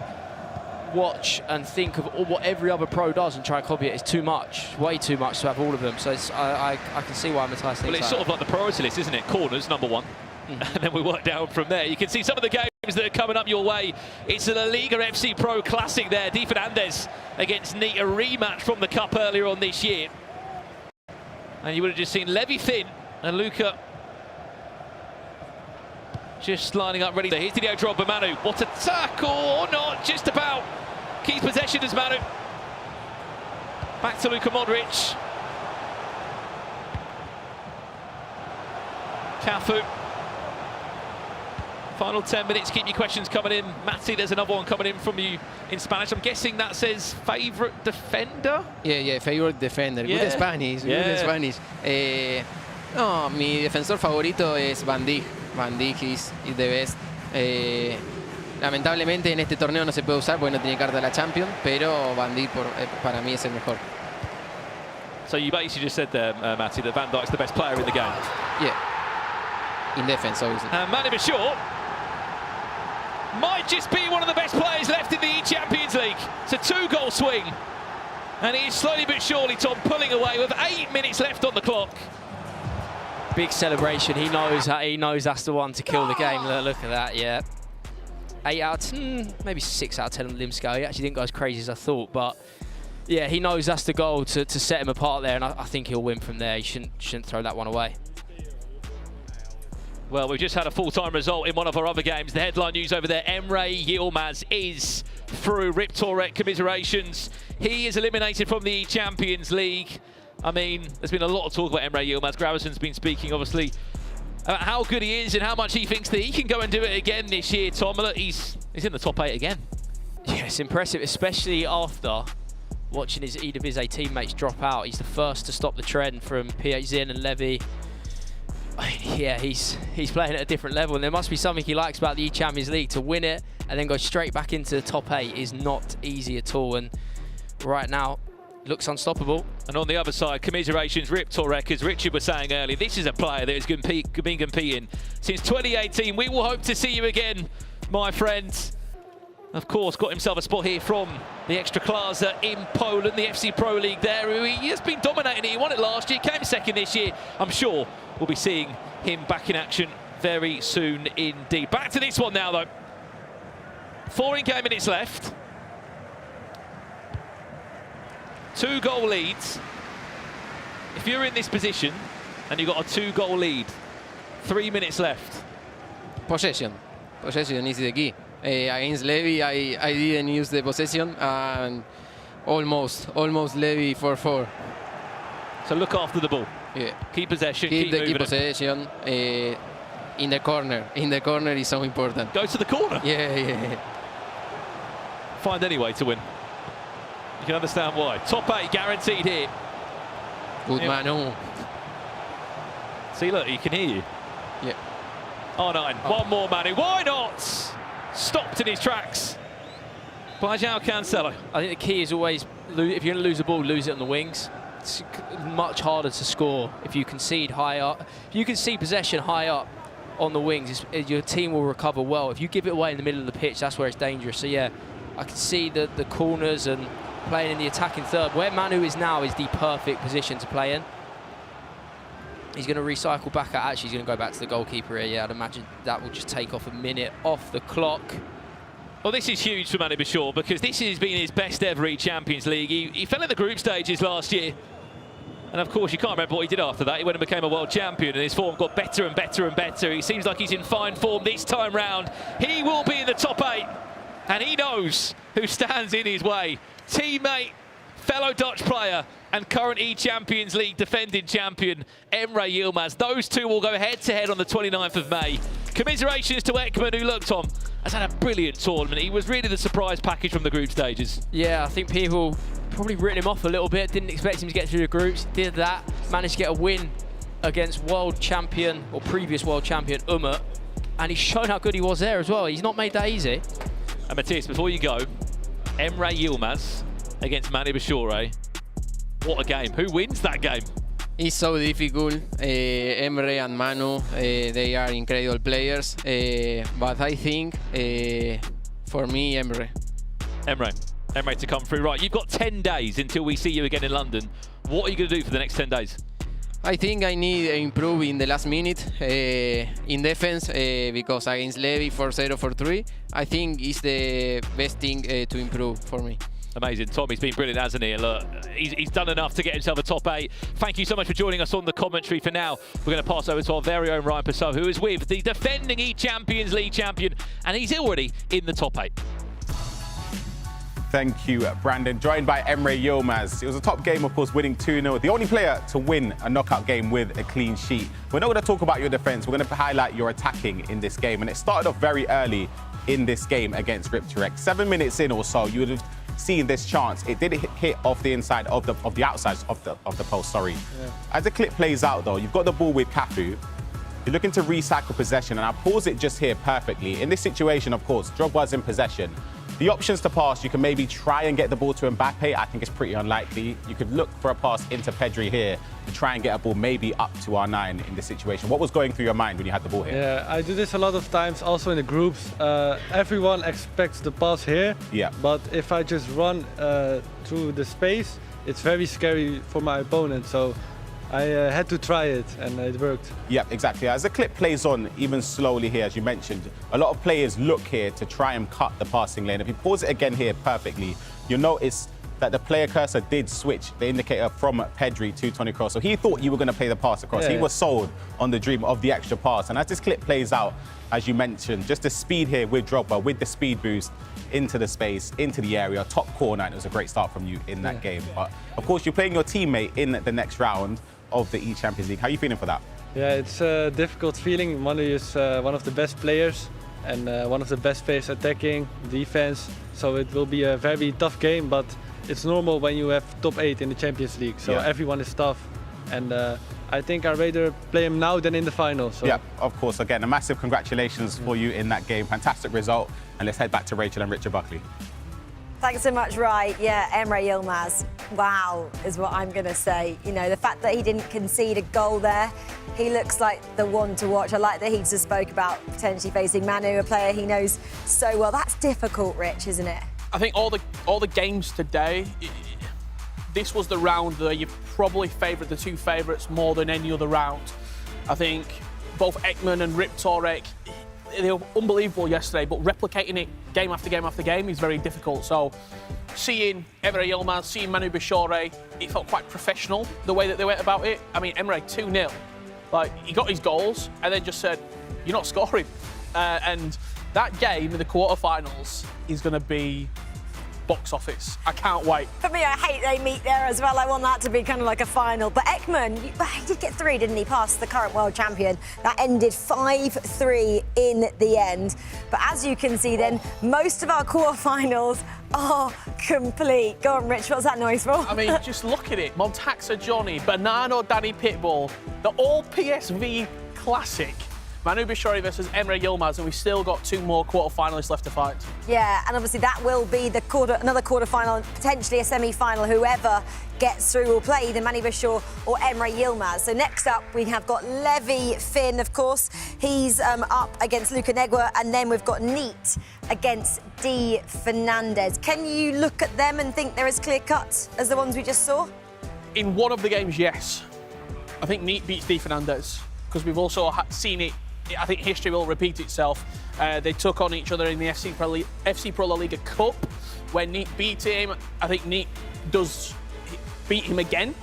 watch and think of what every other pro does and try and copy it, it's too much, way too much to have all of them. So I can see why Matthias thinks Well, it's sort of like the priority list, isn't it? Corners, number 1. And then we work down from there. You can see some of the games that are coming up your way. It's a La Liga FC Pro Classic there. Di Fernandez against Neat, a rematch from the Cup earlier on this year. And you would have just seen Levy thin and Luca just lining up ready. Here's Didier Drogba, Manu. What a tackle, or not, just about. Keeps possession as Manu. Back to Luka Modric. Cafu. Final 10 minutes, keep your questions coming in. Matty, there's another one coming in from you in Spanish. I'm guessing that says favourite defender? Yeah, favourite defender. Yeah. Good Spanish, good Spanish. No, mi defensor favorito es Van Dijk. Van Dijk is the best. Lamentablemente en este torneo no se puede usar porque no tiene carta de la Champions, pero Van Dijk para mí es el mejor. So you basically just said there, Matty, that Van Dijk's the best player in the game? Yeah, in defense, obviously. And Manny Bashir might just be one of the best players left in the eChampions League. It's a 2-goal swing. And he is slowly but surely, Tom, pulling away with 8 minutes left on the clock. Big celebration. He knows that's the one to kill the game. Look at that, yeah. 8 out of 10, maybe 6 out of 10 on limb scale. He actually didn't go as crazy as I thought, but yeah, he knows that's the goal to set him apart there, and I think he'll win from there. He shouldn't throw that one away. Well, we've just had a full-time result in one of our other games. The headline news over there, Emre Yilmaz is through. Rip Torek, commiserations. He is eliminated from the Champions League. I mean, there's been a lot of talk about Emre Yilmaz. Graverson's been speaking, obviously, about how good he is and how much he thinks that he can go and do it again this year, Tom. Look, he's in the top 8 again. Yeah, it's impressive, especially after watching his Eredivisie teammates drop out. He's the first to stop the trend from Zin and Levy. Yeah, he's playing at a different level, and there must be something he likes about the eChampions League. To win it and then go straight back into the top 8 is not easy at all, and right now looks unstoppable. And on the other side, commiserations, Rip Torek, as Richard was saying earlier, this is a player that has been competing since 2018. We will hope to see you again, my friend. Of course, got himself a spot here from the Ekstraklasa in Poland, the FC Pro League there. He has been dominating it. He won it last year, came second this year. I'm sure we'll be seeing him back in action very soon indeed. Back to this one now, though. 4 in-game minutes left. 2-goal leads. If you're in this position and you've got a 2-goal lead, 3 minutes left. Possession is the key. Against Levy, I didn't use the possession, and almost Levy 4-4. So look after the ball. Yeah. Keep possession, Keep possession. In the corner. In the corner is so important. Go to the corner? Yeah. Find any way to win. You can understand why. Top 8 guaranteed here. Good Manu. See, look, he can hear you. Yeah. R9, one more Manu. Why not? Stopped in his tracks by João Cancelo. I think the key is always, if you're going to lose the ball, lose it on the wings. It's much harder to score if you concede high up. If you concede possession high up on the wings, your team will recover well. If you give it away in the middle of the pitch, that's where it's dangerous. So yeah, I can see the corners and playing in the attacking third. Where Manu is now is the perfect position to play in. He's going to recycle back at, actually he's going to go back to the goalkeeper here. Yeah, I'd imagine that will just take off a minute off the clock. Well, this is huge for Manu Bashir because this has been his best ever eChampions League. He fell in the group stages last year. And of course, you can't remember what he did after that. He went and became a world champion and his form got better and better and better. He seems like he's in fine form this time round. He will be in the top 8 and he knows who stands in his way. Teammate, fellow Dutch player and current eChampions League defending champion, Emre Yilmaz. Those two will go head-to-head on the 29th of May. Commiserations to Ekman, who looked on, has had a brilliant tournament. He was really the surprise package from the group stages. Yeah, I think people probably written him off a little bit. Didn't expect him to get through the groups. Did that. Managed to get a win against world champion, or previous world champion, Umut. And he's shown how good he was there as well. He's not made that easy. And Matthias, before you go, Emre Yilmaz against Manu Bashir. What a game. Who wins that game? It's so difficult. Emre and Manu, they are incredible players. But I think, for me, Emre. Emre to come through. Right, you've got 10 days until we see you again in London. What are you going to do for the next 10 days? I think I need to improve in the last minute in defense because against Levy 4-0, 4-3, I think it's the best thing to improve for me. Amazing. Tommy's been brilliant, hasn't he? Look, he's done enough to get himself a top 8. Thank you so much for joining us on the commentary. For now, we're going to pass over to our very own Ryan Passau, who is with the defending eChampions League champion, and he's already in the top 8. Thank you, Brandon. Joined by Emre Yilmaz. It was a top game, of course, winning 2-0. The only player to win a knockout game with a clean sheet. We're not going to talk about your defence. We're going to highlight your attacking in this game. And it started off very early in this game against Riptorek. 7 minutes in or so, you would have seen this chance. It did hit off the inside of the outside of the post. Sorry. Yeah. As the clip plays out, though, you've got the ball with Cafu. You're looking to recycle possession, and I'll pause it just here perfectly. In this situation, of course, Drogba's in possession. The options to pass, you can maybe try and get the ball to Mbappe. I think it's pretty unlikely. You could look for a pass into Pedri here to try and get a ball maybe up to R9 in this situation. What was going through your mind when you had the ball here? Yeah, I do this a lot of times, also in the groups. Everyone expects the pass here. Yeah. But if I just run through the space, it's very scary for my opponent. So I had to try it, and it worked. Yeah, exactly. As the clip plays on, even slowly here, as you mentioned, a lot of players look here to try and cut the passing lane. If you pause it again here perfectly, you'll notice that the player cursor did switch the indicator from Pedri to Toni Kroos. So he thought you were going to play the pass across. Yeah. He was sold on the dream of the extra pass. And as this clip plays out, as you mentioned, just the speed here with Drogba, with the speed boost into the space, into the area, top corner, and it was a great start from you in that game. But of course, you're playing your teammate in the next round of the eChampions League. How are you feeling for that? Yeah, it's a difficult feeling. Manu is one of the best players and one of the best players attacking, defense. So it will be a very tough game, but it's normal when you have top 8 in the Champions League. So everyone is tough. And I think I'd rather play him now than in the final. So. Yeah, of course. Again, a massive congratulations for you in that game. Fantastic result. And let's head back to Rachel and Richard Buckley. Thanks so much, Rai. Yeah, Emre Yilmaz, wow, is what I'm going to say. You know, the fact that he didn't concede a goal there, he looks like the one to watch. I like that he just spoke about potentially facing Manu, a player he knows so well. That's difficult, Rich, isn't it? I think all the games today, this was the round where you probably favoured the two favourites more than any other round. I think both Ekman and Riptorek, they were unbelievable yesterday, but replicating it game after game after game is very difficult. So seeing Emre Yilmaz, seeing Manu Bashir, it felt quite professional, the way that they went about it. I mean, Emre, 2-0. Like, he got his goals and then just said, you're not scoring. And that game in the quarterfinals is going to be box office. I can't wait. For me, I hate they meet there as well. I want that to be kind of like a final. But Ekman, he did get 3, didn't he? Past the current world champion. That ended 5-3 in the end. But as you can see then, most of our quarterfinals are complete. Go on, Rich, what's that noise for? I mean, just look at it. Montaxa Johnny, Banano Danny Pitbull, the all PSV classic. Manu Bishori versus Emre Yilmaz, and we've still got 2 more quarter-finalists left to fight. Yeah, and obviously that will be the another quarter-final and potentially a semi-final. Whoever gets through will play either Manu Bishor or Emre Yilmaz. So next up, we have got Levi Finn, of course. He's up against Luka Negua, and then we've got Neat against D. Fernandez. Can you look at them and think they're as clear-cut as the ones we just saw? In one of the games, yes. I think Neat beats D. Fernandez, because we've also seen it. I think history will repeat itself. They took on each other in the FC Pro La Liga Cup, where Neat beat him. I think Neat does beat him again.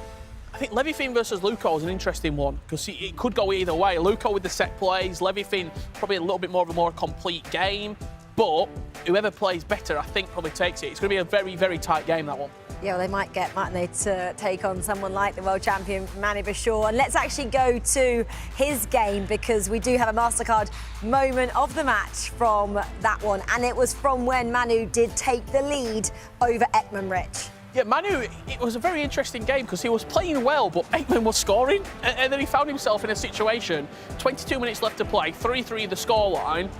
I think Levi Finn versus Luka is an interesting one, because it could go either way. Luka with the set plays, Levi Finn probably a little bit more of a more complete game, but whoever plays better, I think, probably takes it. It's going to be a very, very tight game, that one. Yeah, well, they might get, mightn't they, to take on someone like the world champion, Manu Bishor. And let's actually go to his game, because we do have a MasterCard moment of the match from that one. And it was from when Manu did take the lead over Ekman, Rich. Yeah, Manu, it was a very interesting game because he was playing well, but Ekman was scoring. And then he found himself in a situation, 22 minutes left to play, 3-3 the scoreline.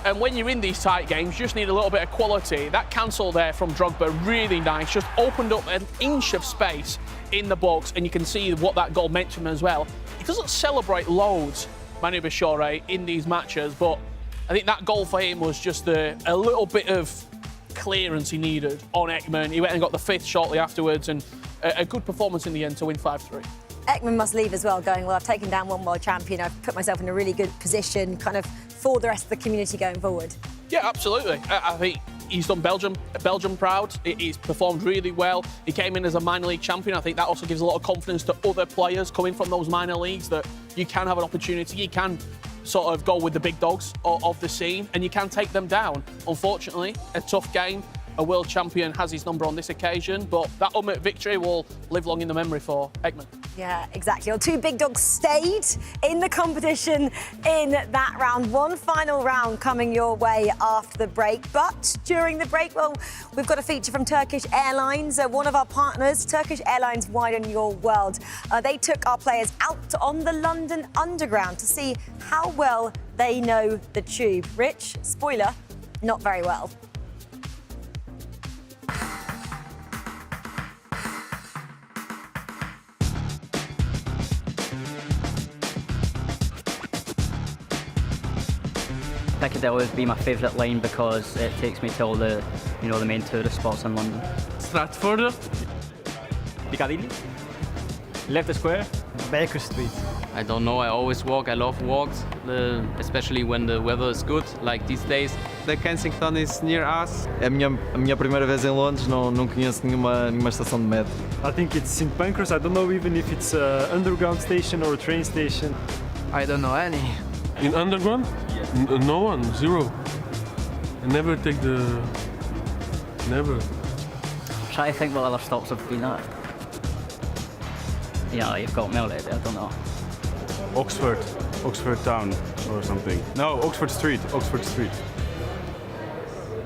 And when you're in these tight games, you just need a little bit of quality. That cancel there from Drogba, really nice. Just opened up an inch of space in the box, and you can see what that goal meant to him as well. He doesn't celebrate loads, Manu Bishore, in these matches, but I think that goal for him was just a little bit of clearance he needed on Ekman. He went and got the 5th shortly afterwards, and a good performance in the end to win 5-3. Ekman must leave as well, going, well, I've taken down one world champion. I've put myself in a really good position, kind of for the rest of the community going forward. Yeah, absolutely. I think he's done Belgium proud. He's performed really well. He came in as a minor league champion. I think that also gives a lot of confidence to other players coming from those minor leagues that you can have an opportunity. You can sort of go with the big dogs of the scene, and you can take them down. Unfortunately, a tough game. A world champion has his number on this occasion, but that ultimate victory will live long in the memory for Ekman. Yeah, exactly. Well, 2 big dogs stayed in the competition in that round. One final round coming your way after the break. But during the break, well, we've got a feature from Turkish Airlines, one of our partners. Turkish Airlines, widen your world. They took our players out on the London Underground to see how well they know the tube. Rich, spoiler, not very well. Piccadilly would be my favourite line because it takes me to all the, the main tourist spots in London. Stratford, Piccadilly, Leicester Square, Baker Street. I don't know, I always walk, I love walks, especially when the weather is good, like these days. The Kensington is near us. É a minha primeira vez em Londres, não conheço nenhuma estação de metro. I think it's St Pancras. I don't know even if it's an underground station or a train station. I don't know any. In underground? No one, zero. I never take the... Never. Try to think what other stops have been at. Yeah, you've got me already, I don't know. Oxford Town or something. No, Oxford Street.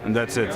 And that's it.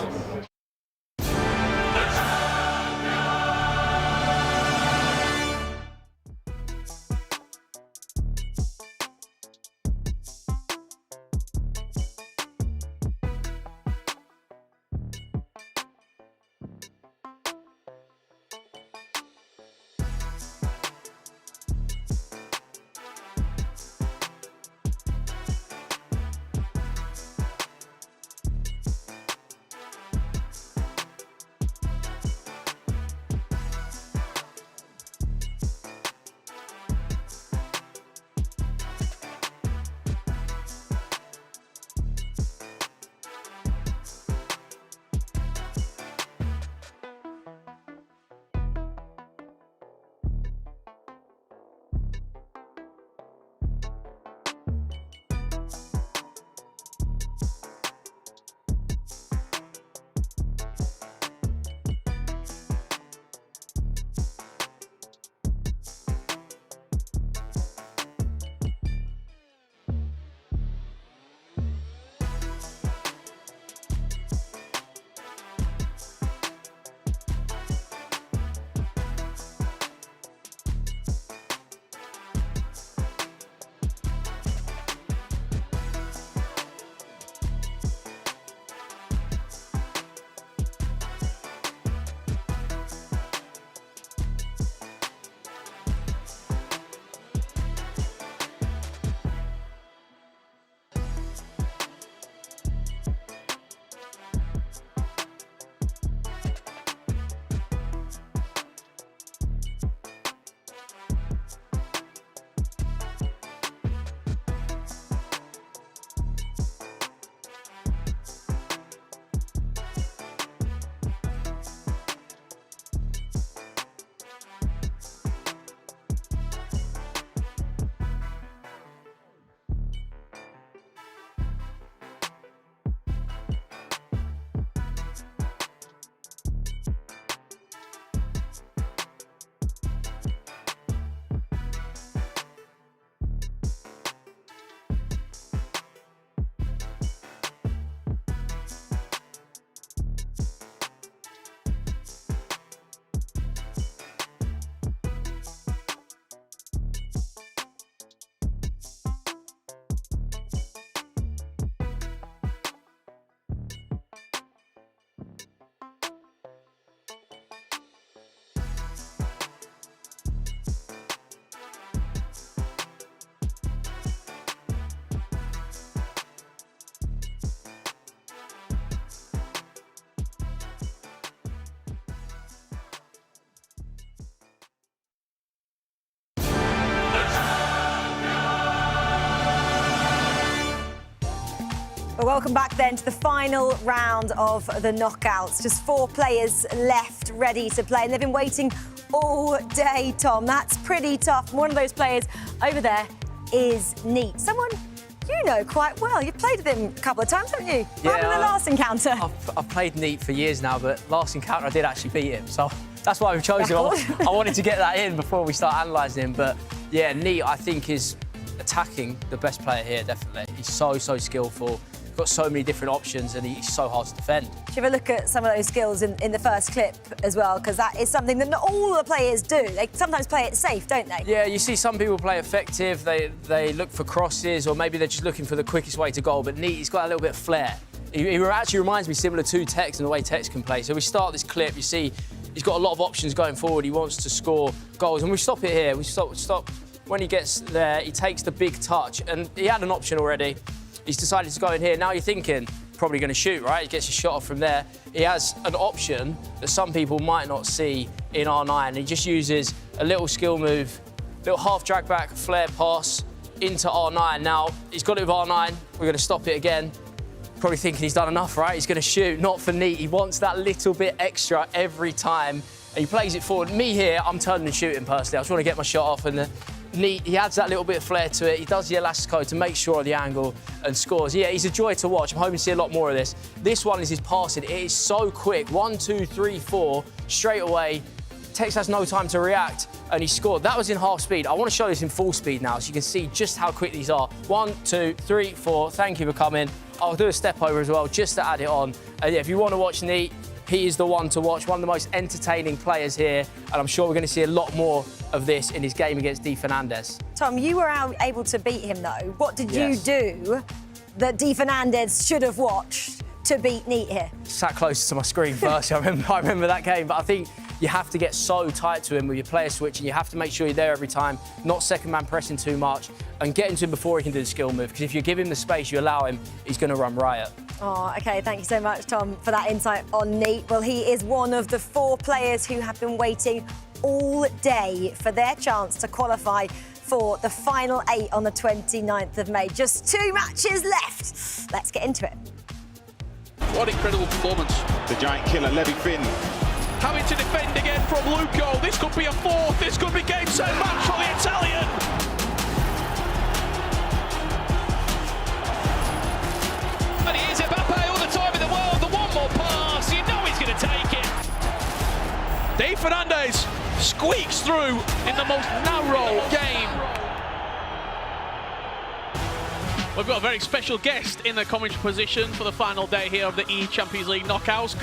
Well, welcome back then to the final round of the knockouts. Just 4 players left ready to play, and they've been waiting all day, Tom. That's pretty tough. One of those players over there is Neat, someone you know quite well. You've played with him a couple of times, haven't you? What happened in the last encounter? I've played Neat for years now, but last encounter I did actually beat him, so that's why we've chosen him. I wanted to get that in before we start analysing him, but yeah, Neat I think is attacking the best player here, definitely. He's so skillful. Got so many different options and he's so hard to defend. Should we have a look at some of those skills in the first clip as well? Because that is something that not all the players do. They sometimes play it safe, don't they? Yeah, you see some people play effective. They look for crosses, or maybe they're just looking for the quickest way to goal. But Neat, he's got a little bit of flair. He actually reminds me similar to Tex and the way Tex can play. So we start this clip, you see he's got a lot of options going forward. He wants to score goals. And we stop it here. We stop. When he gets there, he takes the big touch. And he had an option already. He's decided to go in here. Now you're thinking, probably going to shoot, right? He gets a shot off from there. He has an option that some people might not see in R9. He just uses a little skill move, little half drag back, flare pass into R9. Now, he's got it with R9. We're going to stop it again. Probably thinking he's done enough, right? He's going to shoot, not for Neat. He wants that little bit extra every time. And he plays it forward. Me here, I'm turning and shooting personally. I just want to get my shot off, and Neat, he adds that little bit of flair to it. He does the elastico to make sure of the angle and scores. Yeah, he's a joy to watch. I'm hoping to see a lot more of this. This one is his passing. It is so quick. 1, 2, 3, 4, straight away. Tex has no time to react, and he scored. That was in half speed. I want to show this in full speed now so you can see just how quick these are. 1, 2, 3, 4. Thank you for coming. I'll do a step over as well just to add it on. And yeah, if you want to watch Neat, he is the one to watch, one of the most entertaining players here, and I'm sure we're going to see a lot more of this in his game against Di Fernandez. Tom, you were able to beat him, though. What did you do that Di Fernandez should have watched to beat Neat here? Sat closer to my screen first. I remember that game, but I think you have to get so tight to him with your player switch, and you have to make sure you're there every time, not second man pressing too much, and getting to him before he can do the skill move, because if you give him the space, you allow him, he's going to run riot. Oh, OK, thank you so much, Tom, for that insight on Neat. Well, he is one of the 4 players who have been waiting all day for their chance to qualify for the final 8 on the 29th of May. Just 2 matches left. Let's get into it. What incredible performance. The giant killer, Levi Finn. Having to defend again from Luco. This could be a 4th. This could be game, set, match for the Italian. And here's Mbappe all the time in the world. The one more pass. You know he's going to take it. Di Fernandez squeaks through in the most narrow game. We've got a very special guest in the commentary position for the final day here of the eChampions League knockouts.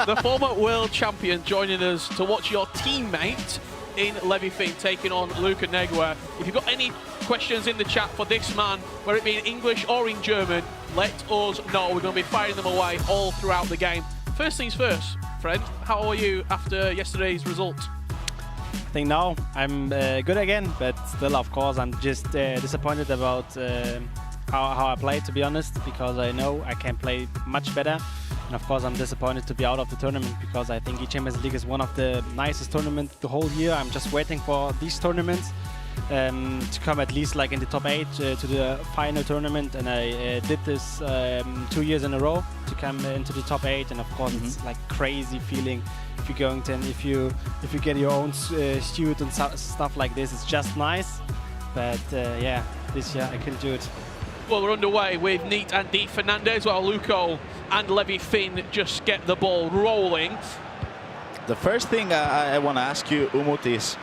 The former world champion joining us to watch your teammate in Levi Finn taking on Luca Negua. If you've got any questions in the chat for this man, whether it be in English or in German, let us know. We're going to be firing them away all throughout the game. First things first, friend, how are you after yesterday's result? I think now I'm good again, but still, of course, I'm just disappointed about how I played, to be honest, because I know I can play much better. And of course, I'm disappointed to be out of the tournament, because I think eChampions League is one of the nicest tournaments the whole year. I'm just waiting for these tournaments to come at least like in the top 8 to the final tournament, and I did this 2 years in a row to come into the top 8, and of course it's like crazy feeling if you're going to, and if you get your own shoot and stuff like this. It's just nice, but yeah, this year I couldn't do it. Well, we're underway with Neat and Di Fernandez, while Luco and Levi Finn just get the ball rolling. The first thing I want to ask you, Umut, is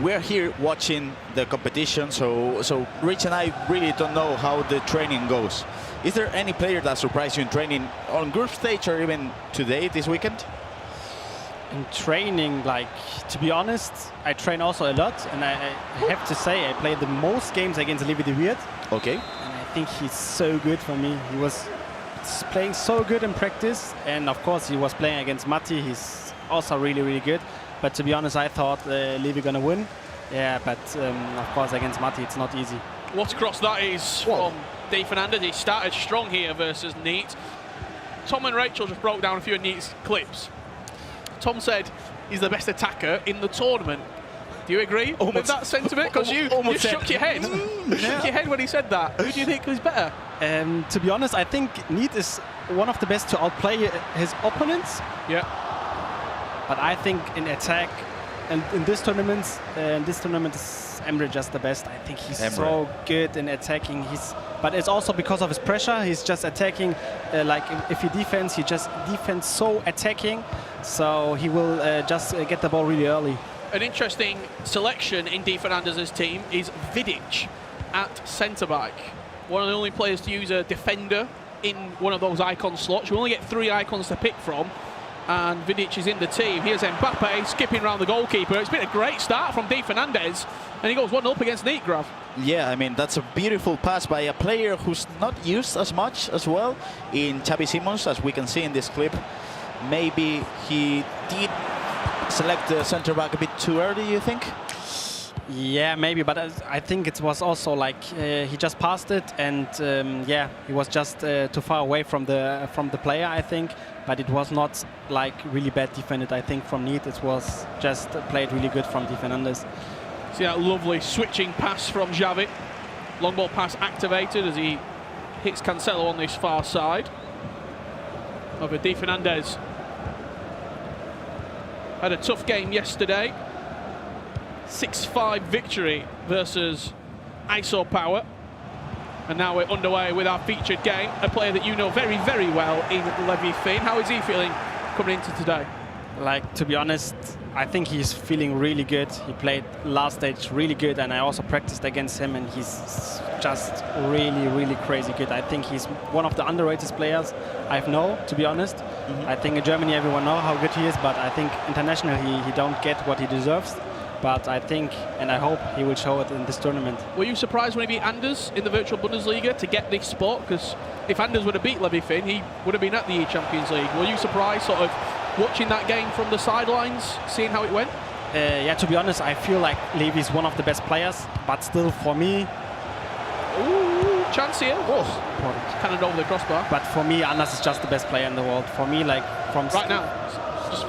we're here watching the competition, so Rich and I really don't know how the training goes. Is there any player that surprised you in training on group stage or even today, this weekend? In training, like, to be honest, I train also a lot, and I have to say I played the most games against Levi de Weert. Okay. And I think he's so good for me. He was playing so good in practice, and of course he was playing against Matti. He's also really, really good. But to be honest, I thought Levi gonna win. Yeah, but of course against Matti it's not easy. What cross that is from Di Fernandez. He started strong here versus Neat. Tom and Rachel just broke down a few of Neat's clips. Tom said he's the best attacker in the tournament. Do you agree with that sentiment? Because you shook your head. Shook your head when he said that. Who do you think is better? To be honest, I think Need is one of the best to outplay his opponents. Yeah. But I think in attack, and in this tournament is Emre just the best. I think he's so good in attacking. But it's also because of his pressure. He's just attacking, like if he defends, he just defends so attacking. So he will just get the ball really early. An interesting selection in Di Fernandez's team is Vidic at centre-back. One of the only players to use a defender in one of those icon slots. You only get 3 icons to pick from, and Vidic is in the team. Here's Mbappe skipping around the goalkeeper. It's been a great start from Di Fernandez, and he goes 1-0 against Neat, Grav. Yeah, I mean, that's a beautiful pass by a player who's not used as much as well in Xavi Simons, as we can see in this clip. Maybe he did select the centre-back a bit too early, you think? Yeah, maybe, but I think it was also like he just passed it, and yeah, he was just too far away from the player, I think. But it was not like really bad defended, I think, from Neat. It was just played really good from Di Fernandez. See that lovely switching pass from Xavi. Long ball pass activated as he hits Cancelo on this far side. Over Di Fernandez. Had a tough game yesterday. 6-5 victory versus ISO Power. And now we're underway with our featured game. A player that you know very, very well in Levi Finn. How is he feeling coming into today? Like, to be honest, I think he's feeling really good. He played last stage really good, and I also practiced against him, and he's just really, really crazy good. I think he's one of the underrated players I've known, to be honest. I think in Germany everyone knows how good he is, but I think internationally he don't get what he deserves. But I think, and I hope, he will show it in this tournament. Were you surprised when he beat Anders in the virtual Bundesliga to get this spot? Because if Anders would have beat Levi Finn, he would have been at the eChampions League. Were you surprised, sort of, watching that game from the sidelines, seeing how it went? Yeah, to be honest, I feel like Levi is one of the best players, but still for me... Ooh, chance here. Kind of over the crossbar. But for me, Anders is just the best player in the world. For me, like, from... Right now?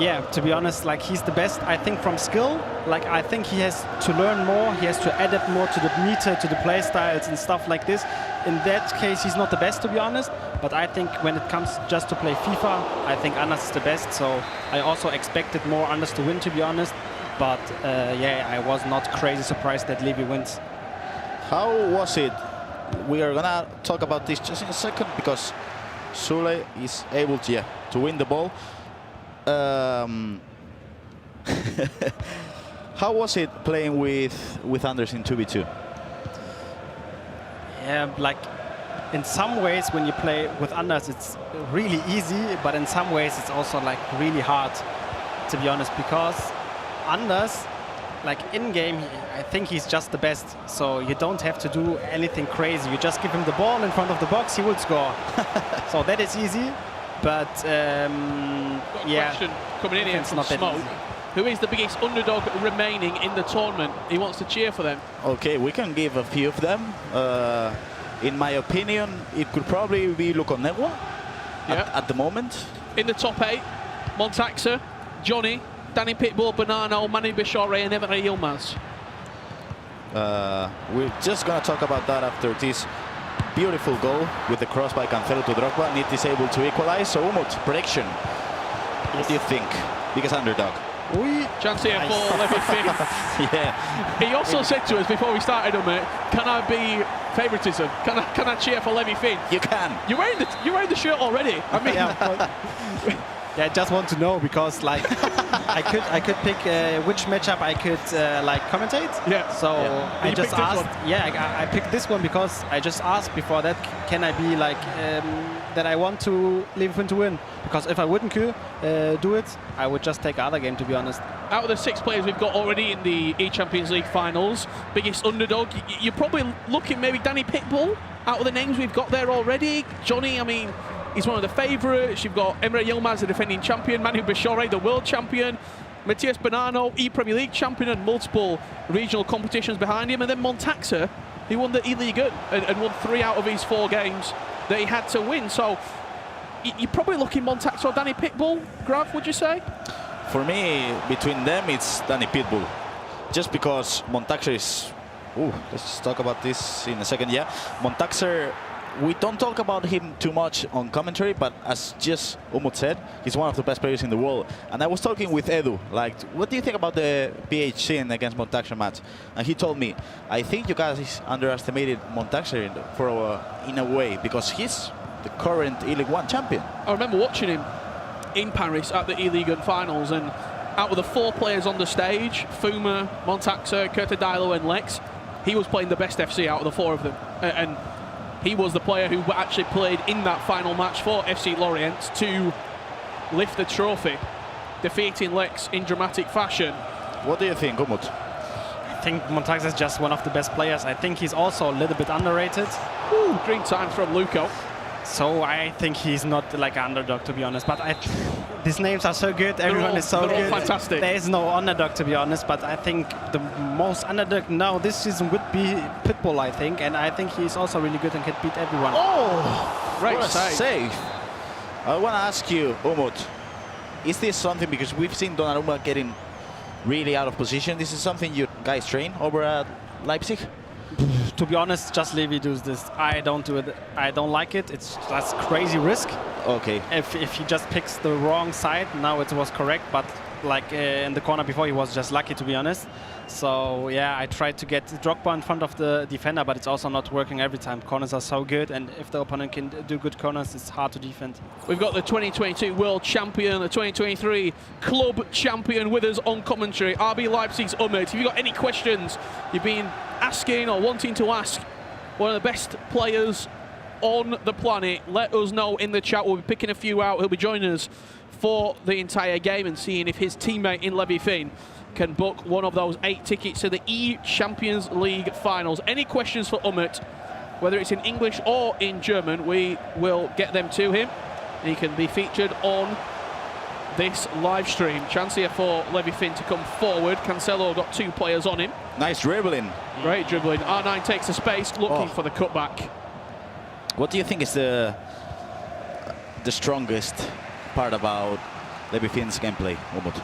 Yeah, to be honest, like, he's the best, I think, from skill. Like, I think he has to learn more, he has to adapt more to the meter, to the play styles and stuff like this. In that case, he's not the best, to be honest. But I think when it comes just to play FIFA, I think Anders is the best. So I also expected more Anders to win, to be honest. But yeah, I was not crazy surprised that Levi wins. How was it? We are gonna talk about this just in a second, because Sule is able to win the ball. How was it playing with Anders in 2v2? Yeah, like, in some ways when you play with Anders it's really easy, but in some ways it's also like really hard, to be honest, because Anders, like, in game, I think he's just the best. So you don't have to do anything crazy. You just give him the ball in front of the box, he will score. So that is easy. But yeah, question coming in here from Smoke. Who is the biggest underdog remaining in the tournament? He wants to cheer for them. Okay, we can give a few of them. In my opinion, it could probably be Lukonegwa at the moment. In the top 8, Montaxa, Johnny, Danny Pitbull, Banano, Manu Bishore and Emre Yilmaz. We're just going to talk about that after this beautiful goal with the cross by Cancelo to Drogba. Neat is able to equalize. So, Umut, prediction. What do you think? Biggest underdog? Chance here for Levi Finn. Yeah. He also said to us before we started, can I be favouritism? Can I cheer for Levi Finn? You can. You're wearing the shirt already. I mean, yeah, I just want to know, because like I could pick which matchup I could like commentate. Yeah. So I just asked. Yeah, I picked this one because I just asked before that, can I be like that I want to Levi Finn to win? Because if I wouldn't do it, I would just take the other game, to be honest. Out of the 6 players we've got already in the eChampions League finals, biggest underdog, you're probably looking maybe Danny Pitbull. Out of the names we've got there already, Johnny, I mean, he's one of the favourites. You've got Emre Yilmaz, the defending champion, Manu Bishore, the world champion, Matthias Banano, E-Premier League champion and multiple regional competitions behind him, and then Montaxa, he won the E-League and won 3 out of his 4 games that he had to win. So you're probably looking Montaxa or Danny Pitbull, Grav, would you say? For me, between them, it's Danny Pitbull. just because Montaxer is... let's talk about this in a second, yeah. Montaxer, we don't talk about him too much on commentary, but as just Umut said, he's one of the best players in the world. And I was talking with Edu, like, what do you think about the PH scene against Montaxer match? And he told me, I think you guys underestimated Montaxer in a way, because he's the current E-League 1 champion. I remember watching him in Paris at the E-League and finals, and out of the 4 players on the stage, Fuma, Montaxer, Curtadilo and Lex, he was playing the best FC out of the 4 of them. And he was the player who actually played in that final match for FC Lorient to lift the trophy, defeating Lex in dramatic fashion. What do you think, Umut? I think Montaxer is just one of the best players. I think he's also a little bit underrated. Green time from Luco. So I think he's not like an underdog, to be honest. But these names are so good. Everyone is so good. They're all fantastic. There is no underdog, to be honest. But I think the most underdog now this season would be Pitbull, I think. And I think he's also really good and can beat everyone. Oh, great save. I want to ask you, Umut, is this something, because we've seen Donnarumma getting really out of position, this is something you guys train over at Leipzig? To be honest, just Levi does this. I don't do it. I don't like it. That's crazy risk. Okay. If he just picks the wrong side, now it was correct, but like in the corner before, he was just lucky, to be honest. So yeah, I tried to get Drogba in front of the defender, but it's also not working every time. Corners are so good, and if the opponent can do good corners, it's hard to defend. We've got the 2022 World Champion, the 2023 Club Champion with us on commentary, RB Leipzig's Umut. If you've got any questions you've been asking or wanting to ask one of the best players on the planet, let us know in the chat. We'll be picking a few out. He'll be joining us for the entire game and seeing if his teammate in Levi Finn can book one of those 8 tickets to the eChampions League finals. Any questions for Umut, whether it's in English or in German, we will get them to him. He can be featured on this live stream. Chance here for Levi Finn to come forward. Cancelo got 2 players on him. Nice dribbling. Great dribbling. R9 takes the space, looking for the cutback. What do you think is the strongest part about Levi Finn's gameplay, Umut?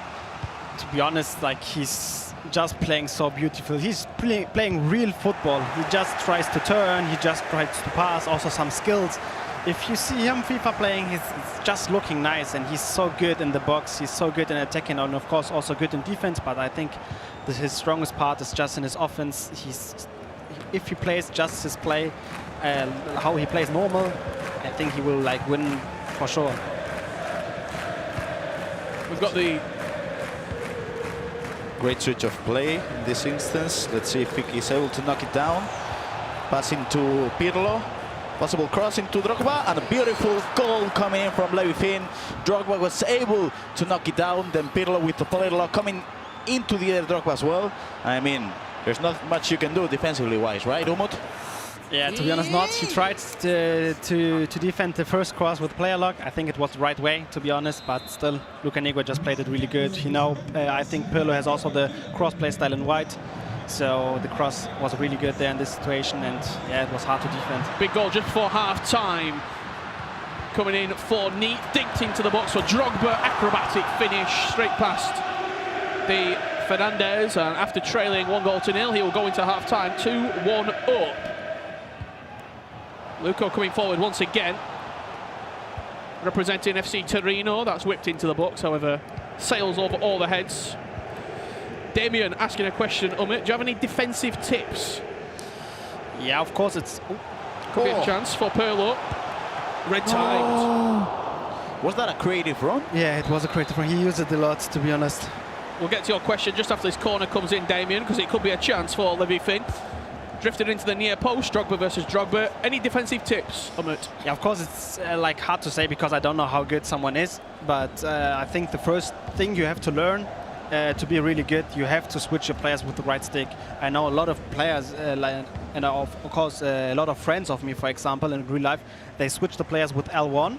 To be honest, like, he's just playing so beautiful. He's playing real football. He just tries to turn, he just tries to pass, also some skills. If you see him FIFA playing, he's just looking nice, and he's so good in the box. He's so good in attacking, and of course also good in defense. But I think his strongest part is just in his offense. If he plays just his play, how he plays normal, I think he will like win for sure. We've got the great switch of play in this instance. Let's see if he is able to knock it down. Passing to Pirlo. Possible cross into Drogba, and a beautiful goal coming in from Levi Finn. Drogba was able to knock it down. Then Pirlo with the player lock coming into the air, Drogba as well. I mean, there's not much you can do defensively wise, right, Umut? Yeah, to be honest, not. He tried to defend the first cross with player lock. I think it was the right way, to be honest, but still, Luka Negro just played it really good. I think Pirlo has also the cross play style in white, so the cross was really good there in this situation, and yeah, it was hard to defend. Big goal just before half-time. Coming in for Neat, dinked into the box for Drogba, acrobatic finish, straight past the Fernandez, and after trailing 1-0, he will go into half-time 2-1 up. Luco coming forward once again, representing FC Torino. That's whipped into the box, however, sails over all the heads. Damien asking a question, Umut, do you have any defensive tips? Yeah, of course, it's... Could be a chance for Pirlo. Red timed. Was that a creative run? Yeah, it was a creative run. He used it a lot, to be honest. We'll get to your question just after this corner comes in, Damien, because it could be a chance for Levi Finn. Drifted into the near post, Drogba versus Drogba. Any defensive tips, Umut? Yeah, of course, it's like hard to say because I don't know how good someone is. But I think the first thing you have to learn to be really good, you have to switch your players with the right stick. I know a lot of players, and of course a lot of friends of me, for example, in real life, they switch the players with L1.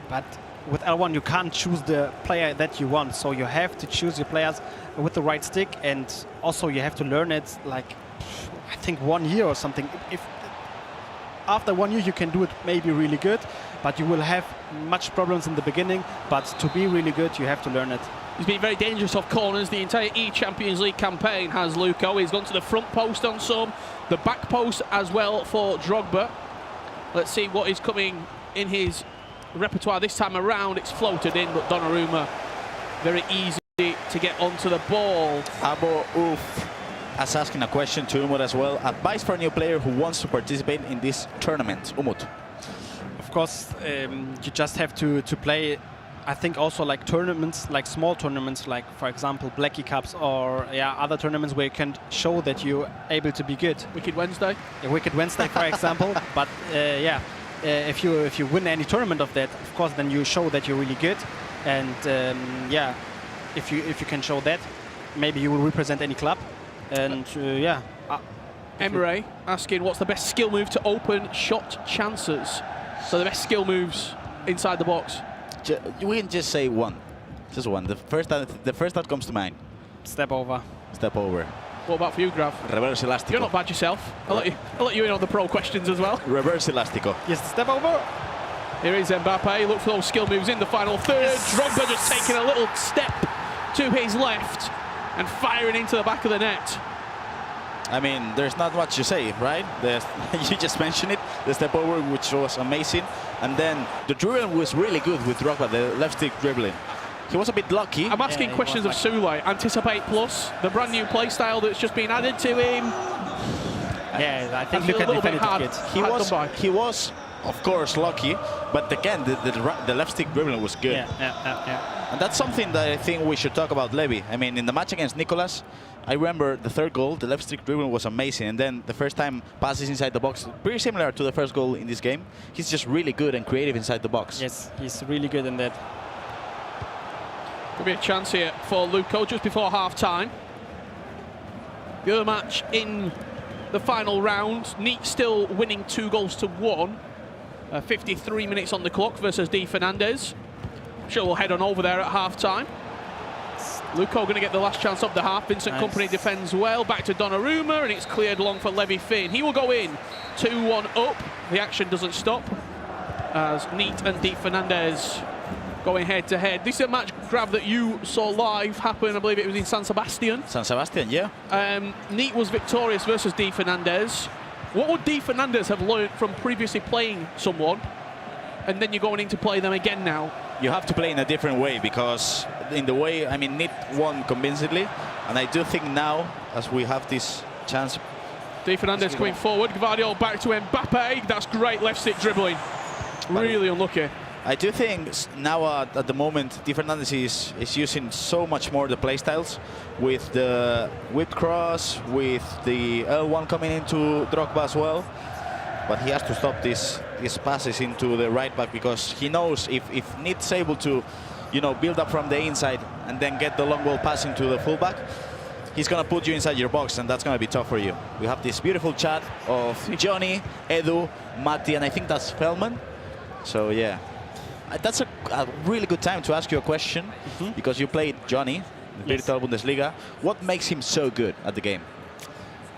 But with L1, you can't choose the player that you want. So you have to choose your players with the right stick, and also you have to learn it like, I think 1 year or something. If after 1 year you can do it maybe really good, but you will have much problems in the beginning. But to be really good, you have to learn it. He's been very dangerous off corners the entire eChampions League campaign, has Luko. He's gone to the front post on some, the back post as well for Drogba. Let's see what is coming in his repertoire this time around. It's floated in, but Donnarumma very easy to get onto the ball. Abo Oof is asking a question to Umut as well. Advice for a new player who wants to participate in this tournament. Umut. Of course, you just have to play. I think also like tournaments, like small tournaments, like for example Blackie Cups or other tournaments where you can show that you're able to be good. Wicked Wednesday. Yeah, Wicked Wednesday, for example. But if you win any tournament of that, of course, then you show that you're really good. And if you can show that, maybe you will represent any club. And Emre asking what's the best skill move to open shot chances. So the best skill moves inside the box. We can just say one. Just one. The first that comes to mind. Step over. Step over. What about for you, Grav? Reverse elastico. You're not bad yourself. I'll let you in on the pro questions as well. Reverse elastico. Yes, step over. Here is Mbappe. Look for those skill moves in the final third. Yes. Drogba just taking a little step to his left and firing into the back of the net. I mean, there's not much to say, right? You just mentioned it, the step over, which was amazing. And then the dribbling was really good with Drogba, the left stick dribbling. He was a bit lucky. I'm asking questions of Sule. Anticipate Plus, the brand new play style that's just been added to him. Yeah, I think look at defended He was, of course, lucky, but again, the left stick dribbling was good. Yeah. And that's something that I think we should talk about Levy. I mean, in the match against Nicolas, I remember the third goal, the left stick dribbling was amazing. And then the first time passes inside the box, pretty similar to the first goal in this game. He's just really good and creative inside the box. Yes, he's really good in that. Could be a chance here for Luko just before half-time. The other match in the final round, Neat still winning 2-1. 53 minutes on the clock versus Di Fernandez. I'm sure we'll head on over there at half-time. Luko going to get the last chance of the half. Vincent Kompany defends well. Back to Donnarumma, and it's cleared long for Levy Finn. He will go in 2-1 up. The action doesn't stop as Neat and Di Fernandez going head-to-head. This is a match, Grav, that you saw live happen. I believe it was in San Sebastian. San Sebastian, yeah. Neat was victorious versus Di Fernandez. What would Di Fernandez have learned from previously playing someone, and then you're going in to play them again now? You have to play in a different way, because in the way, I mean, Neat won convincingly, and I do think now, as we have this chance. Di Fernandez coming forward, Gvardiol back to Mbappe. That's great left stick dribbling. Really unlucky. I do think now at the moment, Di Fernandez is using so much more the play styles, with the whip cross, with the L1 coming into Drogba as well. But he has to stop these passes into the right back, because he knows if Neat's able to, build up from the inside and then get the long ball pass into the fullback, he's going to put you inside your box, and that's going to be tough for you. We have this beautiful chat of Johnny, Edu, Matti, and I think that's Feldman. So yeah, that's a really good time to ask you a question, because you played Johnny, the Virtual Bundesliga. What makes him so good at the game?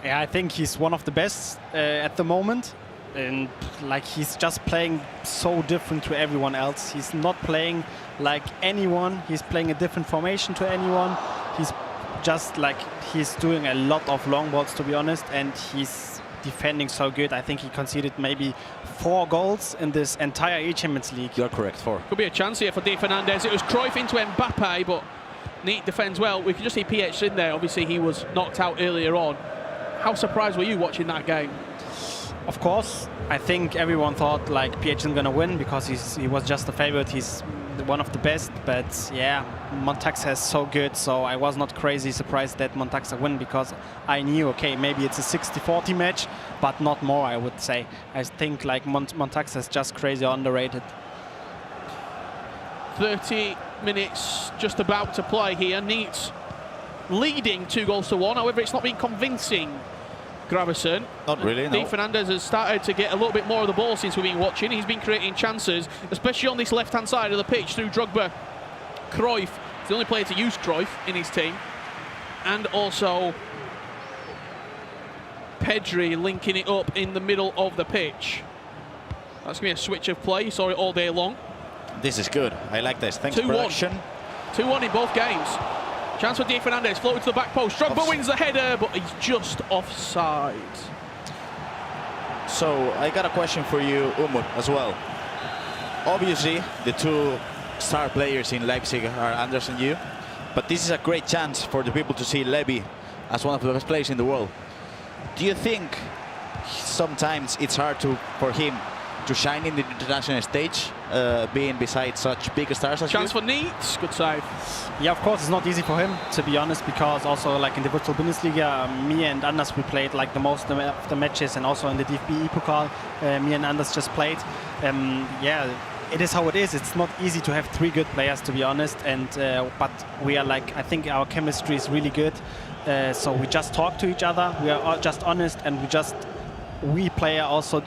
Yeah, I think he's one of the best at the moment. And like, he's just playing so different to everyone else. He's not playing like anyone. He's playing a different formation to anyone. He's just like, he's doing a lot of long balls, to be honest, and he's defending so good. I think he conceded maybe 4 goals in this entire eChampions League. You're correct, 4. Could be a chance here for Di Fernandez. It was Cruyff into Mbappe, but Neat defends well. We can just see PH in there. Obviously, he was knocked out earlier on. How surprised were you watching that game? Of course, I think everyone thought like PH isn't going to win, because he was just a favorite. He's one of the best, but yeah, Montaxa is so good, so I was not crazy surprised that Montaxa win, because I knew, okay, maybe it's a 60-40 match, but not more, I would say. I think like Montaxa is just crazy underrated. 30 minutes just about to play here. Neat leading 2-1. However, it's not been convincing, Gravison. Not really, no. Di Fernandez has started to get a little bit more of the ball since we've been watching. He's been creating chances, especially on this left-hand side of the pitch through Drogba. Cruyff is the only player to use Cruyff in his team. And also Pedri linking it up in the middle of the pitch. That's going to be a switch of play. You saw it all day long. This is good. I like this. Thanks, production. 2-1 in both games. Chance for Di Fernandez, floated to the back post. Drogba wins the header, but he's just offside. So I got a question for you, Umut, as well. Obviously, the two star players in Leipzig are Anders and you, but this is a great chance for the people to see Levy as one of the best players in the world. Do you think sometimes it's hard for him to shine in the international stage, being beside such big stars as Chance for Neitz, good save. Yeah, of course, it's not easy for him, to be honest, because also like in the virtual Bundesliga, me and Anders, we played like the most of the matches, and also in the DFB Pokal, me and Anders just played. Yeah, it is how it is. It's not easy to have 3 good players, to be honest, and but we are like, I think our chemistry is really good. So we just talk to each other, we are just honest, and we player also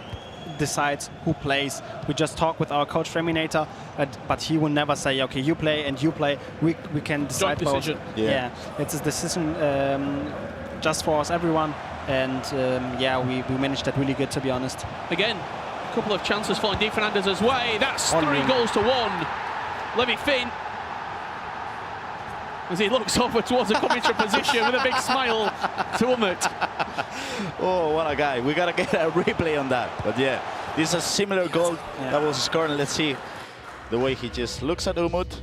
decides who plays. We just talk with our coach Freminator, but he will never say, okay, you play and you play. We can decide. Joint decision. Yeah, it's a decision just for us, everyone, and yeah, we managed that really good, to be honest. Again, a couple of chances falling Di Fernandez's way. That's 3 goals to 1. Levy Finn, as he looks over towards the commentary position with a big smile to Umut. Oh, what a guy. We got to get a replay on that. But yeah, this is a similar goal that was scored. Let's see the way he just looks at Umut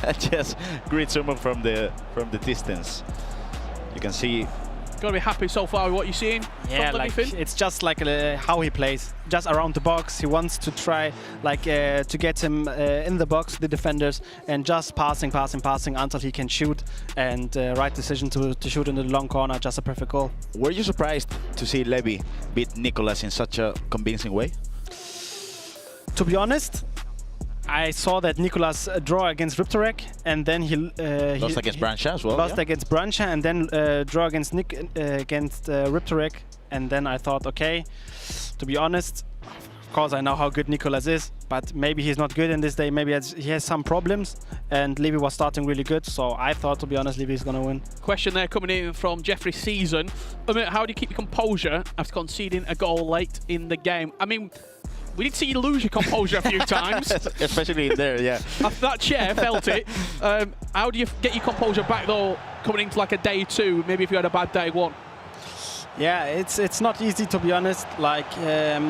and just greets Umut from the distance. You can see. Got to be happy so far with what you're seeing. Yeah, like it's just like how he plays, just around the box. He wants to try like to get him in the box, the defenders, and just passing until he can shoot. And right decision to shoot in the long corner, just a perfect goal. Were you surprised to see Levy beat Nicolas in such a convincing way? To be honest, I saw that Nicolas draw against Riptorek, and then he lost against Brancha as well. Lost against Brancha, and then draw against Riptorek, and then I thought, okay, to be honest, of course I know how good Nicolas is, but maybe he's not good in this day. Maybe he has some problems, and Levy was starting really good, so I thought, to be honest, Levy is going to win. Question there coming in from Jeffrey Season. How do you keep your composure after conceding a goal late in the game? I mean, we did see you lose your composure a few times. Especially in there, yeah. That chair felt it. How do you get your composure back, though, coming into like a day 2, maybe if you had a bad day 1? Yeah, it's not easy, to be honest. Like,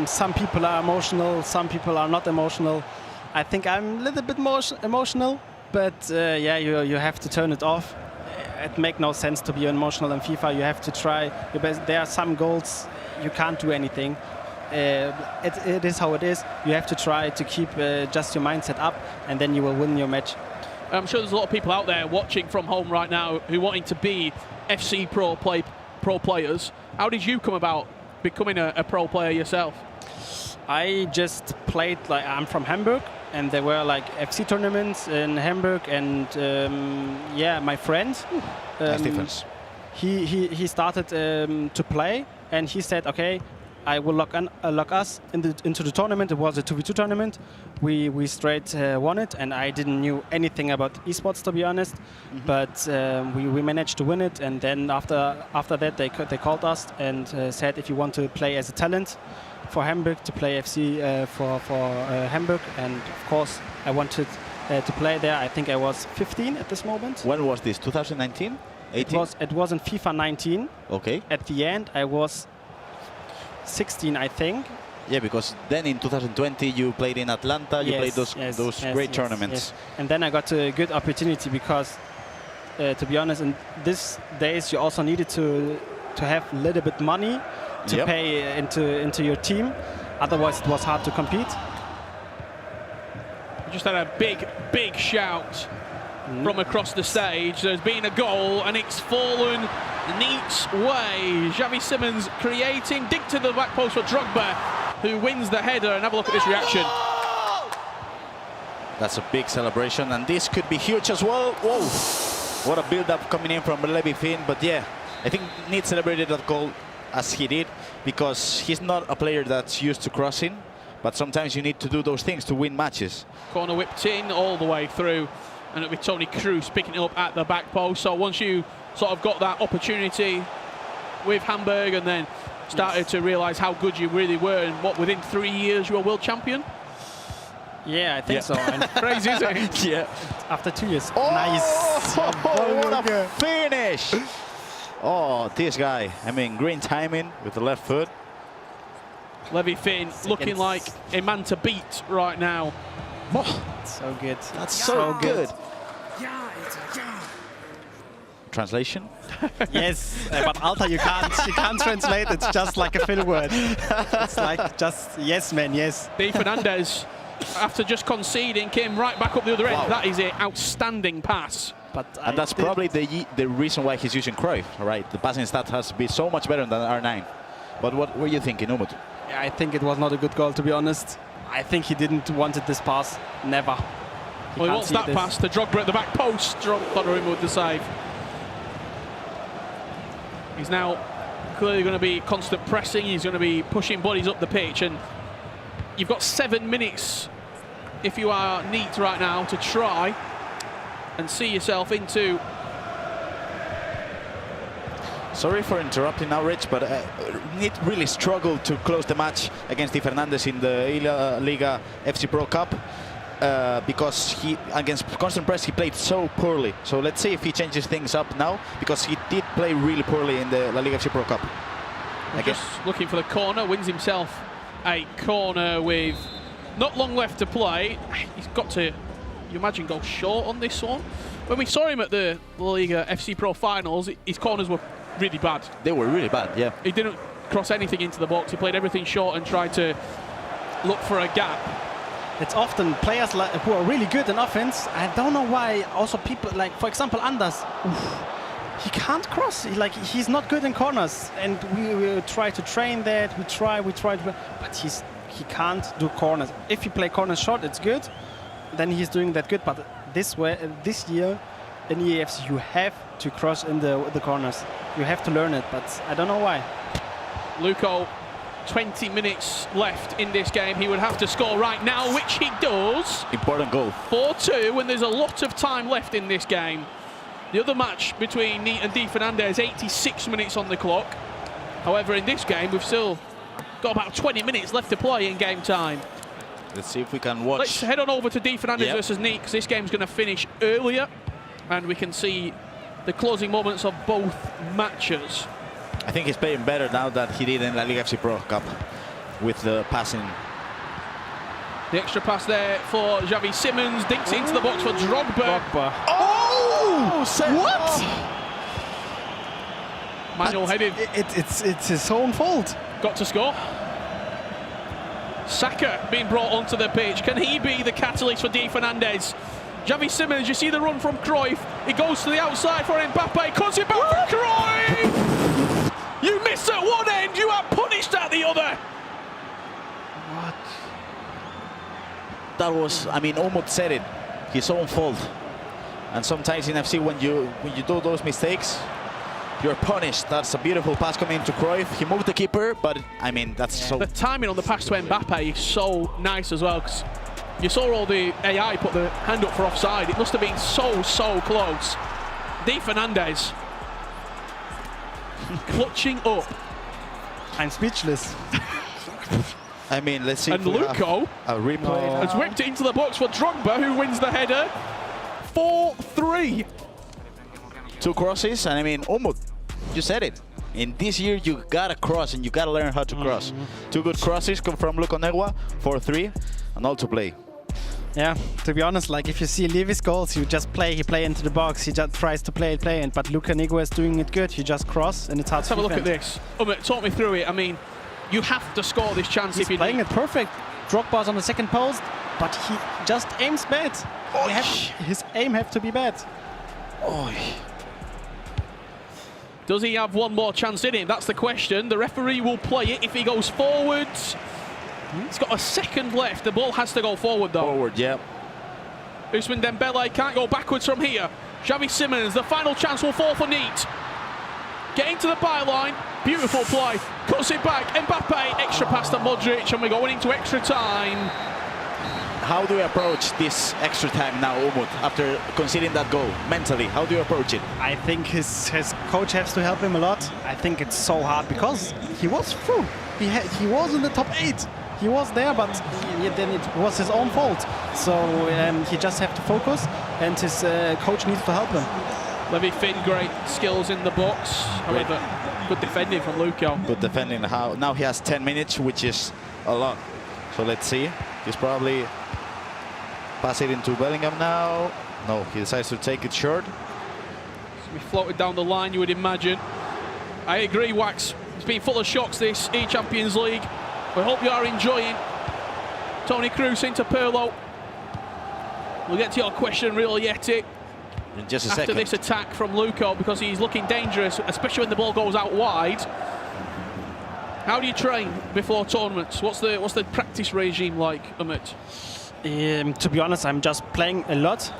some people are emotional, some people are not emotional. I think I'm a little bit more emotional, but yeah, you have to turn it off. It makes no sense to be emotional in FIFA. You have to try your best. There are some goals you can't do anything. It is how it is. You have to try to keep just your mindset up, and then you will win your match. I'm sure there's a lot of people out there watching from home right now who wanting to be FC pro players. How did you come about becoming a pro player yourself? I just played, like, I'm from Hamburg, and there were like FC tournaments in Hamburg, and yeah, my friend, nice difference. He started to play, and he said, okay, I will lock us into the tournament. It was a 2v2 tournament. We straight won it, and I didn't knew anything about esports, to be honest. But we managed to win it, and then after that they called us and said, if you want to play as a talent for Hamburg, to play FC for Hamburg, and of course I wanted to play there. I think I was 15 at this moment. When was this? 2019? 18? It was in FIFA 19. Okay. At the end I was 16, I think. Yeah, because then in 2020 you played in Atlanta, you played those great tournaments. Yes. And then I got a good opportunity because, to be honest, in these days you also needed to have a little bit money to pay into your team. Otherwise it was hard to compete. We just had a big shout from across the stage. There's been a goal and it's fallen Neat's way. Xavi Simons creating, dig to the back post for Drogba, who wins the header, and have a look at this reaction. That's a big celebration, and this could be huge as well. Whoa, what a build-up coming in from Levy Finn. But yeah, I think Neat celebrated that goal as he did, because he's not a player that's used to crossing, but sometimes you need to do those things to win matches. Corner whipped in all the way through, and it'll be Tony Kroos picking it up at the back post. So once you sort of got that opportunity with Hamburg and then started to realise how good you really were, and what, within 3 years you were world champion? Yeah, I think so. And Crazy, isn't it? Yeah. after 2 years. Oh, Nice. what a finish! Oh, this guy. I mean, green timing with the left foot. Levi Finn looking like a man to beat right now. So good. That's so good. Translation? Yes, but Alta, you can't translate. It's just like a fill word. It's like just yes, man, yes. Di Fernandez, after just conceding, came right back up the other end. Wow. That is an outstanding pass. But And that's probably the reason why he's using Cruyff, right? The passing stat has to be so much better than R9. But what were you thinking, Umut? Yeah, I think it was not a good goal, to be honest. I think he didn't wanted this pass. Never. Well, he wants that pass to Drogba at the back post. Donnarumma with the save. He's now clearly going to be constant pressing. He's going to be pushing bodies up the pitch. And you've got 7 minutes, if you are Neat right now, to try and see yourself into... Sorry for interrupting now, Rich, but Neat really struggled to close the match against Di Fernandez in the Liga FC Pro Cup because he, against constant press, he played so poorly. So let's see if he changes things up now, because he did play really poorly in the La Liga FC Pro Cup. Just looking for the corner, wins himself a corner with not long left to play. He's got to, you imagine, go short on this one. When we saw him at the La Liga FC Pro finals, his corners were really bad. They were really bad, yeah. He didn't cross anything into the box. He played everything short and tried to look for a gap. It's often players who are really good in offense. I don't know why. Also, people like, for example, Anders. He can't cross. He's not good in corners, and we try to train that. We try, but he can't do corners. If you play corners short, it's good. Then he's doing that good. But this year, in EAFC, you have to cross in the corners. You have to learn it, but I don't know why. Luco, 20 minutes left in this game. He would have to score right now, which he does. Important goal. 4-2, and there's a lot of time left in this game. The other match between Neat and Di Fernandez, 86 minutes on the clock. However, in this game, we've still got about 20 minutes left to play in game time. Let's see if we can watch. Let's head on over to Di Fernandez versus Neat, because this game's going to finish earlier, and we can see the closing moments of both matches. I think he's playing better now than he did in La Liga FC Pro Cup with the passing. The extra pass there for Xavi Simons, dinks into the box for Drogba. Oh! What? Manuel headed. It's his own fault. Got to score. Saka being brought onto the pitch. Can he be the catalyst for Di Fernandez? Xavi Simons, you see the run from Cruyff. He goes to the outside for Mbappe. Cuts it back for Cruyff. You miss at one end, you are punished at the other. What? That was, I mean, Umut said it. His own fault. And sometimes in FC, when you do those mistakes, you're punished. That's a beautiful pass coming into Cruyff. He moved the keeper, but I mean, that's so... The timing on the pass to Mbappe is so nice as well, because you saw all the AI put the hand up for offside. It must have been so close. Di Fernandez clutching up. I'm speechless. I mean, let's see. And Luco a replay has whipped it into the box for Drogba, who wins the header. 4-3. 2 crosses, and I mean, Umut, you said it. In this year, you gotta cross, and you gotta learn how to cross. 2 good crosses come from Luco Negua, 4-3, and all to play. Yeah, to be honest, like if you see Levy's goals, you just play, he play into the box, he just tries to play, but Luca Negua is doing it good. You just cross, and it's hard Let's to have a defend. look at this. Talk me through it. I mean, you have to score this chance if you're playing it perfect. Drogba's on the second post, but he just aims bad. His aim have to be bad. Does he have one more chance in him? That's the question. The referee will play it if he goes forwards. He's got a second left. The ball has to go forward, though. Forward, yeah. Ousmane Dembele can't go backwards from here. Xavi Simons, the final chance will fall for Neat. Getting to the byline. Beautiful play. Cuts it back. Mbappe, extra pass to Modric, and we're going into extra time. How do we approach this extra time now, Umut, after conceding that goal? Mentally, how do you approach it? I think his coach has to help him a lot. I think it's so hard because he was through. he was in the top 8. He was there, but then it was his own fault. So he just have to focus, and his coach needs to help him. Levy Finn, great skills in the box. However, good defending from Luco. Good defending. Now he has 10 minutes, which is a lot. So let's see. He's probably pass it into Bellingham now. No, he decides to take it short. Be floated down the line, you would imagine. I agree, Wax. It's been full of shocks, this eChampions League. We hope you are enjoying. Tony Cruz into Pirlo. We'll get to your question, Real Yeti, in just a after second. this attack from Luco, because he's looking dangerous, especially when the ball goes out wide. How do you train before tournaments? What's the practice regime like, Umut? To be honest, I'm just playing a lot.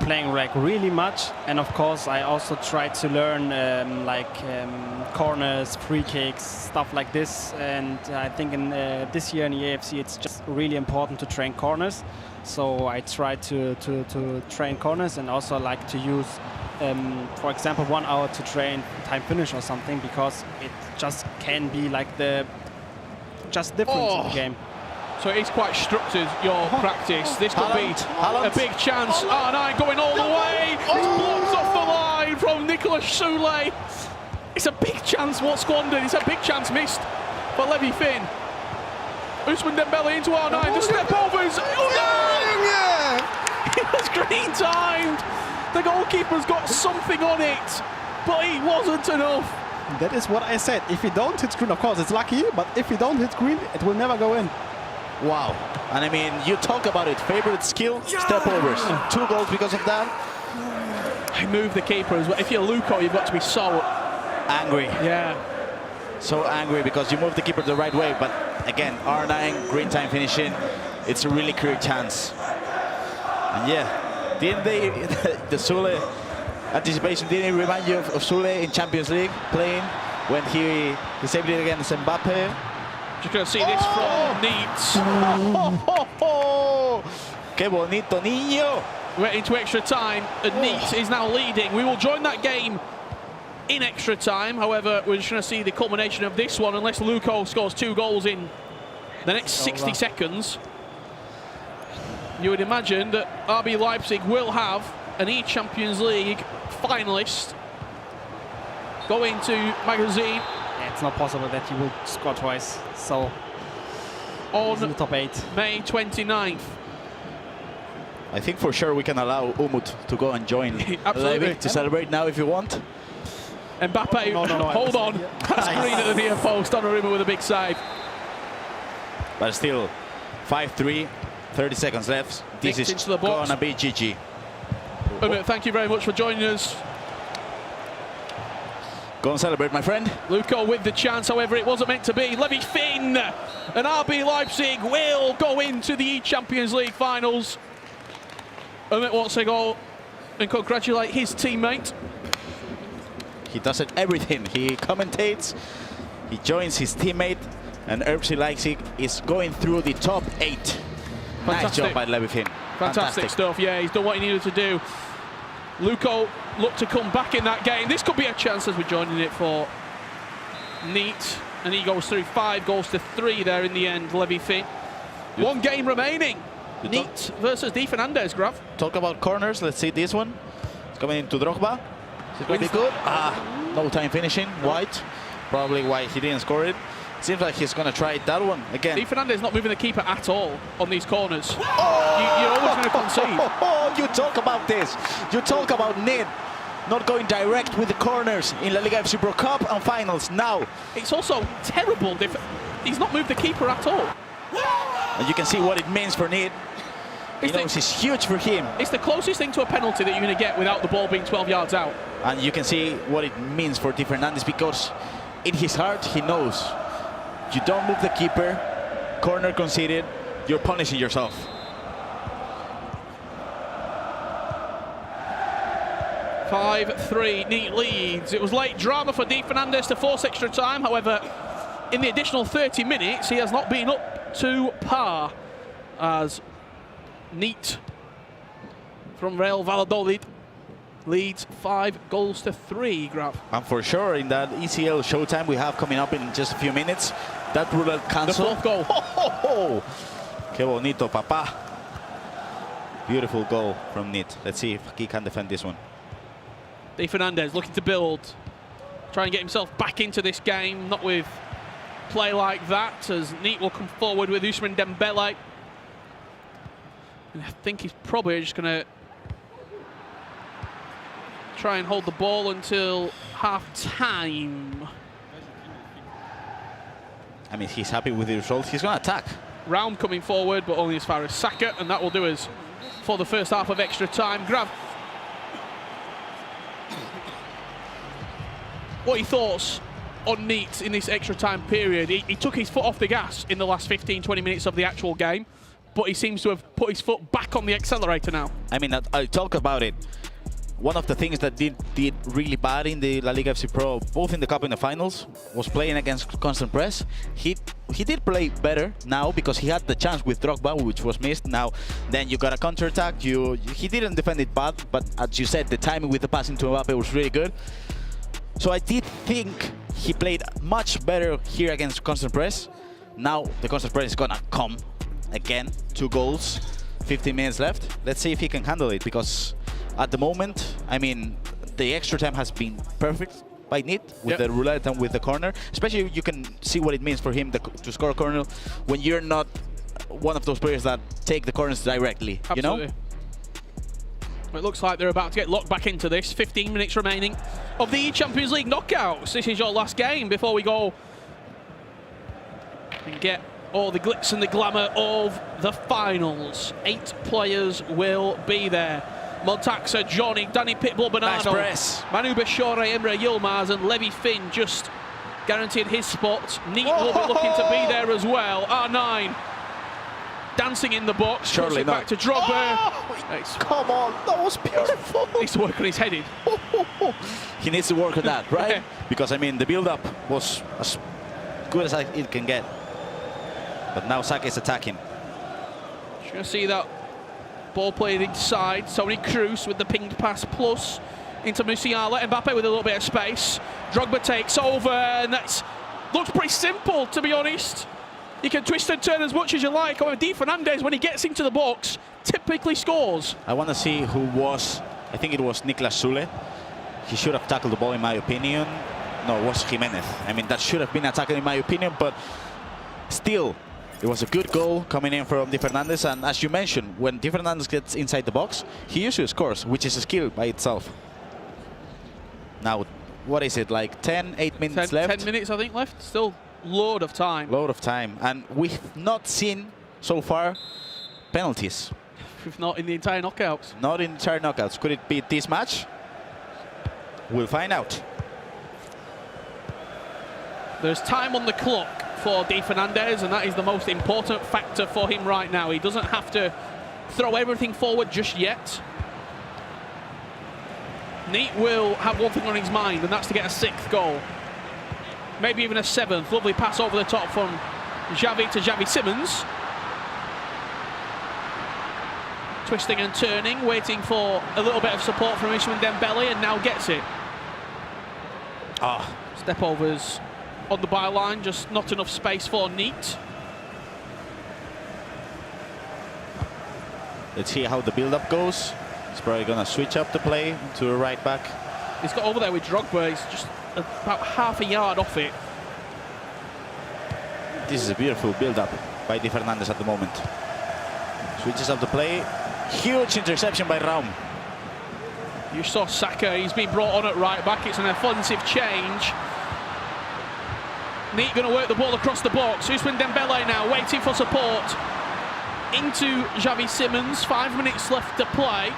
Playing like really much, and of course I also try to learn corners, free kicks, stuff like this. And I think in this year in the AFC it's just really important to train corners. So I try to train corners, and also like to use, for example, 1 hour to train time finish or something, because it just can be like the difference in the game. So it's quite structured, your practice. This could be a big chance. R9 going all the way. It's blocked off the line from Nicolas Soule. It's a big chance what's squandered. It's a big chance missed for Levy Finn. Ousmane Dembele into R9. The step overs. It was green timed. The goalkeeper's got something on it, but it wasn't enough. That is what I said. If you don't hit screen, of course it's lucky, but if you don't hit screen, it will never go in. Wow. And I mean, you talk about it, favorite skill, step overs. 2 goals because of that. I move the keeper as well. If you're Luco, you've got to be so angry. Yeah. So angry because you move the keeper the right way. But again, R9, green time finishing. It's a really clear chance. And yeah, didn't they, the Soule anticipation, didn't it remind you of Soule in Champions League playing when he saved it against Mbappe? Just going to see this from Needs. Que bonito, niño. We're into extra time, and Neat is now leading. We will join that game in extra time. However, we're just going to see the culmination of this one, unless Luco scores 2 goals in the next 60 seconds. You would imagine that RB Leipzig will have an eChampions League finalist going to Magazine. It's not possible that he will score twice. So on in the top 8. May 29th. I think for sure we can allow Umut to go and join Levy to celebrate now if you want. Mbappe, hold on. That's green at the near post. Donnarumma with a big save. But still, 5-3, 30 seconds left. This is gonna be GG. Umut, thank you very much for joining us. Go and celebrate, my friend. Luco with the chance, however, it wasn't meant to be. Levy Finn and RB Leipzig will go into the eChampions League finals. Umut wants to go and congratulate his teammate. He does it everything. He commentates, he joins his teammate, and RB Leipzig is going through the top 8. Nice job by Levy Finn. Fantastic stuff, yeah, he's done what he needed to do. Luco looked to come back in that game. This could be a chance as we're joining it for Neat, and he goes through 5 goals to 3 there in the end, Levy Finn. 1 game remaining. Neat versus Di Fernandez, Graf. Talk about corners. Let's see this one. It's coming into Drogba. Is it going to be good? No time finishing. White. Probably why he didn't score it. Seems like he's going to try that one again. Di Fernandez not moving the keeper at all on these corners. You're always going to concede. You talk about this. You talk about Neat not going direct with the corners in La Liga FC Pro Cup and finals now. It's also terrible. He's not moved the keeper at all. And you can see what it means for Neat. He knows it's huge for him. It's the closest thing to a penalty that you're going to get without the ball being 12 yards out. And you can see what it means for Di Fernandez, because in his heart he knows you don't move the keeper, corner conceded, you're punishing yourself. (5-3) Neat leads. It was late drama for Di Fernandez to force extra time. However, in the additional 30 minutes, he has not been up to par, as Neat from Real Valladolid leads 5-3, Graf. And for sure, in that ECL showtime we have coming up in just a few minutes, that roulette cancel. The 4th goal. Oh, qué bonito, papá. Beautiful goal from Nit. Let's see if he can defend this one. Di Fernandez looking to build, try and get himself back into this game, not with play like that, as Nit will come forward with Ousmane Dembele. And I think he's probably just going to try and hold the ball until half-time. I mean, he's happy with the result. He's going to attack. Round coming forward, but only as far as Saka, and that will do us for the first half of extra time. Grab. What are your thoughts on Neat in this extra time period? He took his foot off the gas in the last 15-20 minutes of the actual game, but he seems to have put his foot back on the accelerator now. I mean, I'll talk about it. One of the things that did really bad in the La Liga FC Pro, both in the Cup and the finals, was playing against constant press. He did play better now because he had the chance with Drogba, which was missed. Now, then you got a counter-attack. He didn't defend it bad, but as you said, the timing with the passing to Mbappe was really good. So I did think he played much better here against constant press. Now the constant press is gonna come again. 2 goals, 15 minutes left. Let's see if he can handle it, because at the moment, I mean, the extra time has been perfect by Nit with the roulette and with the corner. Especially you can see what it means for him to score a corner when you're not one of those players that take the corners directly. Absolutely. You know? It looks like they're about to get locked back into this. 15 minutes remaining of the eChampions League knockouts. This is your last game before we go and get all the glitz and the glamour of the finals. 8 players will be there. Montaxa, Johnny, Danny Pitbull, Bernardo, nice Manu Bashore, Emre Yilmaz, and Levy Finn just guaranteed his spot. Neat will be looking to be there as well. R9 dancing in the box. Surely back to Drogba. Come on, that was beautiful. Needs to work on his heading. He needs to work on that, right? Because, I mean, the build-up was as good as it can get. But now Saka is attacking. Just going to see that ball played inside. Toni Kroos with the pinged pass plus into Musiala. Mbappe with a little bit of space. Drogba takes over, and that looks pretty simple, to be honest. You can twist and turn as much as you like. However, Di Fernandez, when he gets into the box, typically scores. I want to see who was, I think it was Niklas Sule. He should have tackled the ball, in my opinion. No, it was Jimenez. I mean, that should have been a tackle, in my opinion, but still, it was a good goal coming in from Di Fernandez. And as you mentioned, when Di Fernandez gets inside the box, he usually scores, which is a skill by itself. Now, what is it, like 8 minutes left? 10 minutes, I think, left. Still load of time. Load of time. And we've not seen, so far, penalties. If not in the entire knockouts. Not in the entire knockouts. Could it be this match? We'll find out. There's time on the clock for Di Fernandez, and that is the most important factor for him right now. He doesn't have to throw everything forward just yet. Neat will have one thing on his mind, and that's to get a 6th goal. Maybe even a 7th. Lovely pass over the top from Xavi to Xavi Simons. Twisting and turning, waiting for a little bit of support from Ousmane Dembele, and now gets it. Step overs on the byline, just not enough space for Neat. Let's see how the build-up goes. He's probably going to switch up the play to a right back. He's got over there with Drogba. He's just about half a yard off it. This is a beautiful build-up by Di Fernandez at the moment. Switches up the play. Huge interception by Raum. You saw Saka. He's been brought on at right back. It's an offensive change. Neat going to work the ball across the box. Ousmane Dembele now waiting for support. Into Xavi Simons. 5 minutes left to play.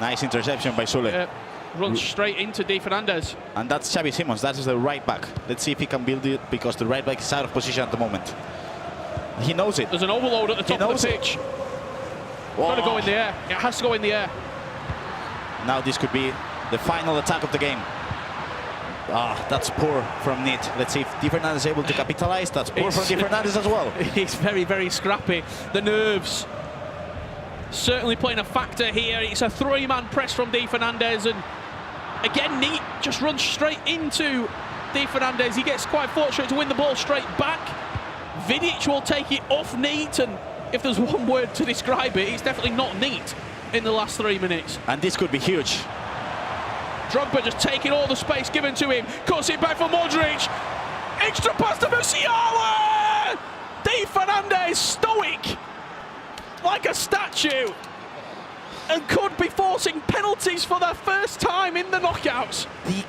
Nice interception by Sule. Runs straight into Di Fernandez. And that's Xavi Simons. That is the right back. Let's see if he can build it, because the right back is out of position at the moment. He knows it. There's an overload at the top of the pitch. Got to go in the air. It has to go in the air. Now this could be the final attack of the game. That's poor from Nit. Let's see if Di Fernandez is able to capitalize. That's poor from Di Fernandez as well. He's very, very scrappy. The nerves certainly playing a factor here. It's a three-man press from Di Fernandez, and again, Neat just runs straight into Di Fernandez. He gets quite fortunate to win the ball straight back. Vidic will take it off Neat, and if there's one word to describe it, it's definitely not neat in the last 3 minutes. And this could be huge. Drogba just taking all the space given to him. Cuts it back for Modric. Extra pass to Musiala! Di Fernandez, stoic, like a statue, and could be forcing penalties for the first time in the knockouts. The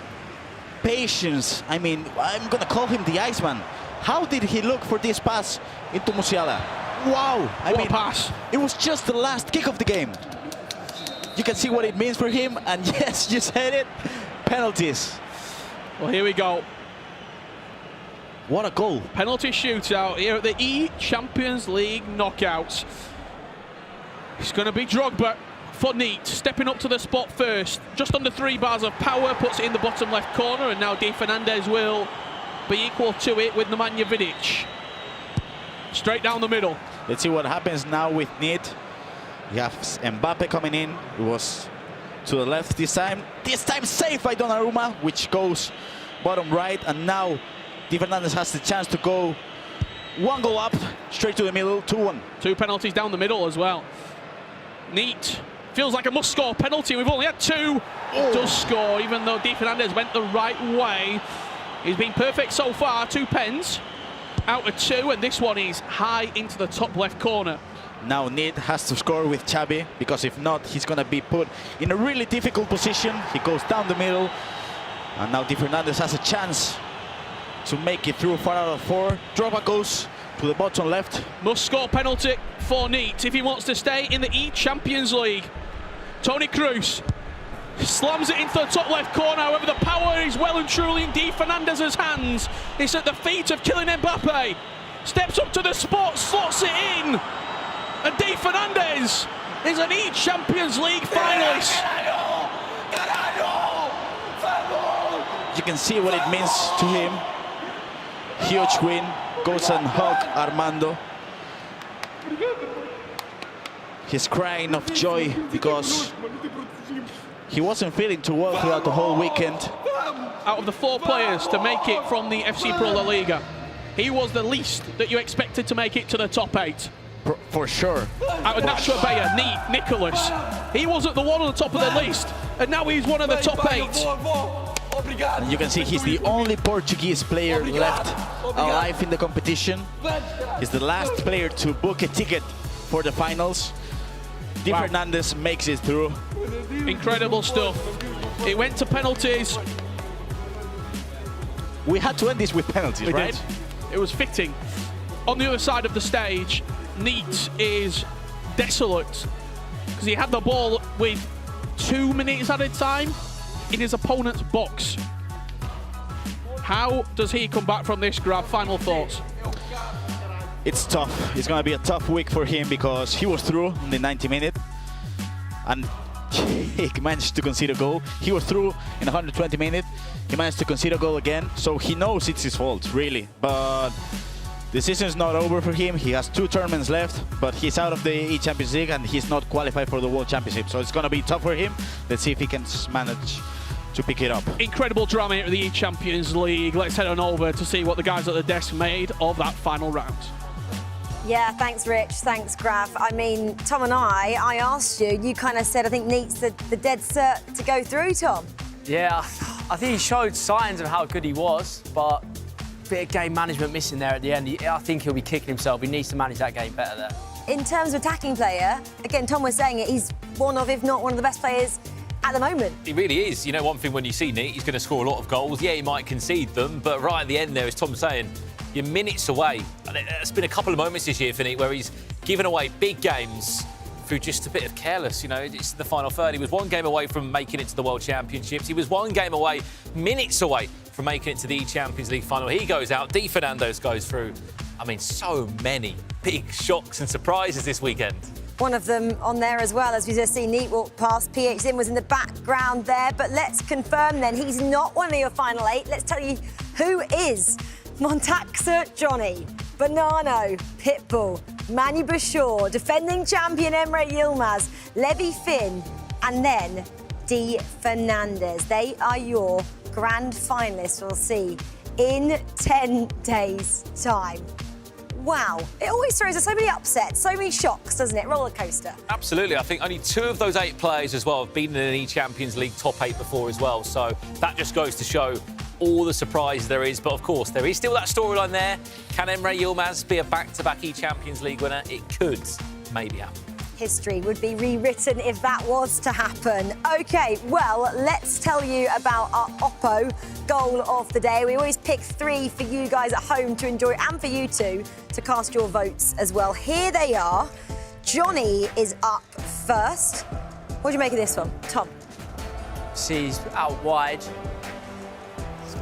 patience, I mean, I'm going to call him the Iceman. How did he look for this pass into Musiala? Wow! I mean, pass. It was just the last kick of the game. You can see what it means for him, and yes, you said it, penalties. Well, here we go. What a goal. Penalty shootout here at the eChampions League knockouts. It's going to be Drogba for Neat, stepping up to the spot first. Just under 3 bars of power, puts it in the bottom left corner, and now Di Fernandez will be equal to it with Nemanja Vidic. Straight down the middle. Let's see what happens now with Neat. You have Mbappe coming in. It was to the left this time. This time saved by Donnarumma, which goes bottom right, and now Di Fernandez has the chance to go 1 goal up, straight to the middle, 2-1. 2 penalties down the middle as well. Neat feels like a must-score penalty. We've only had 2. It does score, even though Di Fernandez went the right way. He's been perfect so far. 2 pens out of 2, and this one is high into the top left corner. Now Neat has to score with Xavi, because if not, he's going to be put in a really difficult position. He goes down the middle, and now Di Fernandez has a chance to make it through 4 out of 4. Drogba goes to the bottom left. Must score penalty for Neat if he wants to stay in the eChampions League. Toni Kroos slams it into the top left corner. However, the power is well and truly in Di Fernandez's hands. It's at the feet of Kylian Mbappe. Steps up to the spot, slots it in. And Di Fernandez is an eChampions League finalist. You can see what it means to him. Huge win. Goes and hug Armando. He's crying of joy because he wasn't feeling too well throughout the whole weekend. Out of the 4 players to make it from the FC Pro La Liga, he was the least that you expected to make it to the top 8. For sure. Out of Nacho Abella, Neat, Nicholas, he wasn't the one on the top of the list, and now he's one of the top 8. And you can see he's the only Portuguese player left alive in the competition. He's the last player to book a ticket for the finals. Di Fernandez makes it through. Incredible stuff. It went to penalties. We had to end this with penalties, right? It was fitting. On the other side of the stage, Neat is desolate because he had the ball with 2 minutes at a time in his opponent's box. How does he come back from this grab? Final thoughts? It's tough. It's going to be a tough week for him because he was through in the 90 minutes and he managed to concede a goal. He was through in 120 minutes. He managed to concede a goal again. So he knows it's his fault, really. But the season's not over for him. He has 2 tournaments left, but he's out of the eChampions League and he's not qualified for the World Championship. So it's going to be tough for him. Let's see if he can manage to pick it up. Incredible drama here at the eChampions League. Let's head on over to see what the guys at the desk made of that final round. Yeah, thanks, Rich. Thanks, Graf. I mean, Tom and I asked you, you kind of said, I think Neat's the dead cert to go through, Tom. Yeah, I think he showed signs of how good he was, but a bit of game management missing there at the end. I think he'll be kicking himself. He needs to manage that game better there. In terms of attacking player, again, Tom was saying it, he's one of, if not one of the best players at the moment. He really is. You know, one thing when you see Neat, he's going to score a lot of goals. Yeah, he might concede them, but right at the end there, as Tom's saying, you're minutes away. And it's been a couple of moments this year for Neat where he's given away big games through just a bit of careless. You know, it's the final third. He was 1 game away from making it to the World Championships. He was 1 game away, minutes away from making it to the Champions League final. He goes out. Di Fernandez goes through. I mean, so many big shocks and surprises this weekend. One of them on there as well, as we just see Neat walk past. PH Zim was in the background there, but let's confirm then he's not one of your final 8. Let's tell you who is. Montaxa Johnny, Bonano, Pitbull, Manu Bashir, defending champion Emre Yilmaz, Levi Finn, and then D. Fernandez. They are your grand finalists, we'll see, in 10 days' time. Wow, it always throws us so many upsets, so many shocks, doesn't it? Roller coaster. Absolutely. I think only 2 of those 8 players as well have been in an eChampions League top 8 before as well. So that just goes to show all the surprise there is. But of course, there is still that storyline there. Can Emre Yilmaz be a back-to-back eChampions League winner? It could maybe happen. History would be rewritten if that was to happen. OK, well, let's tell you about our Oppo goal of the day. We always pick 3 for you guys at home to enjoy and for you two to cast your votes as well. Here they are. Johnny is up first. What do you make of this one, Tom? She's out wide.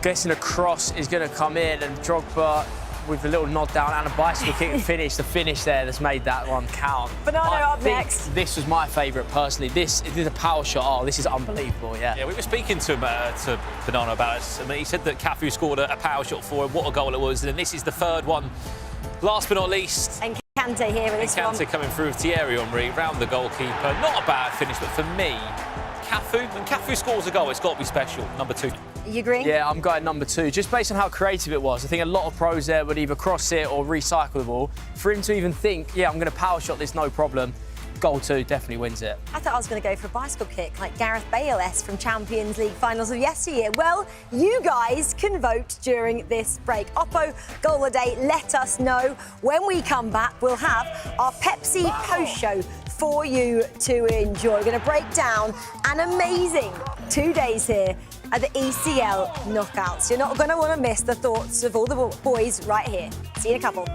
Guessing a cross is going to come in, and Drogba with a little nod down and a bicycle kick and finish. The finish there that's made that one count. Banana up next. This was my favourite personally. This is a power shot. Oh, this is unbelievable, yeah. Yeah, we were speaking to him, to Banana about it. I mean, he said that Cafu scored a power shot for him. What a goal it was. And then this is the 3rd one. Last but not least. And Kante here with this one. Kante coming through with Thierry Henry, round the goalkeeper. Not a bad finish, but for me, Cafu, when Cafu scores a goal, it's got to be special. Number 2. You agree? Yeah, I'm going number 2, just based on how creative it was. I think a lot of pros there would either cross it or recycle the ball. For him to even think, yeah, I'm going to power shot this, no problem, goal 2 definitely wins it. I thought I was going to go for a bicycle kick like Gareth Bale-esque from Champions League finals of yesteryear. Well, you guys can vote during this break. Oppo goal of the day, let us know. When we come back, we'll have our Pepsi post show for you to enjoy. We're going to break down an amazing 2 days here at the ECL knockouts. You're not going to want to miss the thoughts of all the boys right here. See you in a couple.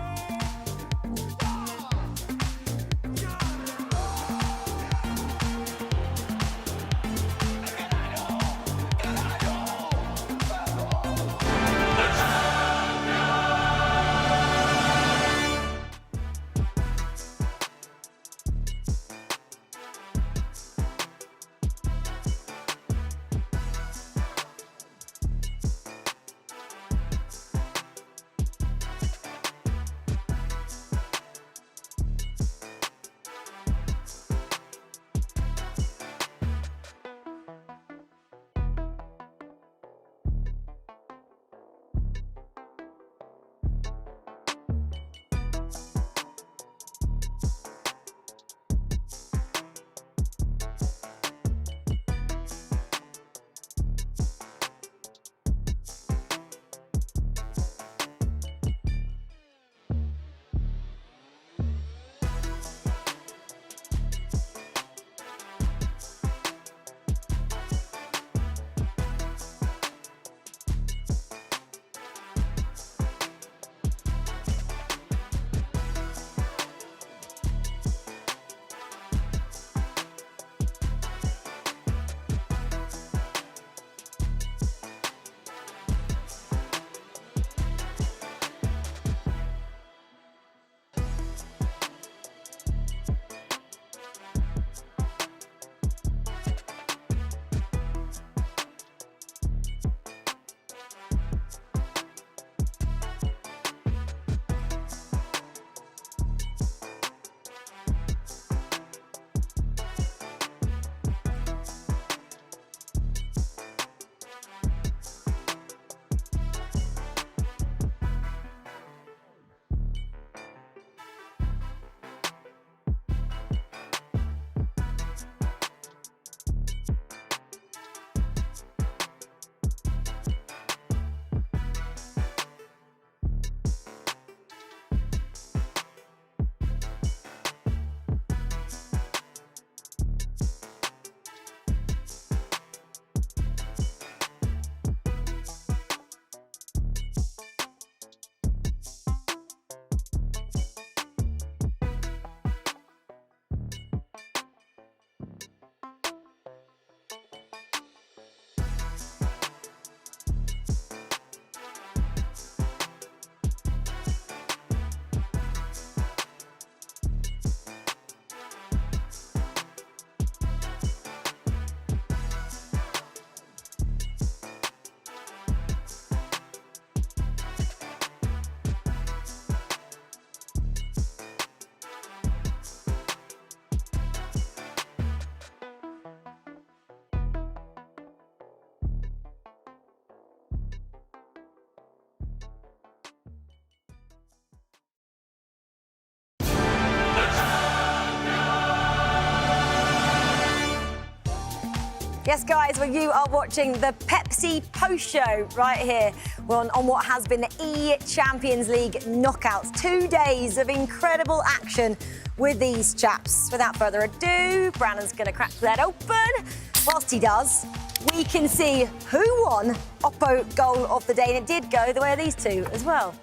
Yes, guys, well, you are watching the Pepsi post-show right here on what has been the eChampions League knockouts. 2 days of incredible action with these chaps. Without further ado, Brandon's going to crack that open. Whilst he does, we can see who won Oppo goal of the day, and it did go the way of these two as well.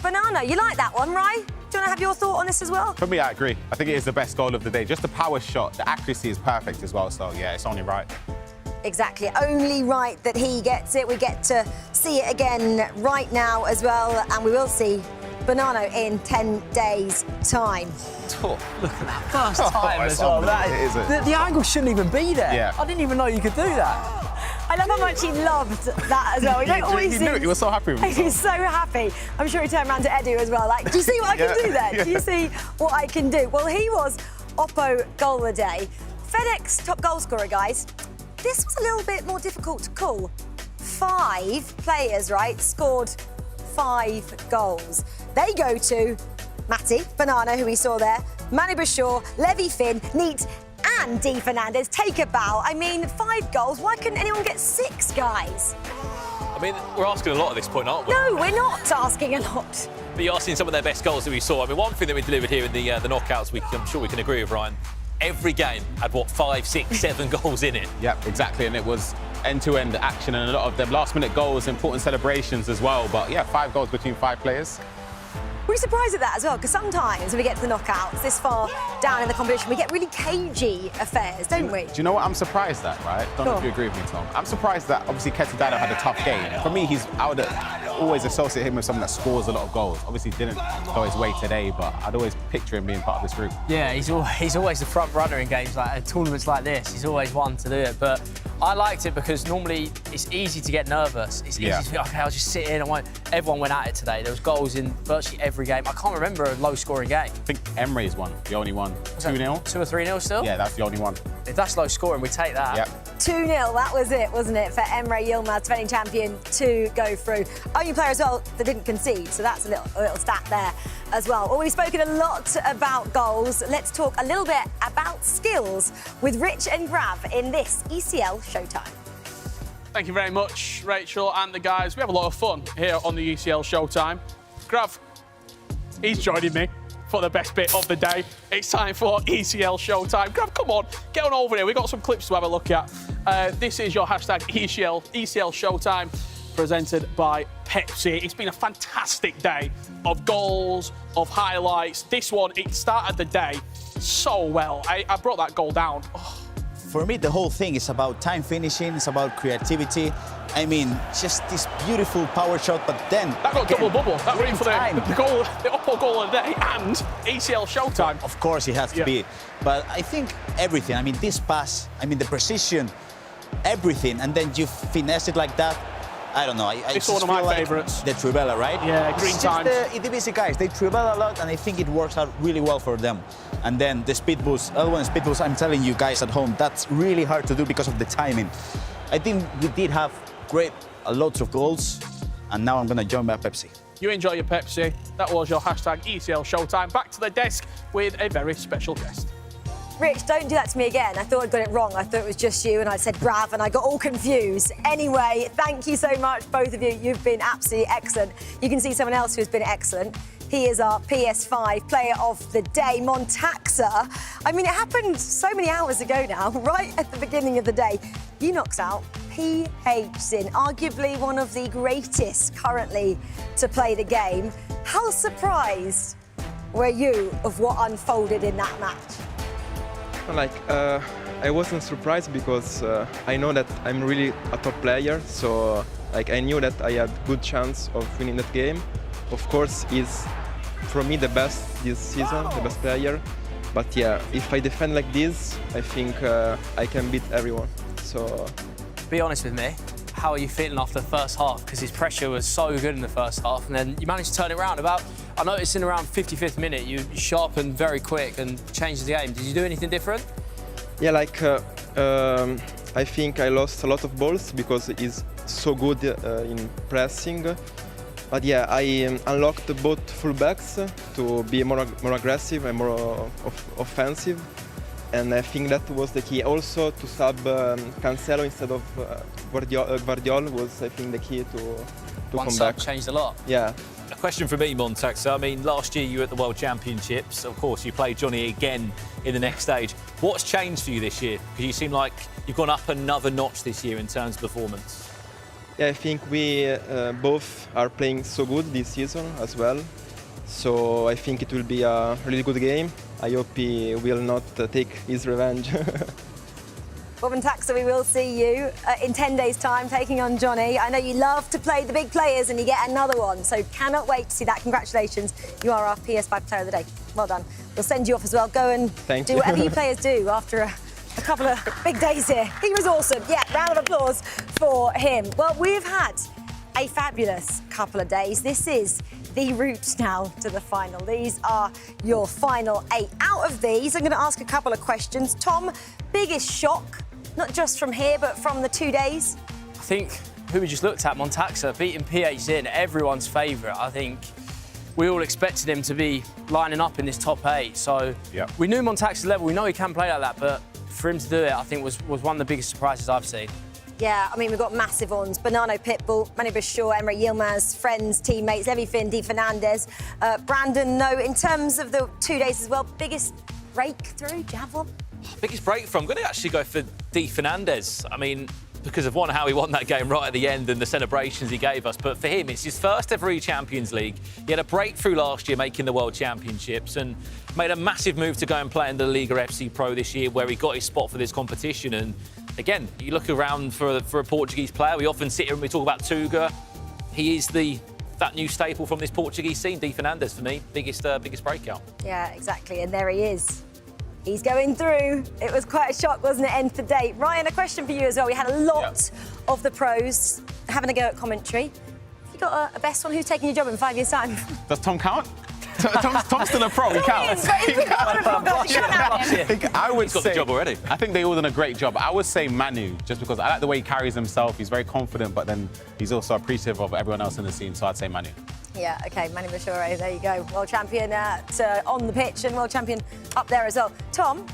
Banana, you like that one, right? Do you want to have your thought on this as well? For me, I agree. I think it is the best goal of the day. Just the power shot, the accuracy is perfect as well. So, yeah, it's only right. Exactly. Only right that he gets it. We get to see it again right now as well. And we will see Banano in 10 days' time. Oh, look at that first time as well. The angle shouldn't even be there. Yeah. I didn't even know you could do that. I love how much he loved that as well. We don't always he knew it. He was so happy with himself. He's so happy. I'm sure he turned around to Edu as well. Like, do you see what I can do there? Do you see what I can do? Well, he was Oppo goal of the day. FedEx top goal scorer, guys. This was a little bit more difficult to call. 5 players, right, scored 5 goals. They go to Matty, Banana, who we saw there, Manny Bashaw, Levy Finn, Neat, and Di Fernandez. Take a bow. I mean, 5 goals. Why couldn't anyone get 6, guys? I mean, we're asking a lot at this point, aren't we? No, we're not asking a lot. But you're asking some of their best goals that we saw. I mean, one thing that we delivered here in the knockouts, I'm sure we can agree with, Ryan. Every game had, what, 5, 6, 7 goals in it? Yep, exactly. And it was end-to-end action and a lot of them last-minute goals, important celebrations as well. But, yeah, 5 goals between 5 players. Were you surprised at that as well? Because sometimes when we get to the knockouts, this far down in the competition, we get really cagey affairs, don't we? Do you know what I'm surprised at, right? Don't know if you agree with me, Tom. I'm surprised that, obviously, Ketadano had a tough game. For me, I would always associate him with someone that scores a lot of goals. Obviously, didn't go his way today, but I'd always picture him being part of this group. Yeah, he's always the front runner in games like tournaments like this. He's always one to do it. But I liked it because normally it's easy to get nervous. It's easy to think, OK, I'll just sit in. Everyone went at it today. There was goals in virtually every game. I can't remember a low-scoring game. I think Emre's won, the only one. 2-0? 2 or 3-0 still? Yeah, that's the only one. If that's low-scoring, we take that. Yep. 2-0, that was it, wasn't it, for Emre Yilmaz, defending champion, to go through. Only player as well that didn't concede, so that's a little stat there as well. Well, we've spoken a lot about goals. Let's talk a little bit about skills with Rich and Grav in this ECL Showtime. Thank you very much, Rachel and the guys. We have a lot of fun here on the ECL Showtime. Grav, he's joining me for the best bit of the day. It's time for ECL Showtime. Grav, come on, get on over here. We've got some clips to have a look at. This is your hashtag ECL Showtime, presented by Pepsi. It's been a fantastic day of goals, of highlights. This one, it started the day so well. I brought that goal down. Oh. For me, the whole thing is about time finishing, it's about creativity. I mean, just this beautiful power shot, but then... That got double bubble. That went for the goal, the Oppo goal of the day and ECL Showtime. Of course, it has to be. But I think everything, I mean, this pass, I mean, the precision, everything, and then you finesse it like that. I don't know. It's one of my favourites. The Trivela, right? Yeah, green times. The Division guys, they Trivela a lot, and I think it works out really well for them. And then the speed boost, L1 speed boost, I'm telling you guys at home, that's really hard to do because of the timing. I think we did have lots of goals, and now I'm going to join my Pepsi. You enjoy your Pepsi. That was your hashtag ECL Showtime. Back to the desk with a very special guest. Rich, don't do that to me again. I thought I'd got it wrong. I thought it was just you, and I said Grav, and I got all confused. Anyway, thank you so much, both of you. You've been absolutely excellent. You can see someone else who's been excellent. He is our PS5 player of the day, Montaxa. I mean, it happened so many hours ago now, right at the beginning of the day. You knocked out PH Sin, arguably one of the greatest currently to play the game. How surprised were you of what unfolded in that match? I wasn't surprised because I know that I'm really a top player, so I knew that I had good chance of winning that game. Of course, he's for me the best this season, the best player. But yeah, if I defend like this, I think I can beat everyone. So, be honest with me. How are you feeling after the first half? Because his pressure was so good in the first half, and then you managed to turn it around. I noticed in around 55th minute, you sharpened very quick and changed the game. Did you do anything different? Yeah, I think I lost a lot of balls because he's so good in pressing. But yeah, I unlocked both fullbacks to be more aggressive and more offensive. and I think that was the key. Also to sub Cancelo instead of Guardiola was, I think, the key to One come sub back. changed a lot. Yeah. A question for me, Montaxa. I mean, last year you were at the World Championships. Of course, you played Johnny again in the next stage. What's changed for you this year? Because you seem like you've gone up another notch this year in terms of performance. Yeah, I think we both are playing so good this season as well. So I think it will be a really good game. I hope he will not take his revenge. Well, Montaxa, we will see you in 10 days' time taking on Johnny. I know you love to play the big players and you get another one, so cannot wait to see that. Congratulations. You are our PS5 Player of the Day. Well done. We'll send you off as well. Go and do whatever you players do after a couple of big days here. He was awesome. Yeah, round of applause for him. Well, we've had a fabulous couple of days. This is the route now to the final. These are your final 8. Out of these, I'm going to ask a couple of questions. Tom, biggest shock, not just from here, but from the 2 days? I think who we just looked at, Montaxa, beating PH in, everyone's favourite. I think we all expected him to be lining up in this top 8. So we knew Montaxa's level. We know he can play like that, but for him to do it, I think was one of the biggest surprises I've seen. Yeah, I mean, we've got massive ones. Bernardo Pitbull, Manu Bashir, Emre Yilmaz, friends, teammates, Levi Finn, Di Fernandez. Brandon, no, in terms of the 2 days as well, biggest breakthrough, do you have one? Biggest breakthrough, I'm going to actually go for Di Fernandez. I mean, because of how he won that game right at the end and the celebrations he gave us. But for him, it's his first ever eChampions League. He had a breakthrough last year making the World Championships and made a massive move to go and play in the Liga FC Pro this year, where he got his spot for this competition. And again, you look around for a Portuguese player, we often sit here and we talk about Tuga. He is that new staple from this Portuguese scene. Di Fernandez, for me, biggest breakout. Yeah, exactly, and there he is. He's going through. It was quite a shock, wasn't it, end to date? Ryan, a question for you as well. We had a lot of the pros having a go at commentary. Have you got a best one? Who's taking your job in 5 years' time? Does Tom count? Tom's still a pro, he counts. I would say, got the job already. I think they all done a great job. I would say Manu, just because I like the way he carries himself. He's very confident, but then he's also appreciative of everyone else in the scene, so I'd say Manu. Yeah, OK, Manu Bashir, there you go. World champion on the pitch and world champion up there as well. Tom,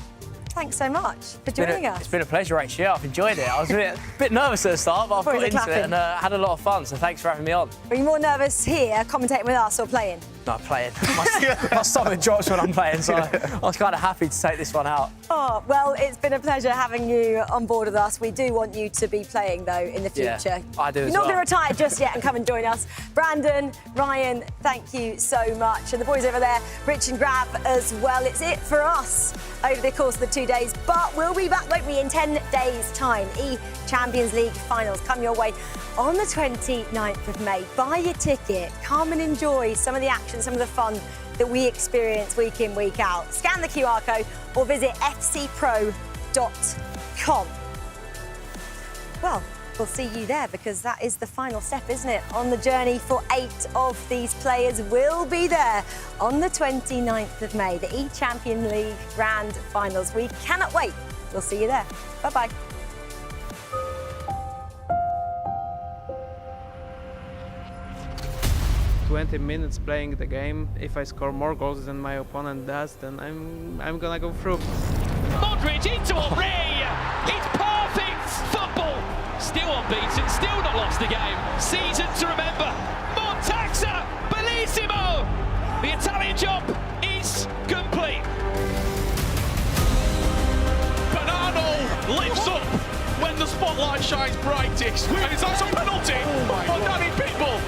thanks so much for joining us. It's been a pleasure, Rachel. Yeah, I've enjoyed it. I was a bit nervous at the start, but I've got into it and had a lot of fun, so thanks for having me on. Are you more nervous here, commentating with us, or playing? No, playing. My stomach drops when I'm playing, so I was kind of happy to take this one out. Oh, well, it's been a pleasure having you on board with us. We do want you to be playing, though, in the future. Yeah, I do. You're as not well. going to retire just yet and come and join us. Brandon, Ryan, thank you so much. And the boys over there, Rich and Grab as well. It's it for us over the course of the 2 days. But we'll be back, won't we, in 10 days' time. eChampions League finals come your way on the 29th of May. Buy your ticket, come and enjoy some of the action, some of the fun that we experience week in, week out. Scan the QR code or visit fcpro.com. Well, we'll see you there because that is the final step, isn't it? On the journey for 8 of these players will be there on the 29th of May, the eChampions League Grand Finals. We cannot wait. We'll see you there. Bye-bye. Minutes playing the game. If I score more goals than my opponent does, then I'm gonna go through. Modric into Henry! It's perfect football! Still unbeaten, still not lost the game. Season to remember. Montaxa, bellissimo! The Italian job is complete. Bernardo lifts up when the spotlight shines brightest. And it's also a penalty for Danny Pitbull.